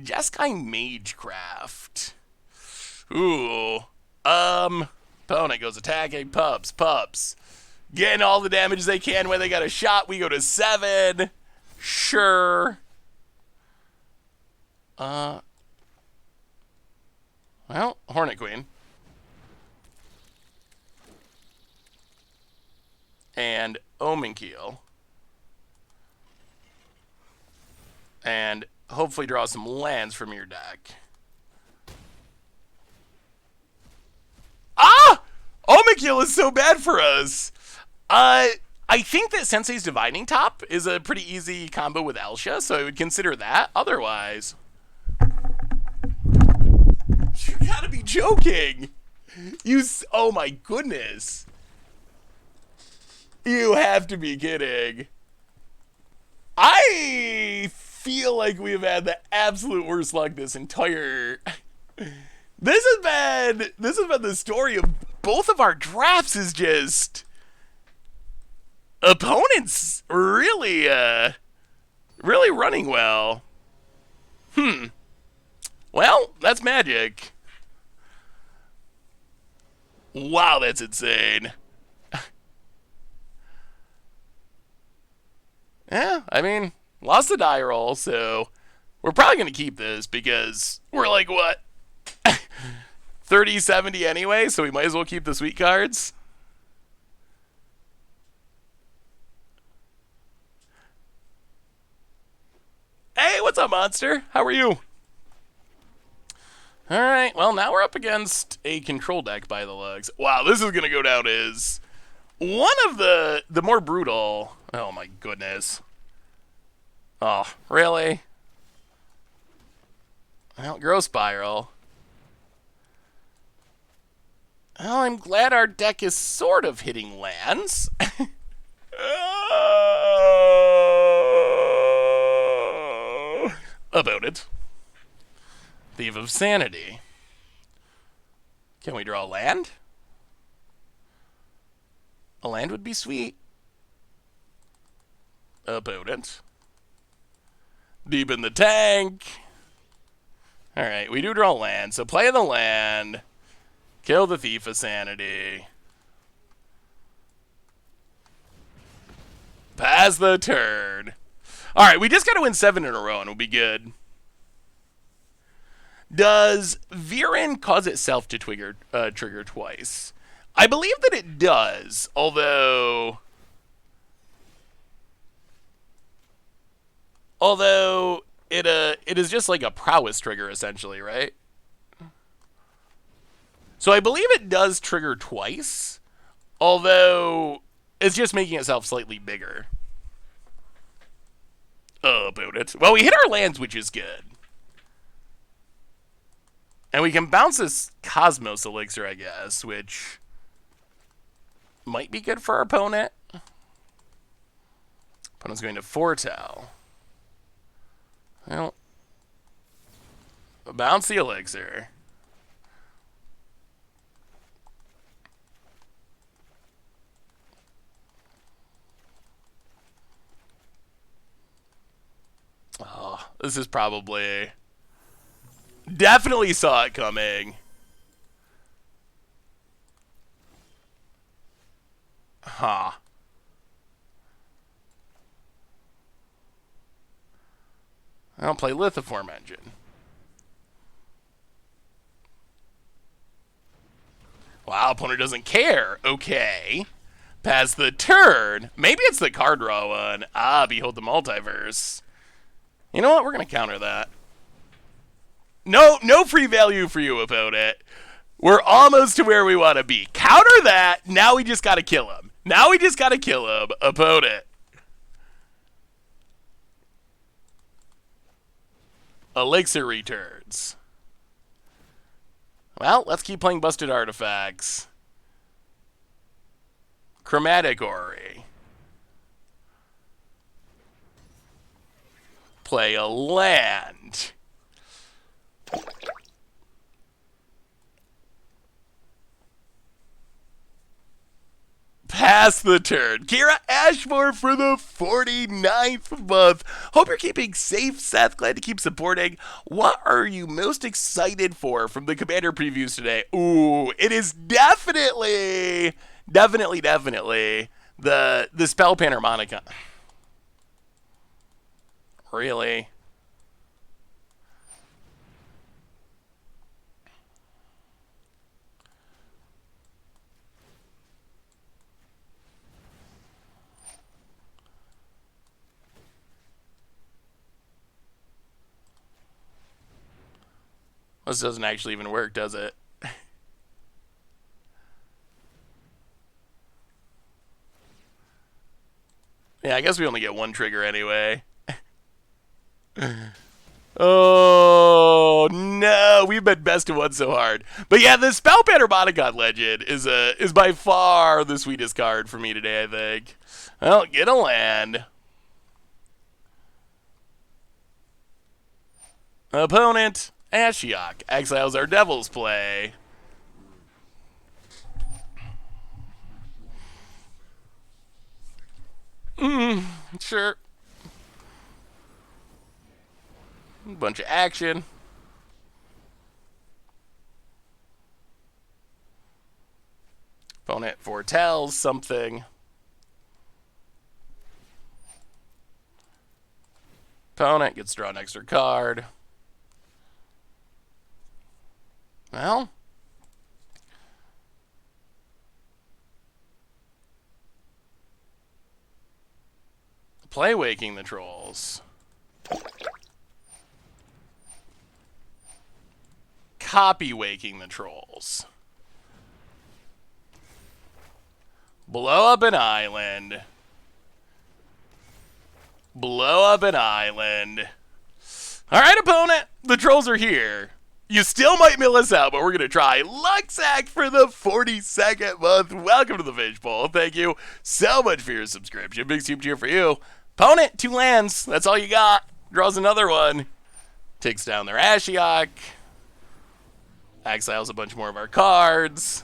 Jeskai Magecraft. Ooh. Opponent goes attacking. Pups. Getting all the damage they can when they got a shot. We go to 7. Sure. Well, Hornet Queen. And Omenkeel. And hopefully draw some lands from your deck. Ah! Omenkeel is so bad for us. I think that Sensei's Divining Top is a pretty easy combo with Elsha, so I would consider that. Otherwise, you gotta be joking. Oh my goodness. You have to be kidding. I feel like we've had the absolute worst luck this entire... This has been the story of both of our drafts is just... Opponents really running well. Well, that's Magic. Wow, that's insane. Yeah, I mean, lost the die roll, so we're probably going to keep this because we're like, what? 30-70 anyway, so we might as well keep the sweet cards. Hey, what's up, Monster? How are you? Alright, well, now we're up against a control deck by the looks. Wow, this is going to go down as One of the more brutal. Oh my goodness. Oh, really? Well, Growth Spiral. Well, I'm glad our deck is sort of hitting lands. About it. Thief of Sanity. Can we draw a land? A land would be sweet. About it. Deep in the tank. Alright, we do draw land, so play the land. Kill the Thief of Sanity. Pass the turn. Alright, we just gotta win 7 in a row and we'll be good. Does Viren cause itself to trigger twice? I believe that it does, although it is just like a prowess trigger essentially, right? So I believe it does trigger twice, although it's just making itself slightly bigger. About it. Well, we hit our lands, which is good. And we can bounce this Cosmos Elixir, I guess, which might be good for our opponent. Opponent's going to foretell. Well, bounce the Elixir. Oh, this is probably... Definitely saw it coming. Huh. I don't play Lithoform Engine. Wow, opponent doesn't care. Okay. Pass the turn. Maybe it's the card draw one. Ah, Behold the Multiverse. You know what? We're going to counter that. No free value for you about it. We're almost to where we want to be. Counter that. Now we just got to kill him. Opponent. Elixir returns. Well, let's keep playing Busted Artifacts. Chromatic Ori. Play a land. Pass the turn. Kira Ashmore for the 49th month. Hope you're keeping safe, Seth. Glad to keep supporting. What are you most excited for from the Commander previews today? Ooh, it is definitely the Spell Panharmonicon. Really? This doesn't actually even work, does it? Yeah, I guess we only get one trigger anyway. Oh no, we've been best of one so hard. But yeah, the Spell Panharmonicon Legend is by far the sweetest card for me today, I think. Well, get a land. Opponent, Ashiok, exiles our Devil's Play. Sure. Bunch of action. Opponent foretells something. Opponent gets to draw an extra card. Well, play Waking the Trolls. Copy Waking the Trolls. Blow up an island. Blow up an island. All right, opponent. The trolls are here. You still might mill us out, but we're going to try. Luxac for the 42nd month. Welcome to the Fish Bowl. Thank you so much for your subscription. Big super cheer for you. Opponent, 2 lands. That's all you got. Draws another one. Takes down their Ashiok. Exiles a bunch more of our cards.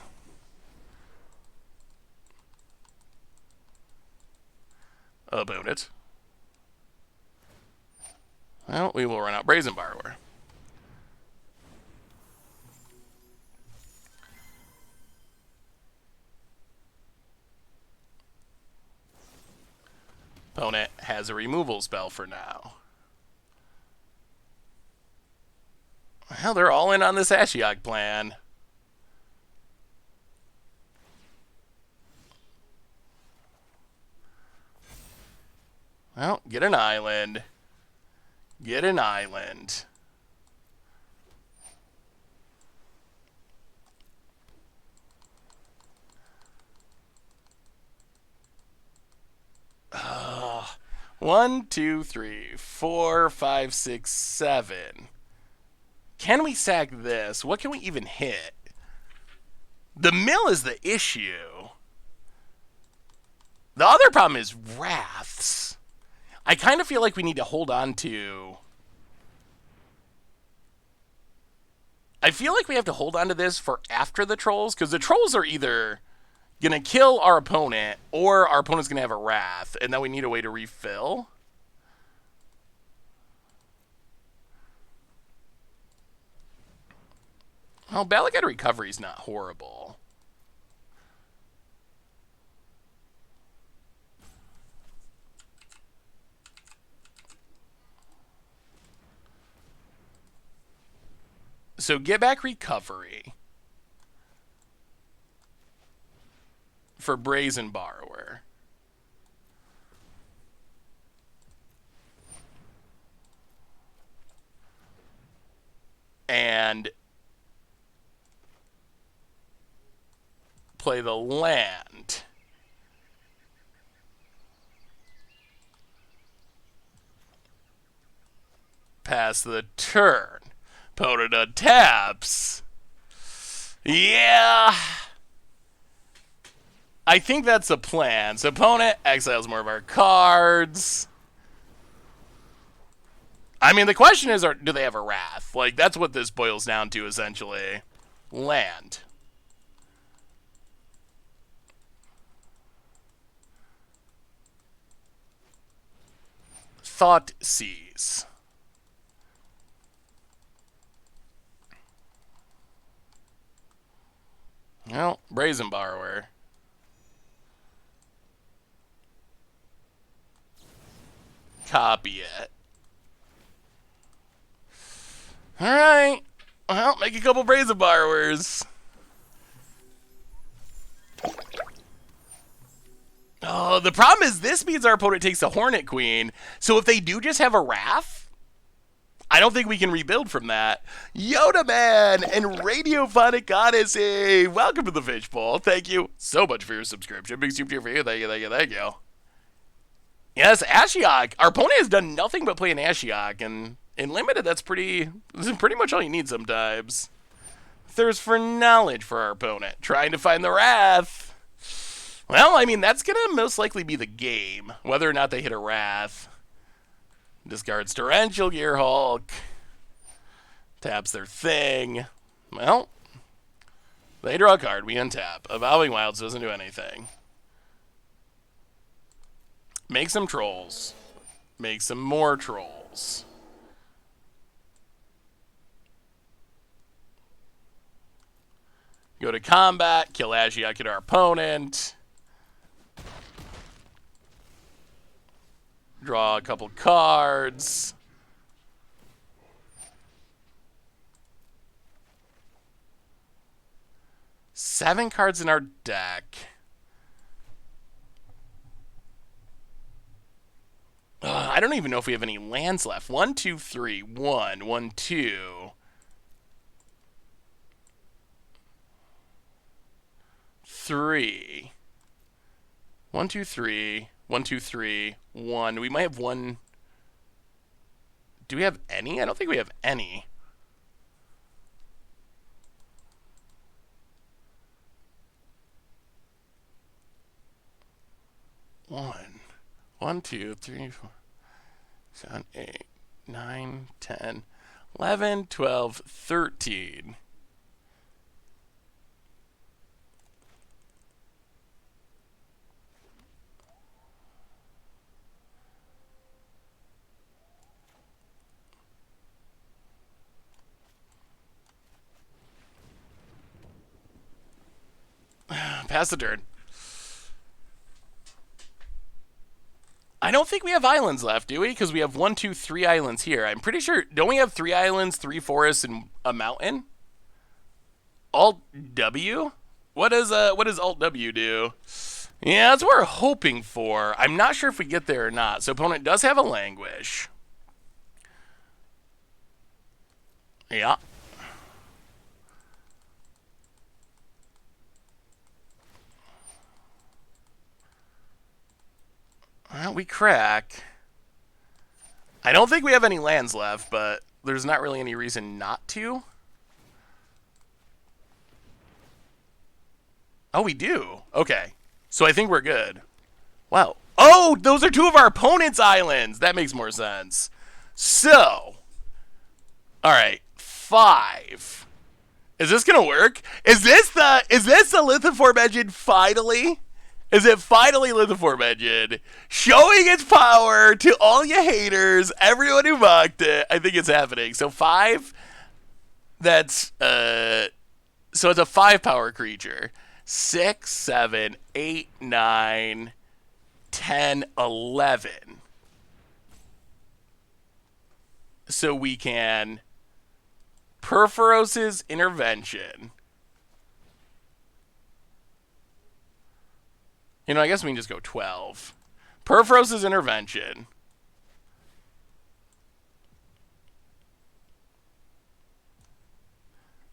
Opponent. Well, we will run out Brazen Borrower. Opponent has a removal spell for now. Well, they're all in on this Ashiok plan. Well, get an island. Get an island. One, two, three, 4, 5, 6, 7. Can we sack this? What can we even hit? The mill is the issue. The other problem is Wraths. I kind of feel like we need to hold on to... I feel like we have to hold on to this for after the trolls, because the trolls are either going to kill our opponent, or our opponent's going to have a Wrath, and then we need a way to refill. Well, Balagat Recovery is not horrible. So get back Recovery for Brazen Borrower. And play the land. Pass the turn. Opponent taps. Yeah. I think that's the plan. So opponent exiles more of our cards. I mean, the question is, do they have a Wrath? Like, that's what this boils down to, essentially. Land. Thoughtseize. Well, Brazen Borrower. Copy it. Alright. Well, make a couple Brazen Borrowers. Oh, the problem is this means our opponent takes a Hornet Queen. So if they do just have a Wrath, I don't think we can rebuild from that. Yoda Man and Radiophonic Odyssey. Welcome to the Fish Bowl. Thank you so much for your subscription. Big super cheer for you. Thank you, thank you, thank you. Yes, Ashiok. Our opponent has done nothing but play an Ashiok, and in Limited, that's pretty much all you need sometimes. Thirst for knowledge for our opponent. Trying to find the Wrath. Well, I mean, that's going to most likely be the game, whether or not they hit a Wrath. Discards Torrential Gearhulk. Taps their thing. Well, they draw a card. We untap. Evolving Wilds doesn't do anything. Make some trolls. Make some more trolls. Go to combat. Kill Ashiok at our opponent. Draw a couple cards. Seven cards in our deck. I don't even know if we have any lands left. 1, 2, 3. 1, 1, 2. 3. 1, 2, 3. 1, 2, 3. 1. We might have one. Do we have any? I don't think we have any. One, 2, 3, 4, 7, 8, 9, 10, 11, 12, 13. Pass the turn. I don't think we have islands left, do we? Because we have 1, 2, 3 islands here. I'm pretty sure. Don't we have 3 islands, 3 forests, and a mountain? Alt W? What does Alt W do? Yeah, that's what we're hoping for. I'm not sure if we get there or not. So opponent does have a languish. Yeah. Well, we crack. I don't think we have any lands left, but there's not really any reason not to. Oh, we do. Okay. So I think we're good. Wow. Oh, those are 2 of our opponent's islands. That makes more sense. So, all right, 5. Is this gonna work? Is this the Lithiform engine finally? Is it finally Lithiform engine showing its power to all you haters, everyone who mocked it? I think it's happening. So 5. That's so it's a 5 power creature. 6, 7, 8, 9, 10, 11. So we can Purphoros' Intervention. You know, I guess we can just go 12. Purphoros' Intervention.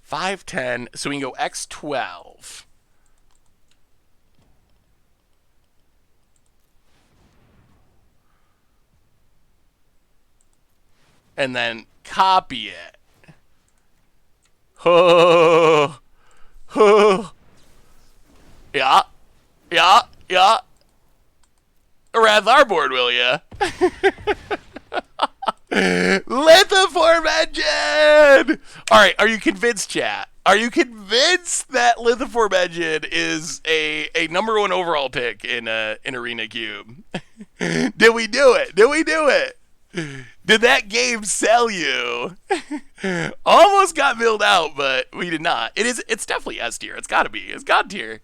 Five, 10. So we can go X12. And then copy it. Oh, oh. Yeah. Around our board, will ya? Lithiform engine! Alright, are you convinced, chat? Are you convinced that Lithiform engine is a #1 overall pick in Arena Cube? Did we do it? Did that game sell you? Almost got milled out, but we did not. It's definitely S tier. It's gotta be. It's God tier.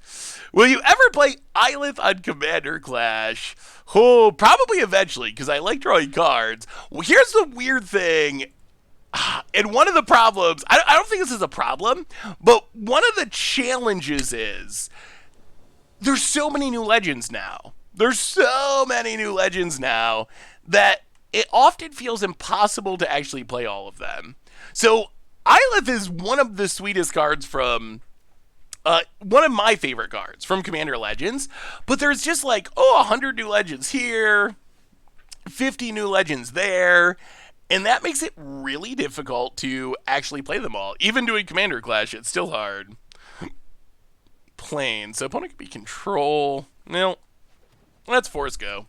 Will you ever play Ylith on Commander Clash? Oh, probably eventually, because I like drawing cards. Well, here's the weird thing. And one of the problems, I don't think this is a problem, but one of the challenges is there's so many new legends now. That it often feels impossible to actually play all of them. So Ylith is one of the sweetest cards from, one of my favorite cards from Commander Legends, but there's just like, 100 new legends here, 50 new legends there, and that makes it really difficult to actually play them all. Even doing Commander Clash, it's still hard. Plane, so opponent could be control. No, let's force go.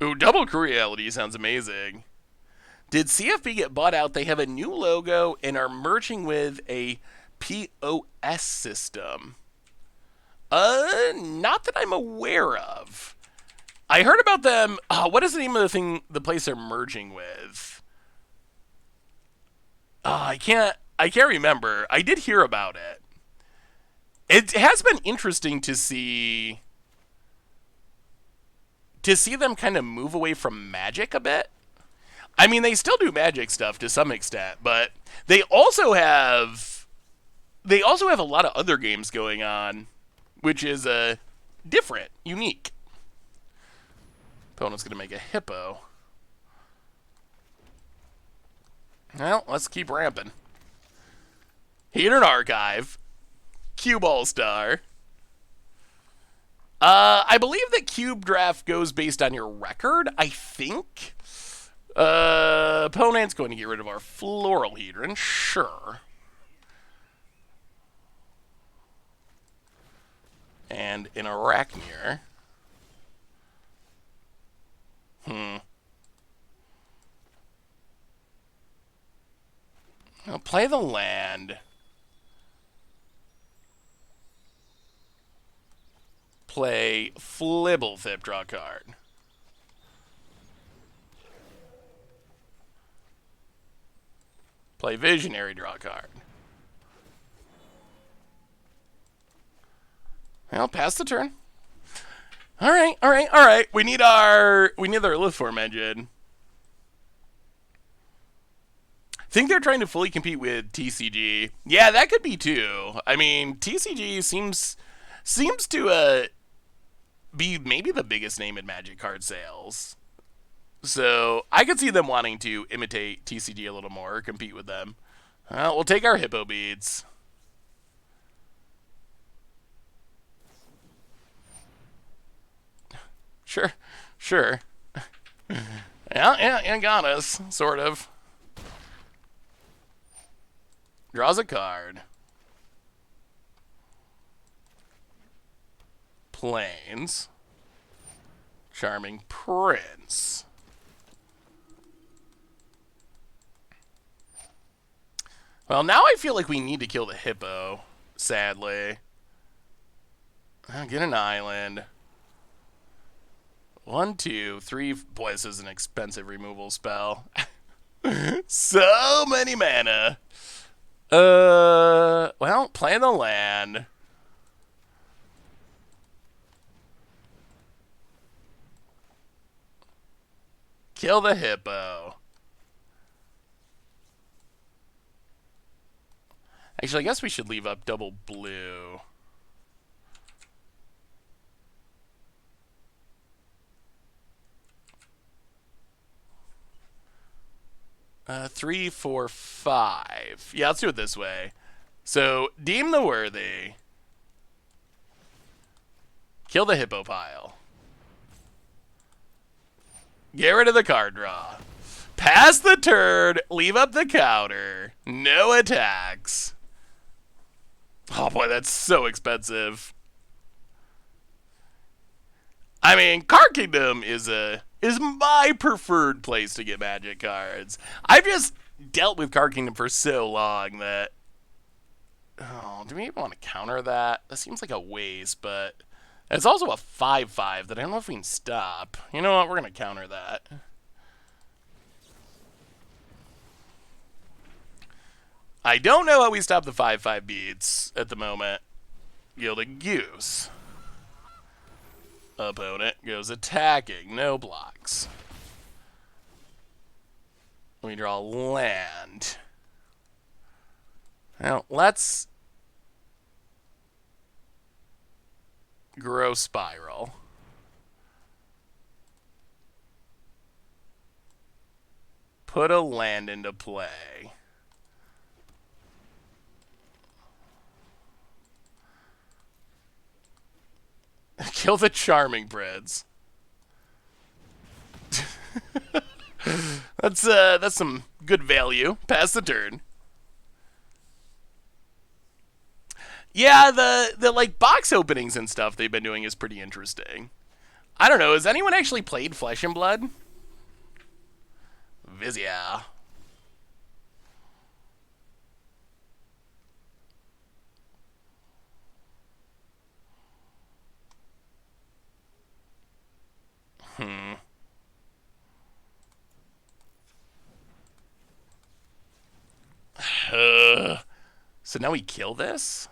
Ooh, Double Cruelty sounds amazing. Did CFB get bought out? They have a new logo and are merging with a POS system. Not that I'm aware of. I heard about them. What is the name of the place they're merging with? I can't remember. I did hear about it. It has been interesting to see them kind of move away from Magic a bit. I mean, they still do Magic stuff to some extent, but they also have a lot of other games going on, which is different, unique. Opponent's going to make a hippo. Well, let's keep ramping. Hidden Archive. Cube All-Star. I believe that cube draft goes based on your record, I think. Opponent's going to get rid of our Floral Hedron, sure. And an Arachneer. I'll play the land. Play Flibblethip, draw a card. Play Visionary, draw a card. Well, pass the turn. All right, all right, all right. We need our Lithform engine. Think they're trying to fully compete with TCG. Yeah, that could be too. I mean, TCG seems to be maybe the biggest name in Magic card sales. So I could see them wanting to imitate TCG a little more, compete with them. We'll take our Hippo Beads. Sure, sure. Yeah, got us, sort of. Draws a card. Plains. Charming Prince. Well, now I feel like we need to kill the Hippo, sadly. I'll get an island. 1, 2, 3. Boy, this is an expensive removal spell. So many mana. Well, play the land. Kill the Hippo. Actually, I guess we should leave up double blue. Three, 4, 5. Yeah, let's do it this way. So, deem the worthy. Kill the Hippo pile. Get rid of the card draw. Pass the turn. Leave up the counter. No attacks. Oh boy, that's so expensive. I mean, Card Kingdom is my preferred place to get Magic cards. I've just dealt with Card Kingdom for so long that... Oh, do we even want to counter that? That seems like a waste, but... It's also a 5/5 that I don't know if we can stop. You know what? We're going to counter that. I don't know how we stop the 5/5 beats at the moment. Yield a Goose. Opponent goes attacking. No blocks. We draw land. Now, let's grow Spiral. Put a land into play. Kill the Charming Prince. That's some good value. Pass the turn. Yeah, the like box openings and stuff they've been doing is pretty interesting. I don't know, has anyone actually played Flesh and Blood? Vizia. So now we kill this?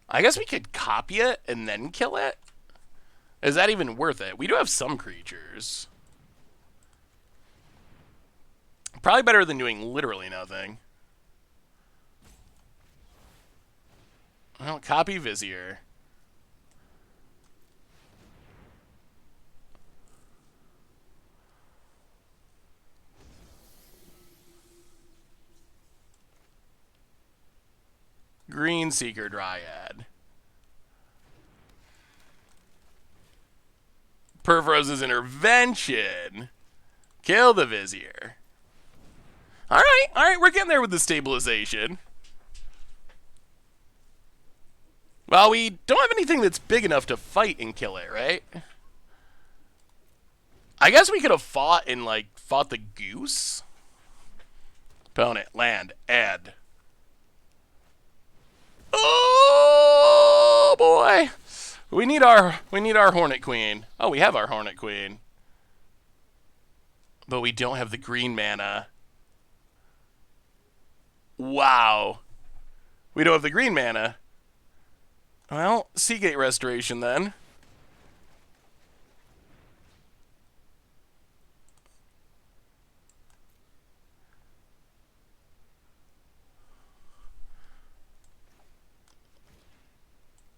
I guess we could copy it and then kill it? Is that even worth it? We do have some creatures. Probably better than doing literally nothing. Well, copy Vizier. Green Seeker Dryad. Purphose's intervention. Kill the Vizier. All right, we're getting there with the stabilization. Well, we don't have anything that's big enough to fight and kill it, right? I guess we could have fought the goose. Opponent, land, add. Oh boy. We need our Hornet Queen. Oh, we have our Hornet Queen. But we don't have the green mana. Wow. We don't have the green mana. Well, Seagate Restoration then.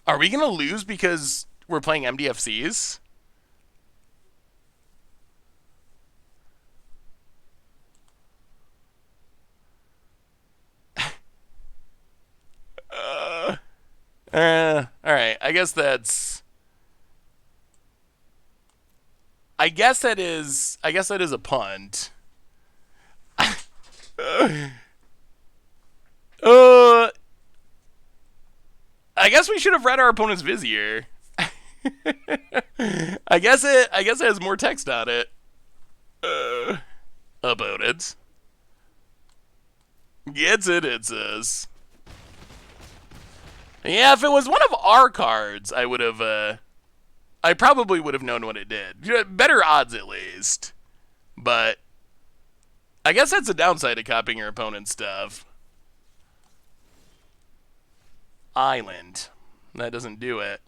Are we going to lose because we're playing MDFCs? Alright, I guess that is a punt. I guess we should have read our opponent's Vizier. I guess it has more text on it. Opponents. Gets it, it says. Yeah, if it was one of our cards, I probably would have known what it did. Better odds, at least. But I guess that's a downside of copying your opponent's stuff. Island. That doesn't do it.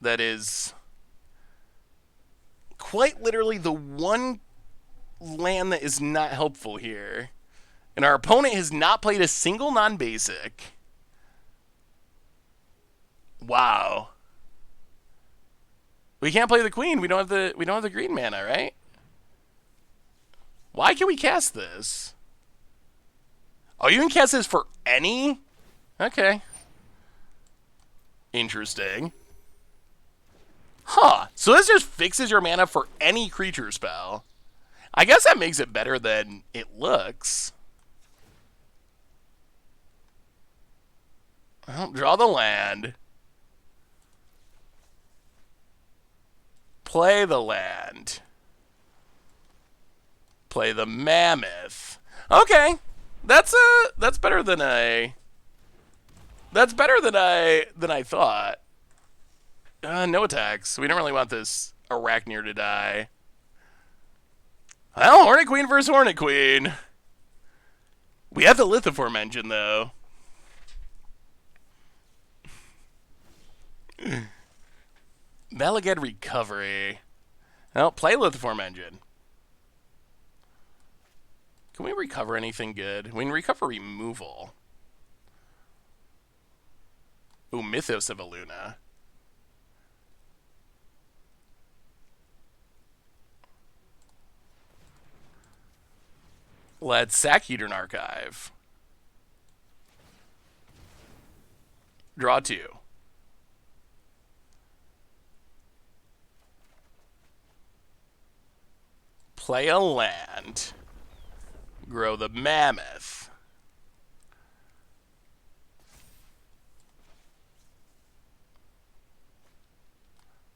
That is quite literally the one land that is not helpful here. And our opponent has not played a single non-basic. Wow. We can't play the queen. We don't have the green mana, right? Why can we cast this? Oh, you can cast this for any? Okay. Interesting. Huh. So this just fixes your mana for any creature spell. I guess that makes it better than it looks. Well, draw the land. Play the land. Play the mammoth. Okay. That's better than I thought. No attacks. We don't really want this Arachnir to die. Well, Hornet Queen versus Hornet Queen. We have the Lithiform engine, though. Malagad Recovery. Well, play Lithiform engine. Can we recover anything good? We can recover removal. Ooh, Mythos of Aluna. Let's sack Hedron Archive. Draw 2. Play a land. Grow the mammoth.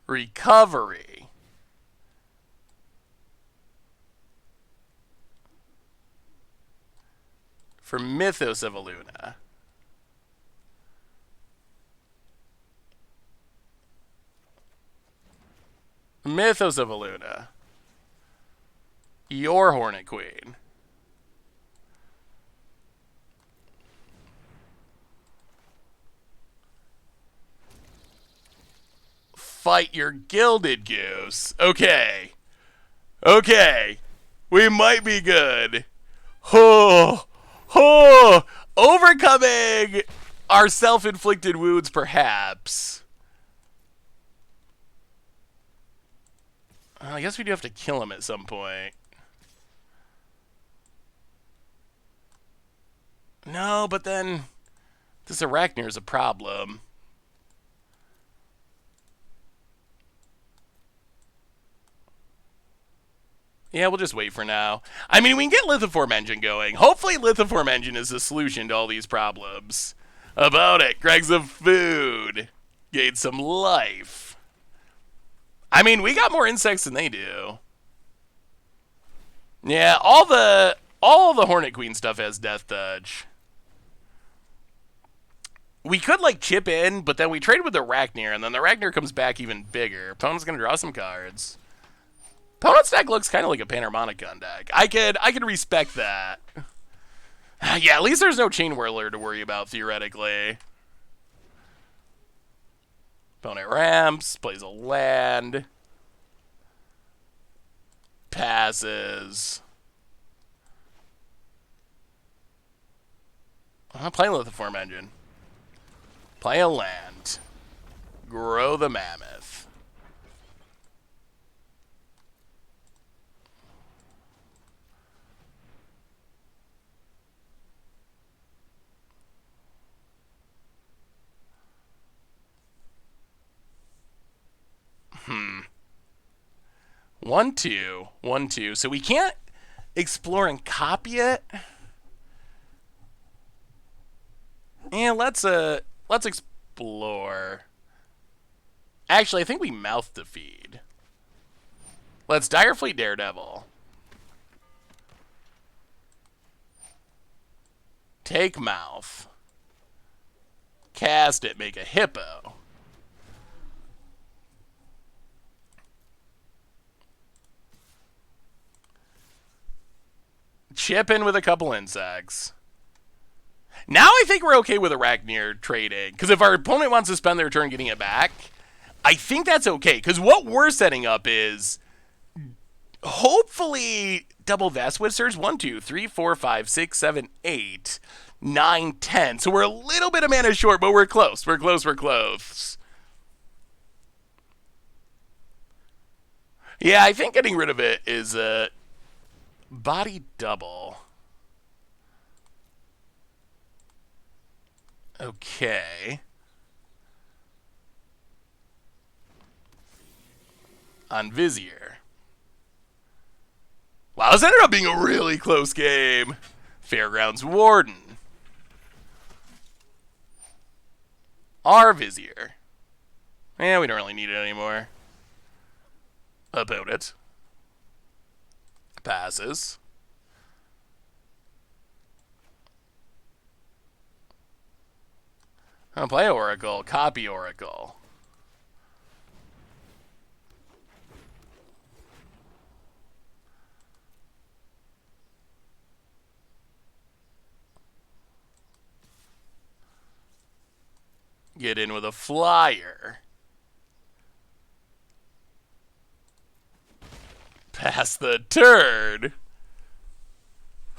Recovery. For Mythos of Aluna. Mythos of Aluna. Your Hornet Queen. Fight your Gilded Goose. Okay. Okay. We might be good. Oh. Oh. Overcoming our self-inflicted wounds, perhaps. I guess we do have to kill him at some point. No, but then this Arachnir is a problem. Yeah, we'll just wait for now. I mean, we can get Lithiform Engine going. Hopefully Lithiform Engine is the solution to all these problems. About it. Greg's of food. Gain some life. I mean, we got more insects than they do. Yeah, all the Hornet Queen stuff has Death Touch. We could, like, chip in, but then we trade with the Arachnir, and then the Arachnir comes back even bigger. Opponent's going to draw some cards. Opponent's deck looks kind of like a Panharmonicon deck. I could respect that. Yeah, at least there's no Chain Whirler to worry about, theoretically. Opponent ramps, plays a land. Passes. Play Lithiform Engine. Play a land. Grow the Mammoth. One, two. So we can't explore and copy it. And let's explore. Actually, I think we mouth the feed. Let's Direfleet Daredevil. Take mouth. Cast it, make a hippo. Chip in with a couple insects. Now I think we're okay with Arachnir trading. Because if our opponent wants to spend their turn getting it back, I think that's okay. Because what we're setting up is hopefully double Vastwood Surge. 1, 2, 3, 4, 5, 6, 7, 8, 9, 10. So we're a little bit of mana short, but we're close. We're close. Yeah, I think getting rid of it is body double. Okay. On Vizier. Wow, this ended up being a really close game. Fairgrounds Warden. Our Vizier. Yeah, we don't really need it anymore. About it. Passes. I'll play Oracle. Copy Oracle. Get in with a flyer. Pass the turn.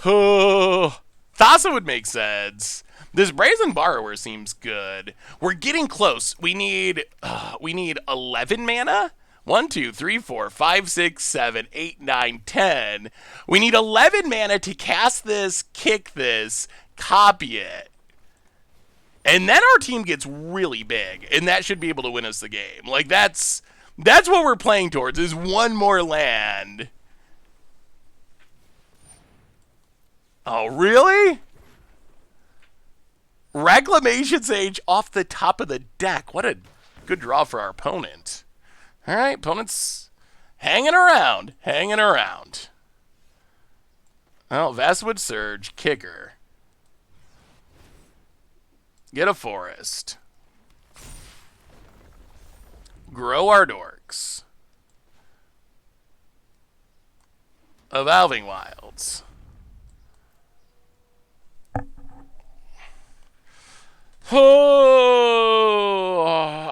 Oh, Thassa would make sense. This Brazen Borrower seems good. We're getting close. We need 11 mana. 1, 2, 3, 4, 5, 6, 7, 8, 9, 10. We need 11 mana to cast this, kick this, copy it. And then our team gets really big, and that should be able to win us the game. Like, that's what we're playing towards, is one more land. Oh, really? Reclamation Sage off the top of the deck. What a good draw for our opponent. All right, opponent's hanging around. Oh, Vastwood Surge, kicker. Get a forest. Grow our dorks. Evolving Wilds. Oh,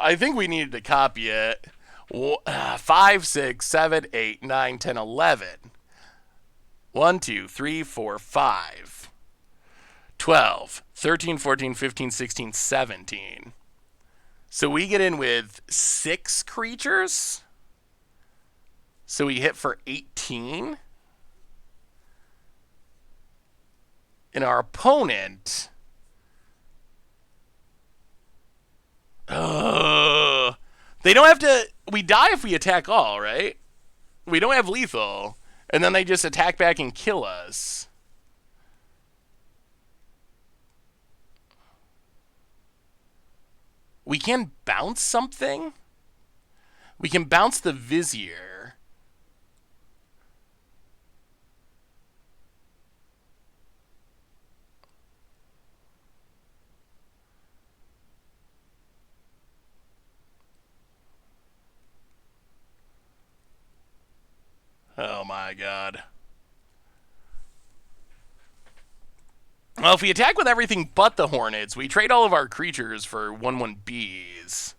I think we needed to copy it. 5, 6, 7, 8, 9, 10, 11. 1, 2, 3, 4, 5. 12, 13, 14, 15, 16, 17. So we get in with 6 creatures. So we hit for 18. And our opponent... they don't have to... We die if we attack all, right? We don't have lethal. And then they just attack back and kill us. We can bounce something? We can bounce the Vizier. Oh my god. Well, if we attack with everything but the Hornets, we trade all of our creatures for 1/1 Bs.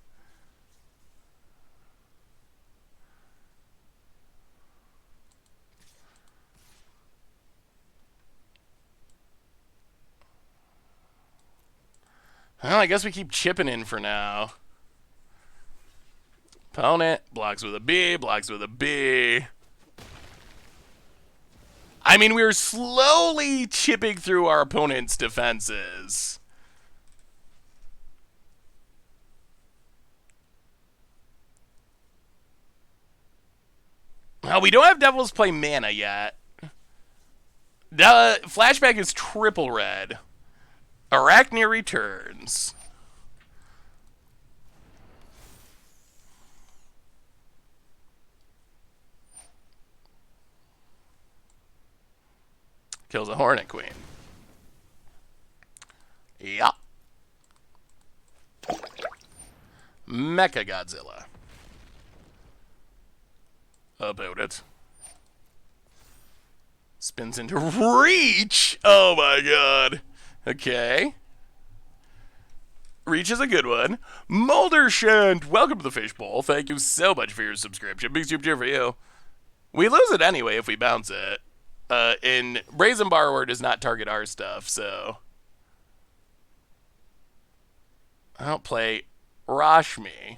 Well, I guess we keep chipping in for now. Opponent blocks with a B, blocks with a B. I mean, we're slowly chipping through our opponent's defenses. Well, we don't have Devil's Play mana yet. The flashback is triple red. Arachnia returns. Kills a Hornet Queen. Yeah. Mecha Godzilla. About it. Spins into Reach! Oh my god. Okay. Reach is a good one. Moldershant, welcome to the Fishbowl. Thank you so much for your subscription. Big super cheer for you. We lose it anyway if we bounce it. And Brazen Borrower does not target our stuff, so I don't play Rashmi.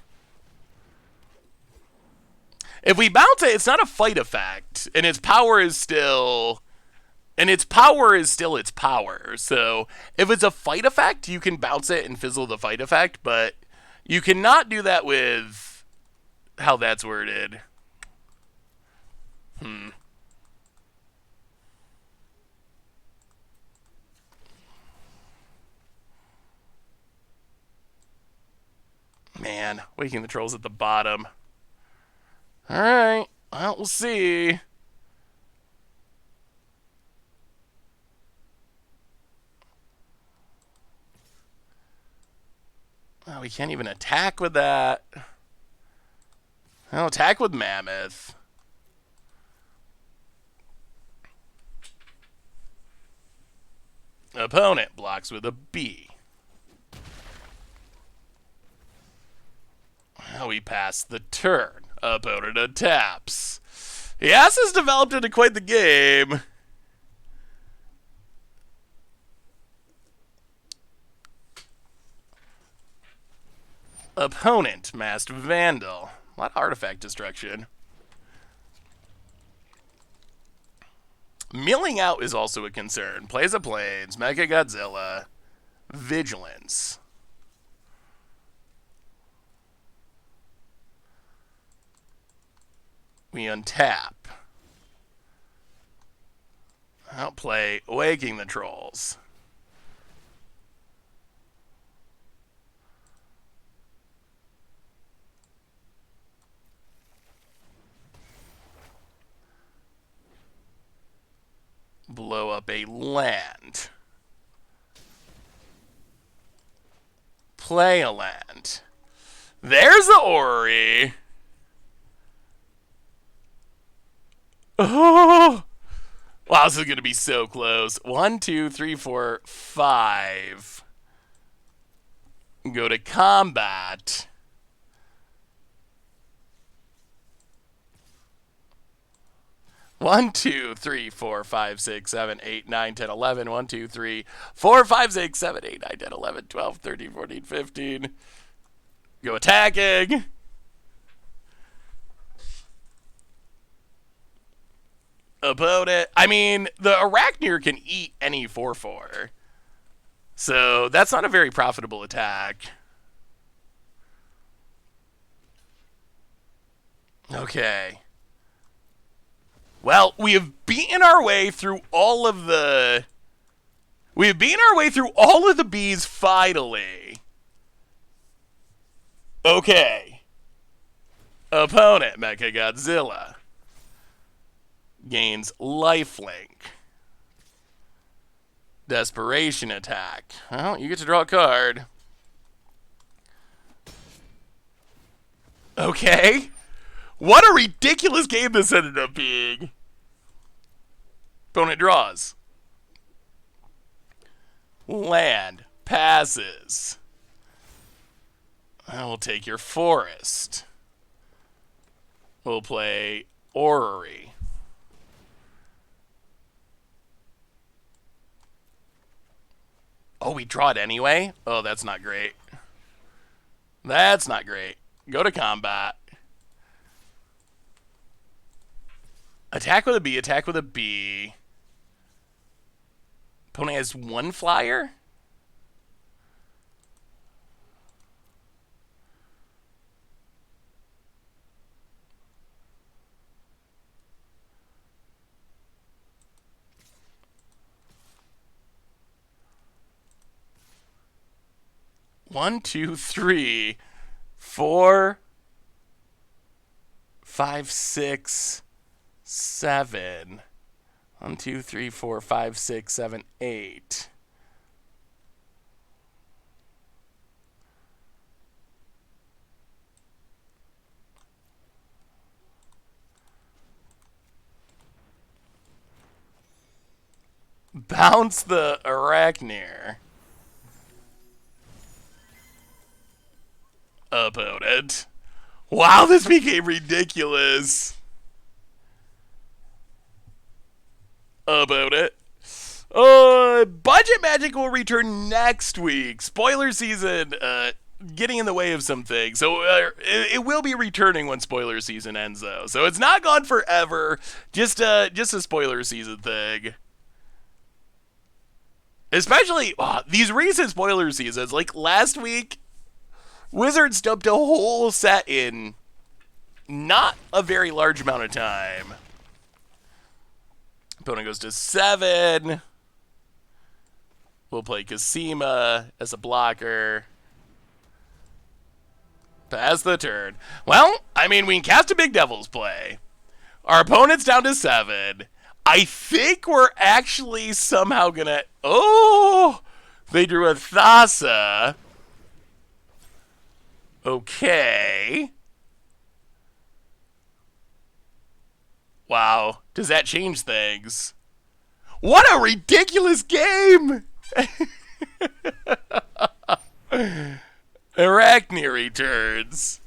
If we bounce it, it's not a fight effect, and its power is still its power. So if it's a fight effect, you can bounce it and fizzle the fight effect, but you cannot do that with how that's worded. Man, Waking the Trolls at the bottom. Alright, well, we'll see. Oh, we can't even attack with that. I'll attack with Mammoth. Opponent blocks with a B. Now we pass the turn. Opponent taps. Yes, has developed into quite the game. Opponent Masked Vandal. A lot of artifact destruction. Milling out is also a concern. Plays a Plains, Mecha Godzilla, Vigilance. We untap. Outplay Waking the Trolls. Blow up a land. Play a land. There's the Ori. Oh! Wow, this is going to be so close. 1, 2, 3, 4, 5. Go to combat. One, 2, 3, 4, 5, 6, 7, 8, 9, 10, 11. 1, 2, 3, 4, 5, 6, 7, 8, 9, 10, 11, 12, 13, 14, 15. Go attacking. Opponent. I mean, the Arachnier can eat any 4/4. So that's not a very profitable attack. Okay. Well, we have beaten our way through all of the... We have beaten our way through all of the Bs finally. Okay. Opponent, Mechagodzilla. Gains lifelink. Desperation attack. Well, you get to draw a card. Okay. What a ridiculous game this ended up being. Opponent draws. Land. Passes. I will take your forest. We'll play Orrery. Oh, we draw it anyway? Oh, that's not great. That's not great. Go to combat. Attack with a B, attack with a B. Opponent has one flyer? One, two, three, 4, 5, 6, 7. 1, 2, 3, 4, 5, 6, 7, 8. Bounce the Arachnir. Opponent. Wow, this became ridiculous. Opponent. Budget Magic will return next week. Spoiler season getting in the way of some things. So it will be returning when spoiler season ends, though. So it's not gone forever. Just a spoiler season thing. Especially these recent spoiler seasons. Like last week, Wizards dumped a whole set in not a very large amount of time. Opponent goes to 7. We'll play Kasima as a blocker. Pass the turn. Well, I mean, we can cast a Big Devil's Play. Our opponent's down to 7. I think we're actually somehow gonna... Oh! They drew a Thassa. Okay. Wow. Does that change things? What a ridiculous game! Arachnir returns.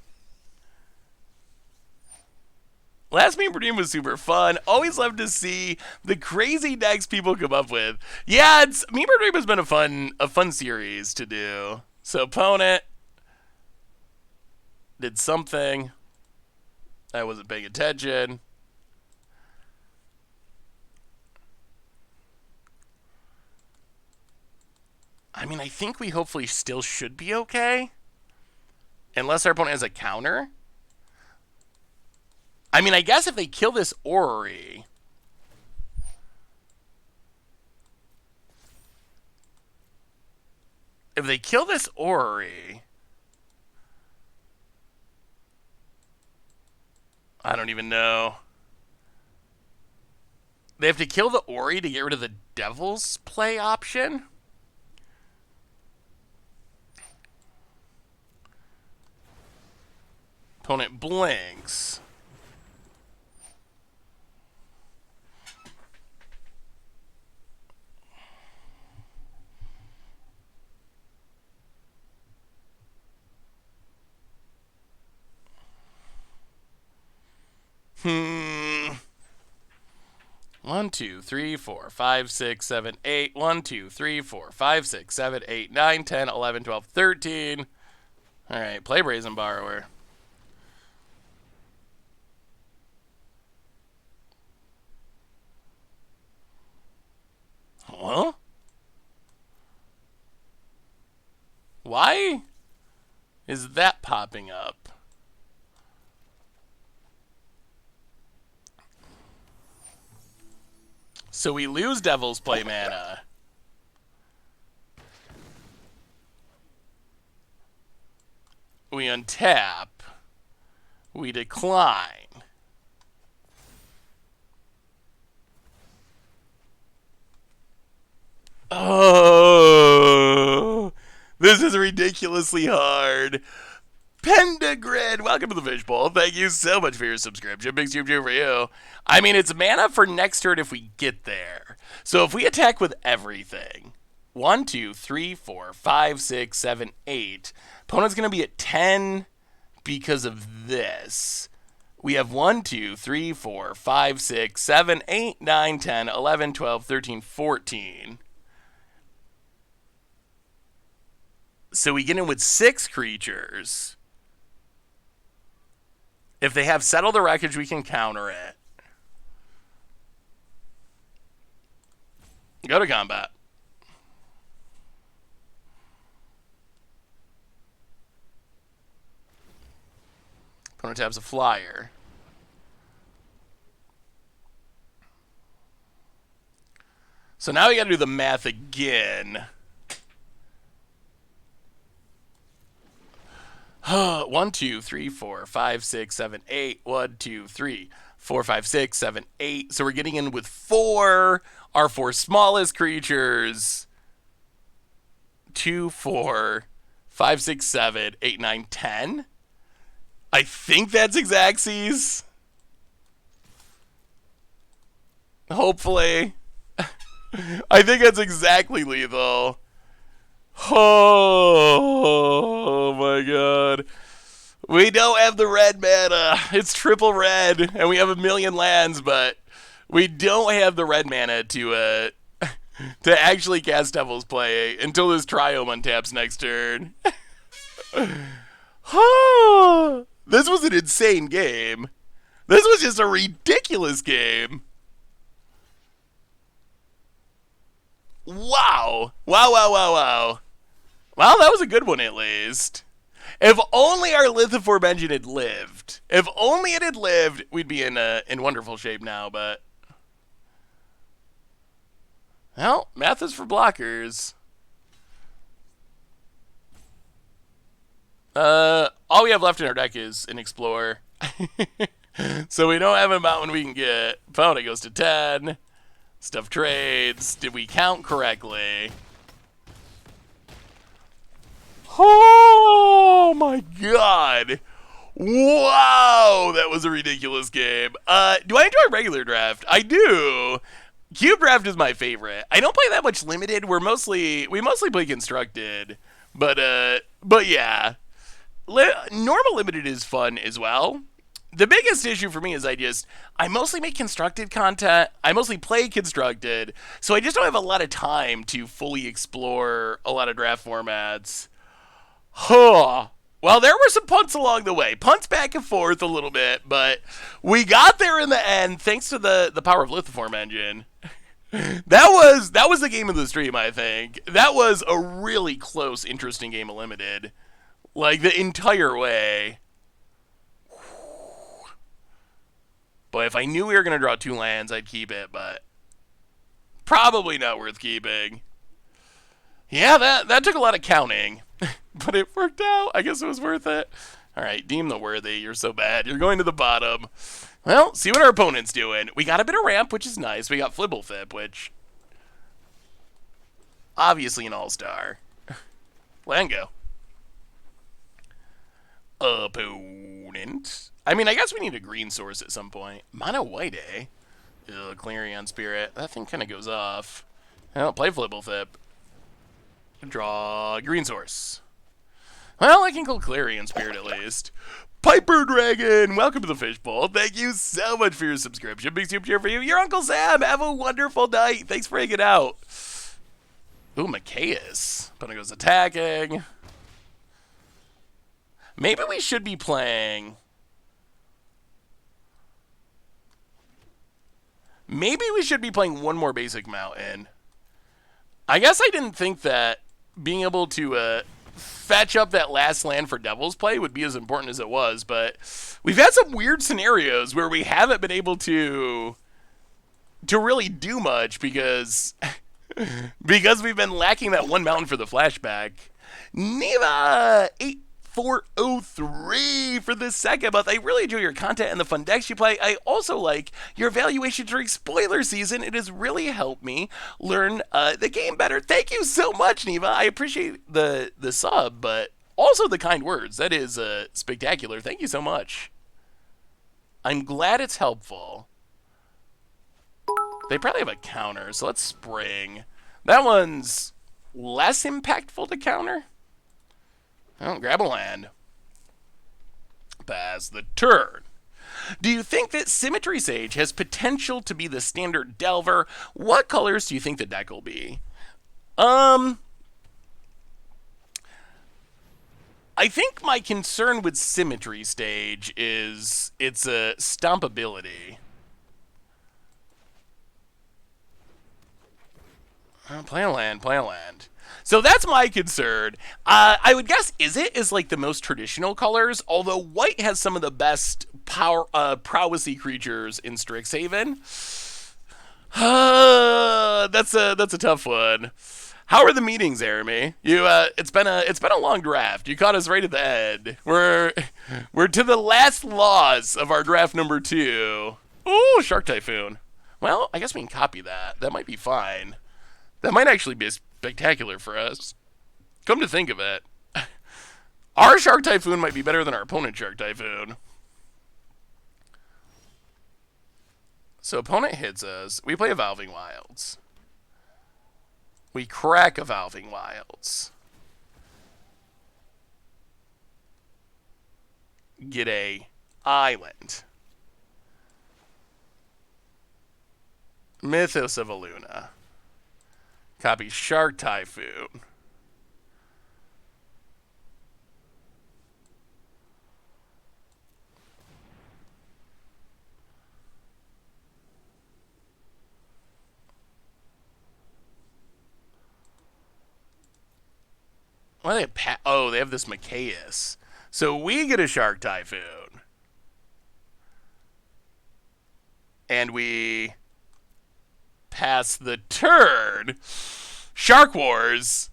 Last Meme Dream was super fun. Always love to see the crazy decks people come up with. Yeah, Meme Dream has been a fun series to do. So opponent did something. I wasn't paying attention. I mean, I think we hopefully still should be okay. Unless our opponent has a counter. I mean, I guess if they kill this Orrery... If they kill this Orrery... I don't even know. They have to kill the Orrery to get rid of the Devil's Play option? Opponent blinks. One, 2, 3, 4, 5, 6, 7, 8. 1, 2, 3, 4, 5, 6, 7, 8, 9, 10, 11, 12, 13. All right, play Brazen Borrower. Huh? Why is that popping up? So we lose Devil's Play mana. We untap. We decline. Oh, this is ridiculously hard. Pentagrid, welcome to the Fishbowl. Thank you so much for your subscription. Big soup for you. I mean, it's mana for next turn if we get there. So if we attack with everything, 1, 2, 3, 4, 5, 6, 7, 8. Opponent's going to be at 10 because of this. We have 1, 2, 3, 4, 5, 6, 7, 8, 9, 10, 11, 12, 13, 14. So we get in with 6 creatures. If they have Settle the Wreckage, we can counter it. Go to combat. Opponent taps a flyer. So now we gotta do the math again. 1, 2, 3, 4, 5, 6, 7, 8. 1, 2, 3, 4, 5, 6, 7, 8. So we're getting in with 4. Our 4 smallest creatures. 2, 4, 5, 6, 7, 8, 9, 10. I think that's Xaxes. Hopefully. I think that's exactly lethal. Oh my god. We don't have the red mana. It's triple red, and we have a million lands, but we don't have the red mana to actually cast Devil's Play until this Triome untaps next turn. This was an insane game. This was just a ridiculous game. Wow. Wow, that was a good one at least. If only our Lithiform engine had lived. If only it had lived, we'd be in wonderful shape now, but... Well, math is for blockers. All we have left in our deck is an Explorer. So we don't have a mountain we can get. Opponent goes to 10. Stuff trades. Did we count correctly? Oh my god. Wow, that was a ridiculous game. Do I enjoy regular draft? I do. Cube draft is my favorite. I don't play that much limited. We mostly play constructed. But yeah. Normal limited is fun as well. The biggest issue for me is I mostly make constructed content. I mostly play constructed. So I just don't have a lot of time to fully explore a lot of draft formats. Huh. Well, there were some punts along the way. Punts back and forth a little bit, but we got there in the end thanks to the power of Lithiform engine. That was the game of the stream, I think. That was a really close, interesting game of limited. Like, the entire way. Boy, if I knew we were going to draw 2 lands, I'd keep it, but probably not worth keeping. Yeah, that took a lot of counting, but it worked out. I guess it was worth it. All right, deem the worthy. You're so bad. You're going to the bottom. Well, see what our opponent's doing. We got a bit of ramp, which is nice. We got Flibblefip, which obviously an all-star. Land go. Opponent. I mean, I guess we need a green source at some point. Mono white, eh? Ugh, Clarion Spirit. That thing kind of goes off. Well, play Flibblefip. Draw green source. Well, I can call Clarion Spirit at least. Piper Dragon, welcome to the Fishbowl. Thank you so much for your subscription. Big super cheer for you. Your Uncle Sam. Have a wonderful night. Thanks for hanging out. Ooh, Machias. Opponent goes attacking. Maybe we should be playing... Maybe we should be playing one more basic mountain. I guess I didn't think that being able to fetch up that last land for Devil's Play would be as important as it was, but we've had some weird scenarios where we haven't been able to to really do much because we've been lacking that one mountain for the flashback. Neva 8403 for the second month. I really enjoy your content and the fun decks you play. I also like your evaluation during spoiler season. It has really helped me learn the game better. Thank you so much, Neva. I appreciate the sub, but also the kind words. That is spectacular. Thank you so much. I'm glad it's helpful. They probably have a counter, so let's spring. That one's less impactful to counter. Oh, grab a land. Pass the turn. Do you think that Symmetry Sage has potential to be the standard Delver? What colors do you think the deck will be? I think my concern with Symmetry Stage is its stompability. Play a land, play a land. So that's my concern. I would guess Izzet is like the most traditional colors, although white has some of the best prowessy creatures in Strixhaven. That's a tough one. How are the meetings, Jeremy? It's been a long draft. You caught us right at the end. We're to the last loss of our draft number 2. Ooh, Shark Typhoon. Well, I guess we can copy that. That might be fine. That might actually be spectacular for us. Come to think of it, our Shark Typhoon might be better than our opponent's Shark Typhoon. So opponent hits us. We play Evolving Wilds. We crack Evolving Wilds. Get a island. Mythos of Aluna. Copy Shark Typhoon. Why do they have they have this Mikaeus. So we get a Shark Typhoon. And we pass the turn. Shark Wars.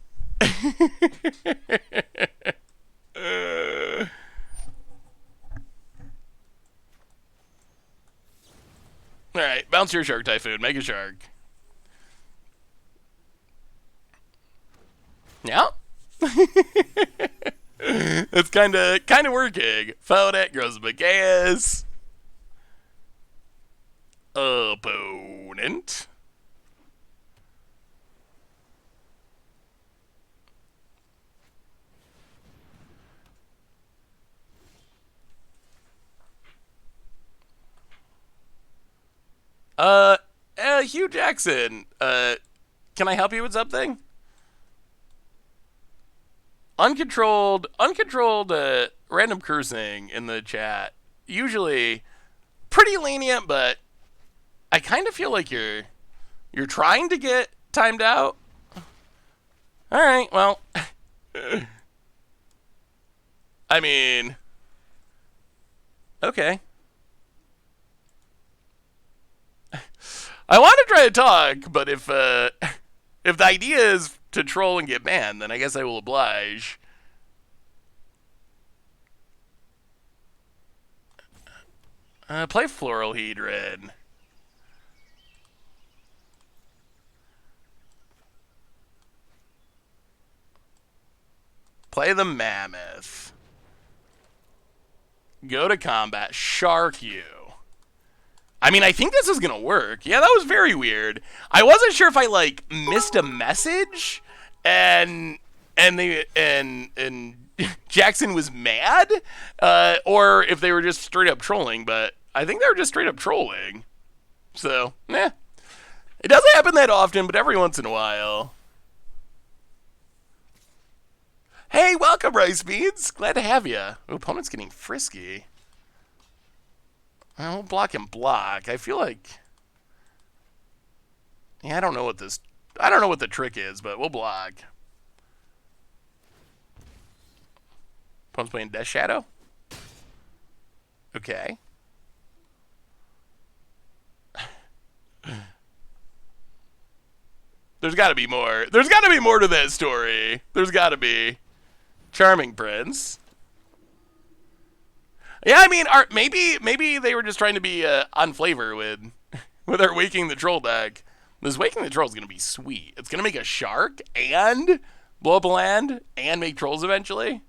Alright, bounce your Shark Typhoon. Make a shark. Yeah. It's kind of working. Fodet grows Mikaeus. Opponent. Hugh Jackson, can I help you with something? Uncontrolled, random cursing in the chat. Usually pretty lenient, but I kind of feel like you're trying to get timed out. All right, well, I mean, okay. I want to try to talk, but if the idea is to troll and get banned, then I guess I will oblige. Play Floral Hedron. Play the Mammoth. Go to combat. Shark you. I mean, I think this is gonna work. Yeah, that was very weird. I wasn't sure if I like missed a message, and Jackson was mad, or if they were just straight up trolling. But I think they were just straight up trolling. So, it doesn't happen that often, but every once in a while. Hey, welcome, Rice Beans. Glad to have you. Opponent's getting frisky. Well, block and block. I feel like, I don't know what the trick is, but we'll block. Opponent's playing Death Shadow. Okay. There's got to be more. There's got to be more to that story. There's got to be. Charming Prince. Yeah, I mean, maybe they were just trying to be on flavor with our Waking the Troll deck. This Waking the Troll is going to be sweet. It's going to make a shark and blow up a land and make trolls eventually.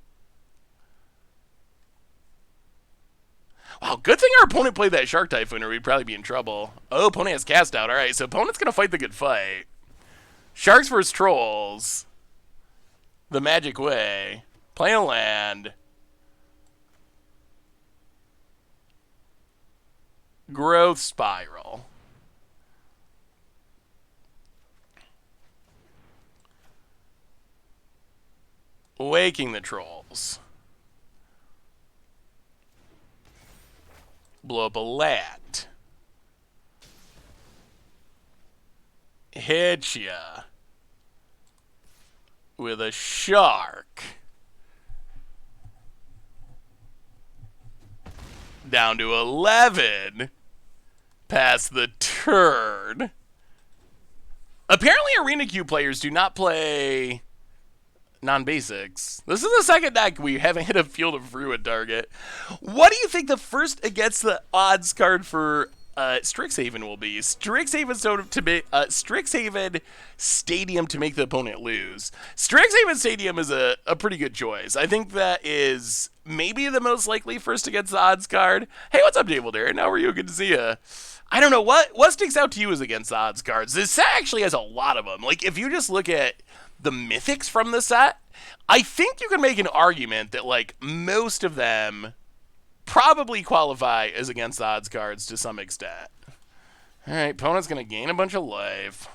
Wow, good thing our opponent played that Shark Typhoon or we'd probably be in trouble. Oh, opponent has Cast Out. All right, so opponent's going to fight the good fight. Sharks versus Trolls. The magic way. Play a land. Growth Spiral. Waking the Trolls. Blow up a land. Hit ya with a shark. Down to 11. Past the turn. Apparently Arena Q players do not play non-basics. This is the second deck we haven't hit a Field of Ruin target. What do you think the first against the odds card for Strixhaven will be? Strixhaven Stadium to make the opponent lose. Strixhaven Stadium is a pretty good choice. I think that is maybe the most likely first against the odds card. Hey, what's up, Dable Darren? How are you? Good to see you. I don't know, what sticks out to you as against the odds cards? This set actually has a lot of them. Like, if you just look at the mythics from the set, I think you can make an argument that, like, most of them probably qualify as against the odds cards to some extent. All right, opponent's going to gain a bunch of life.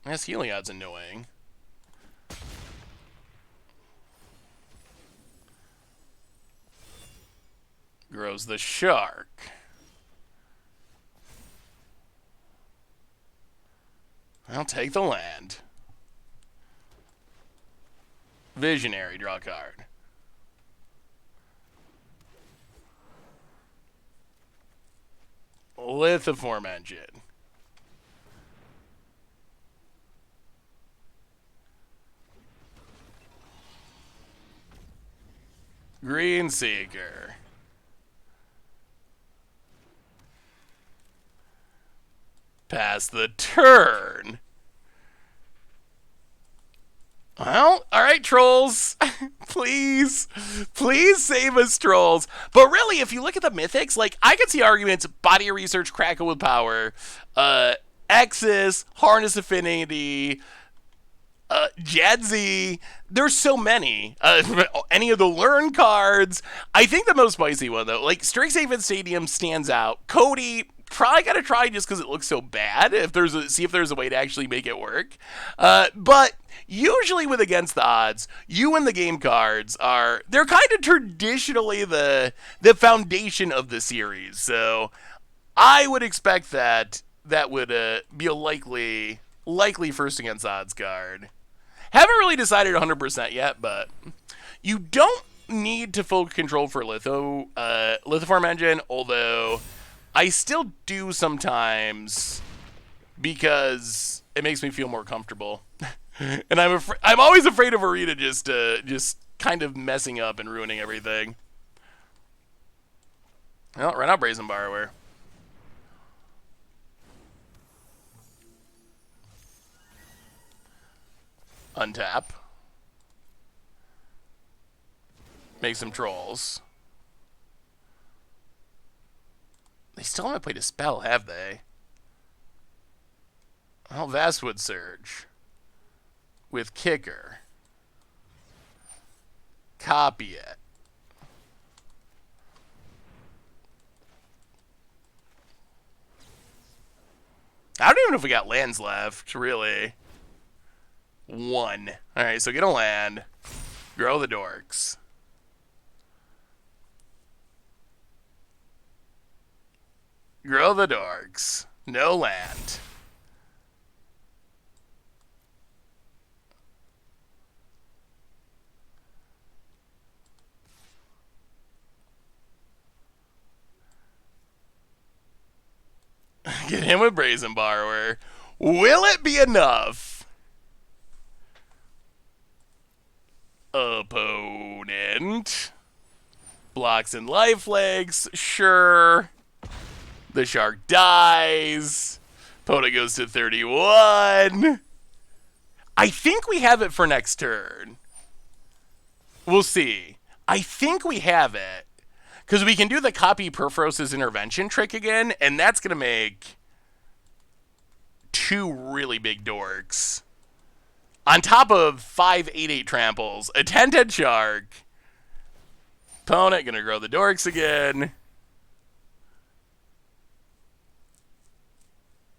This Heliod's annoying. Grows the shark. I'll take the land. Visionary, draw a card. Lithiform Engine. Green Seeker. Pass the turn. Well, all right, Trolls. Please save us, Trolls. But really, if you look at the mythics, like, I could see arguments, Body Research, Crackle with Power, Exis, Harness Affinity, Jadzi. There's so many. Any of the Learn cards. I think the most spicy one, though, like, Strixhaven Stadium stands out. Cody, probably gotta try just because it looks so bad. See if there's a way to actually make it work. But usually with against the odds, you and the game cards they're kind of traditionally the foundation of the series. So I would expect that would be a likely first against odds card. Haven't really decided 100% yet, but you don't need to full control for Lithiform Engine, although I still do sometimes because it makes me feel more comfortable. And I'm always afraid of Arena just kind of messing up and ruining everything. Well, right now Brazen Borrower. Untap. Make some Trolls. They still haven't played a spell, have they? Well, Vastwood Surge. With Kicker. Copy it. I don't even know if we got lands left, really. 1. Alright, so get a land. Grow the Dorks. Grow the Dorks. No land. Get him with Brazen Borrower. Will it be enough? Opponent. Blocks and lifelinks. Sure. The shark dies. Opponent goes to 31. I think we have it for next turn. We'll see. I think we have it. Because we can do the copy Purphoros' intervention trick again, and that's going to make 2 really big dorks. On top of 5 8/8 tramples, a 10/10 shark. Opponent going to grow the dorks again.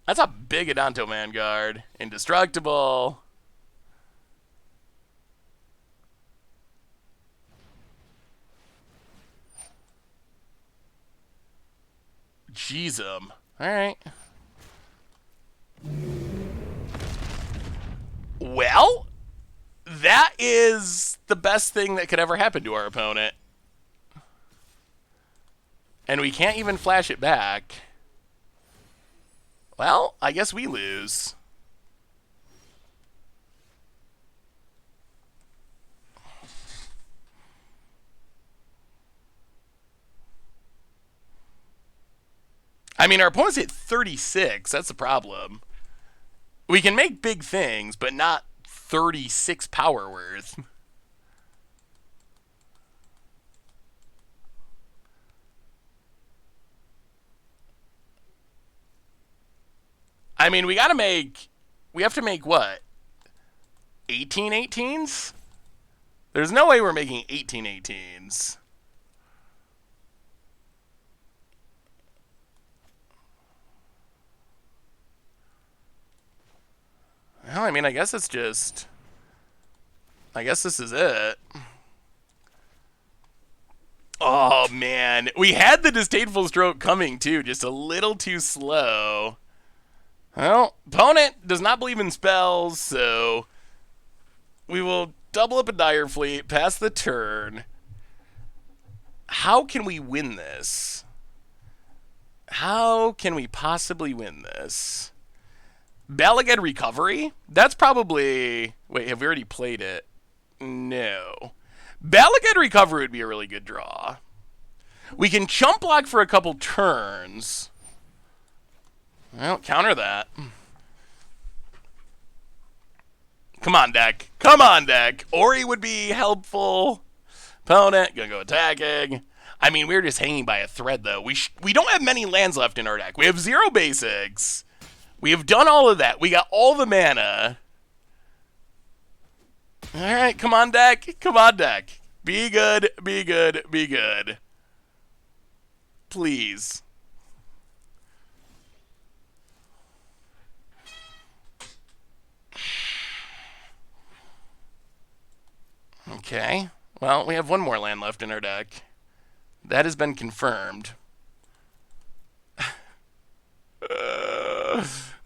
That's a big Adanto Vanguard. Indestructible. Jeez, all right. Well, that is the best thing that could ever happen to our opponent. And we can't even flash it back. Well, I guess we lose. I mean, our opponent's at 36. That's the problem. We can make big things, but not 36 power worth. I mean, we have to make what? 18 18s? There's no way we're making 18 18s. Well, I mean, I guess this is it. Oh, man. We had the Disdainful Stroke coming, too. Just a little too slow. Well, opponent does not believe in spells, so we will double up a Dire Fleet, pass the turn. How can we win this? How can we possibly win this? Bala Ged Recovery? That's probably... Wait, have we already played it? No. Bala Ged Recovery would be a really good draw. We can chump block for a couple turns. Well, counter that. Come on, deck. Come on, deck. Ori would be helpful. Opponent, gonna go attacking. I mean, we're just hanging by a thread, though. We don't have many lands left in our deck. We have 0 basics. We have done all of that. We got all the mana. All right, come on, deck. Come on, deck. Be good, be good, be good. Please. Okay. Well, we have one more land left in our deck. That has been confirmed.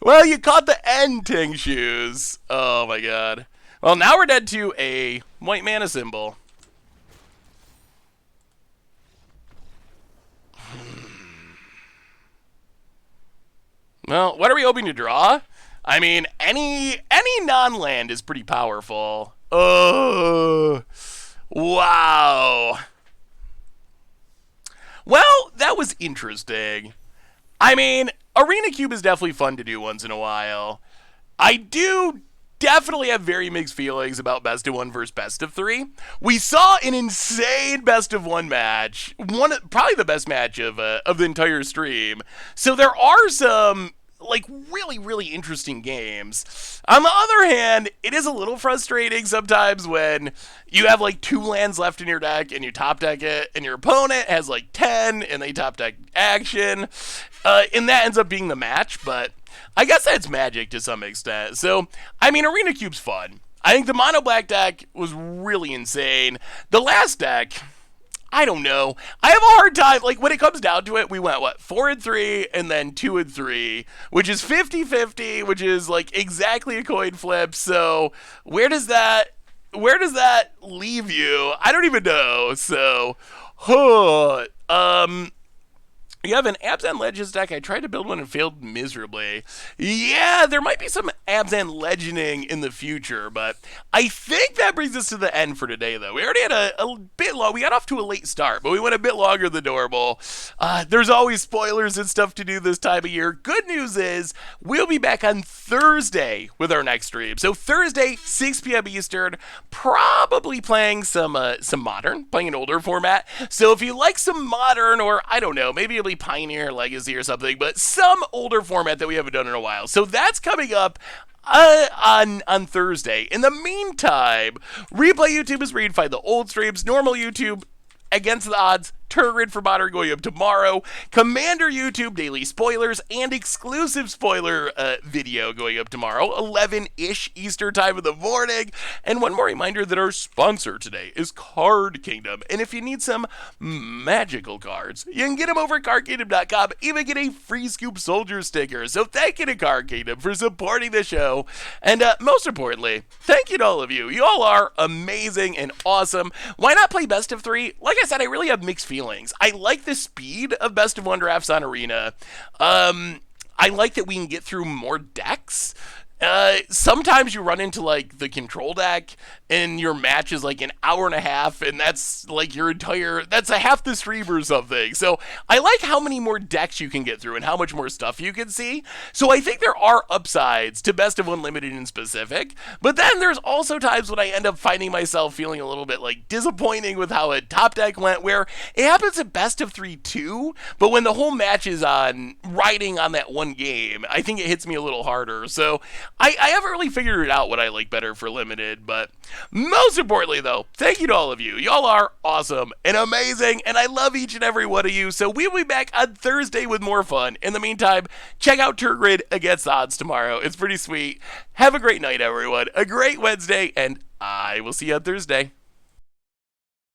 Well, you caught the end, Ting Shoes. Oh, my God. Well, now we're dead to a white mana symbol. Well, what are we hoping to draw? I mean, any non-land is pretty powerful. Oh, wow. Well, that was interesting. I mean, Arena Cube is definitely fun to do once in a while. I do definitely have very mixed feelings about best of 1 versus best of 3. We saw an insane best of 1 match, probably the best match of the entire stream. So there are some like really, really interesting games. On the other hand, it is a little frustrating sometimes when you have like 2 lands left in your deck and you top deck it, and your opponent has like 10 and they top deck action, and that ends up being the match. But I guess that's Magic to some extent. So, I mean, Arena Cube's fun. I think the mono black deck was really insane. The last deck, I don't know. I have a hard time, like, when it comes down to it, we went, 4-3, and then 2-3, which is 50-50, which is, like, exactly a coin flip. So, where does that leave you? I don't even know. So, You have an Abzan Legends deck. I tried to build one and failed miserably. Yeah, there might be some Abzan Legending in the future, but I think that brings us to the end for today, though. We already had a bit long. We got off to a late start, but we went a bit longer than normal. There's always spoilers and stuff to do this time of year. Good news is we'll be back on Thursday with our next stream. So Thursday, 6 p.m. Eastern, probably playing some Modern, playing an older format. So if you like some Modern, or I don't know, maybe it'll be Pioneer, Legacy, or something, but some older format that we haven't done in a while. So that's coming up on Thursday. In the meantime, Replay YouTube is where you can find the old streams. Normal YouTube, Against the Odds, Turgid for Modern going up tomorrow. Commander YouTube, daily spoilers, and exclusive spoiler video going up tomorrow, 11-ish Eastern time in the morning. And one more reminder that our sponsor today is Card Kingdom. And if you need some magical cards, you can get them over at cardkingdom.com. Even get a free Scoop Soldier sticker. So thank you to Card Kingdom for supporting the show. And most importantly, thank you to all of you. You all are amazing and awesome. Why not play best of 3? Like I said, I really have mixed feelings. I like the speed of Best of 1 drafts on Arena. I like that we can get through more decks. Sometimes you run into like the control deck and your match is like an hour and a half, and that's like that's a half the stream or something. So I like how many more decks you can get through and how much more stuff you can see. So I think there are upsides to Best of 1 Limited in specific, but then there's also times when I end up finding myself feeling a little bit like disappointing with how a top deck went, where it happens at Best of 3 too, but when the whole match is on riding on that one game, I think it hits me a little harder. So I haven't really figured it out what I like better for Limited, but most importantly, though, thank you to all of you. Y'all are awesome and amazing, and I love each and every one of you. So we'll be back on Thursday with more fun. In the meantime, check out Turgid Against the Odds tomorrow. It's pretty sweet. Have a great night, everyone. A great Wednesday, and I will see you on Thursday.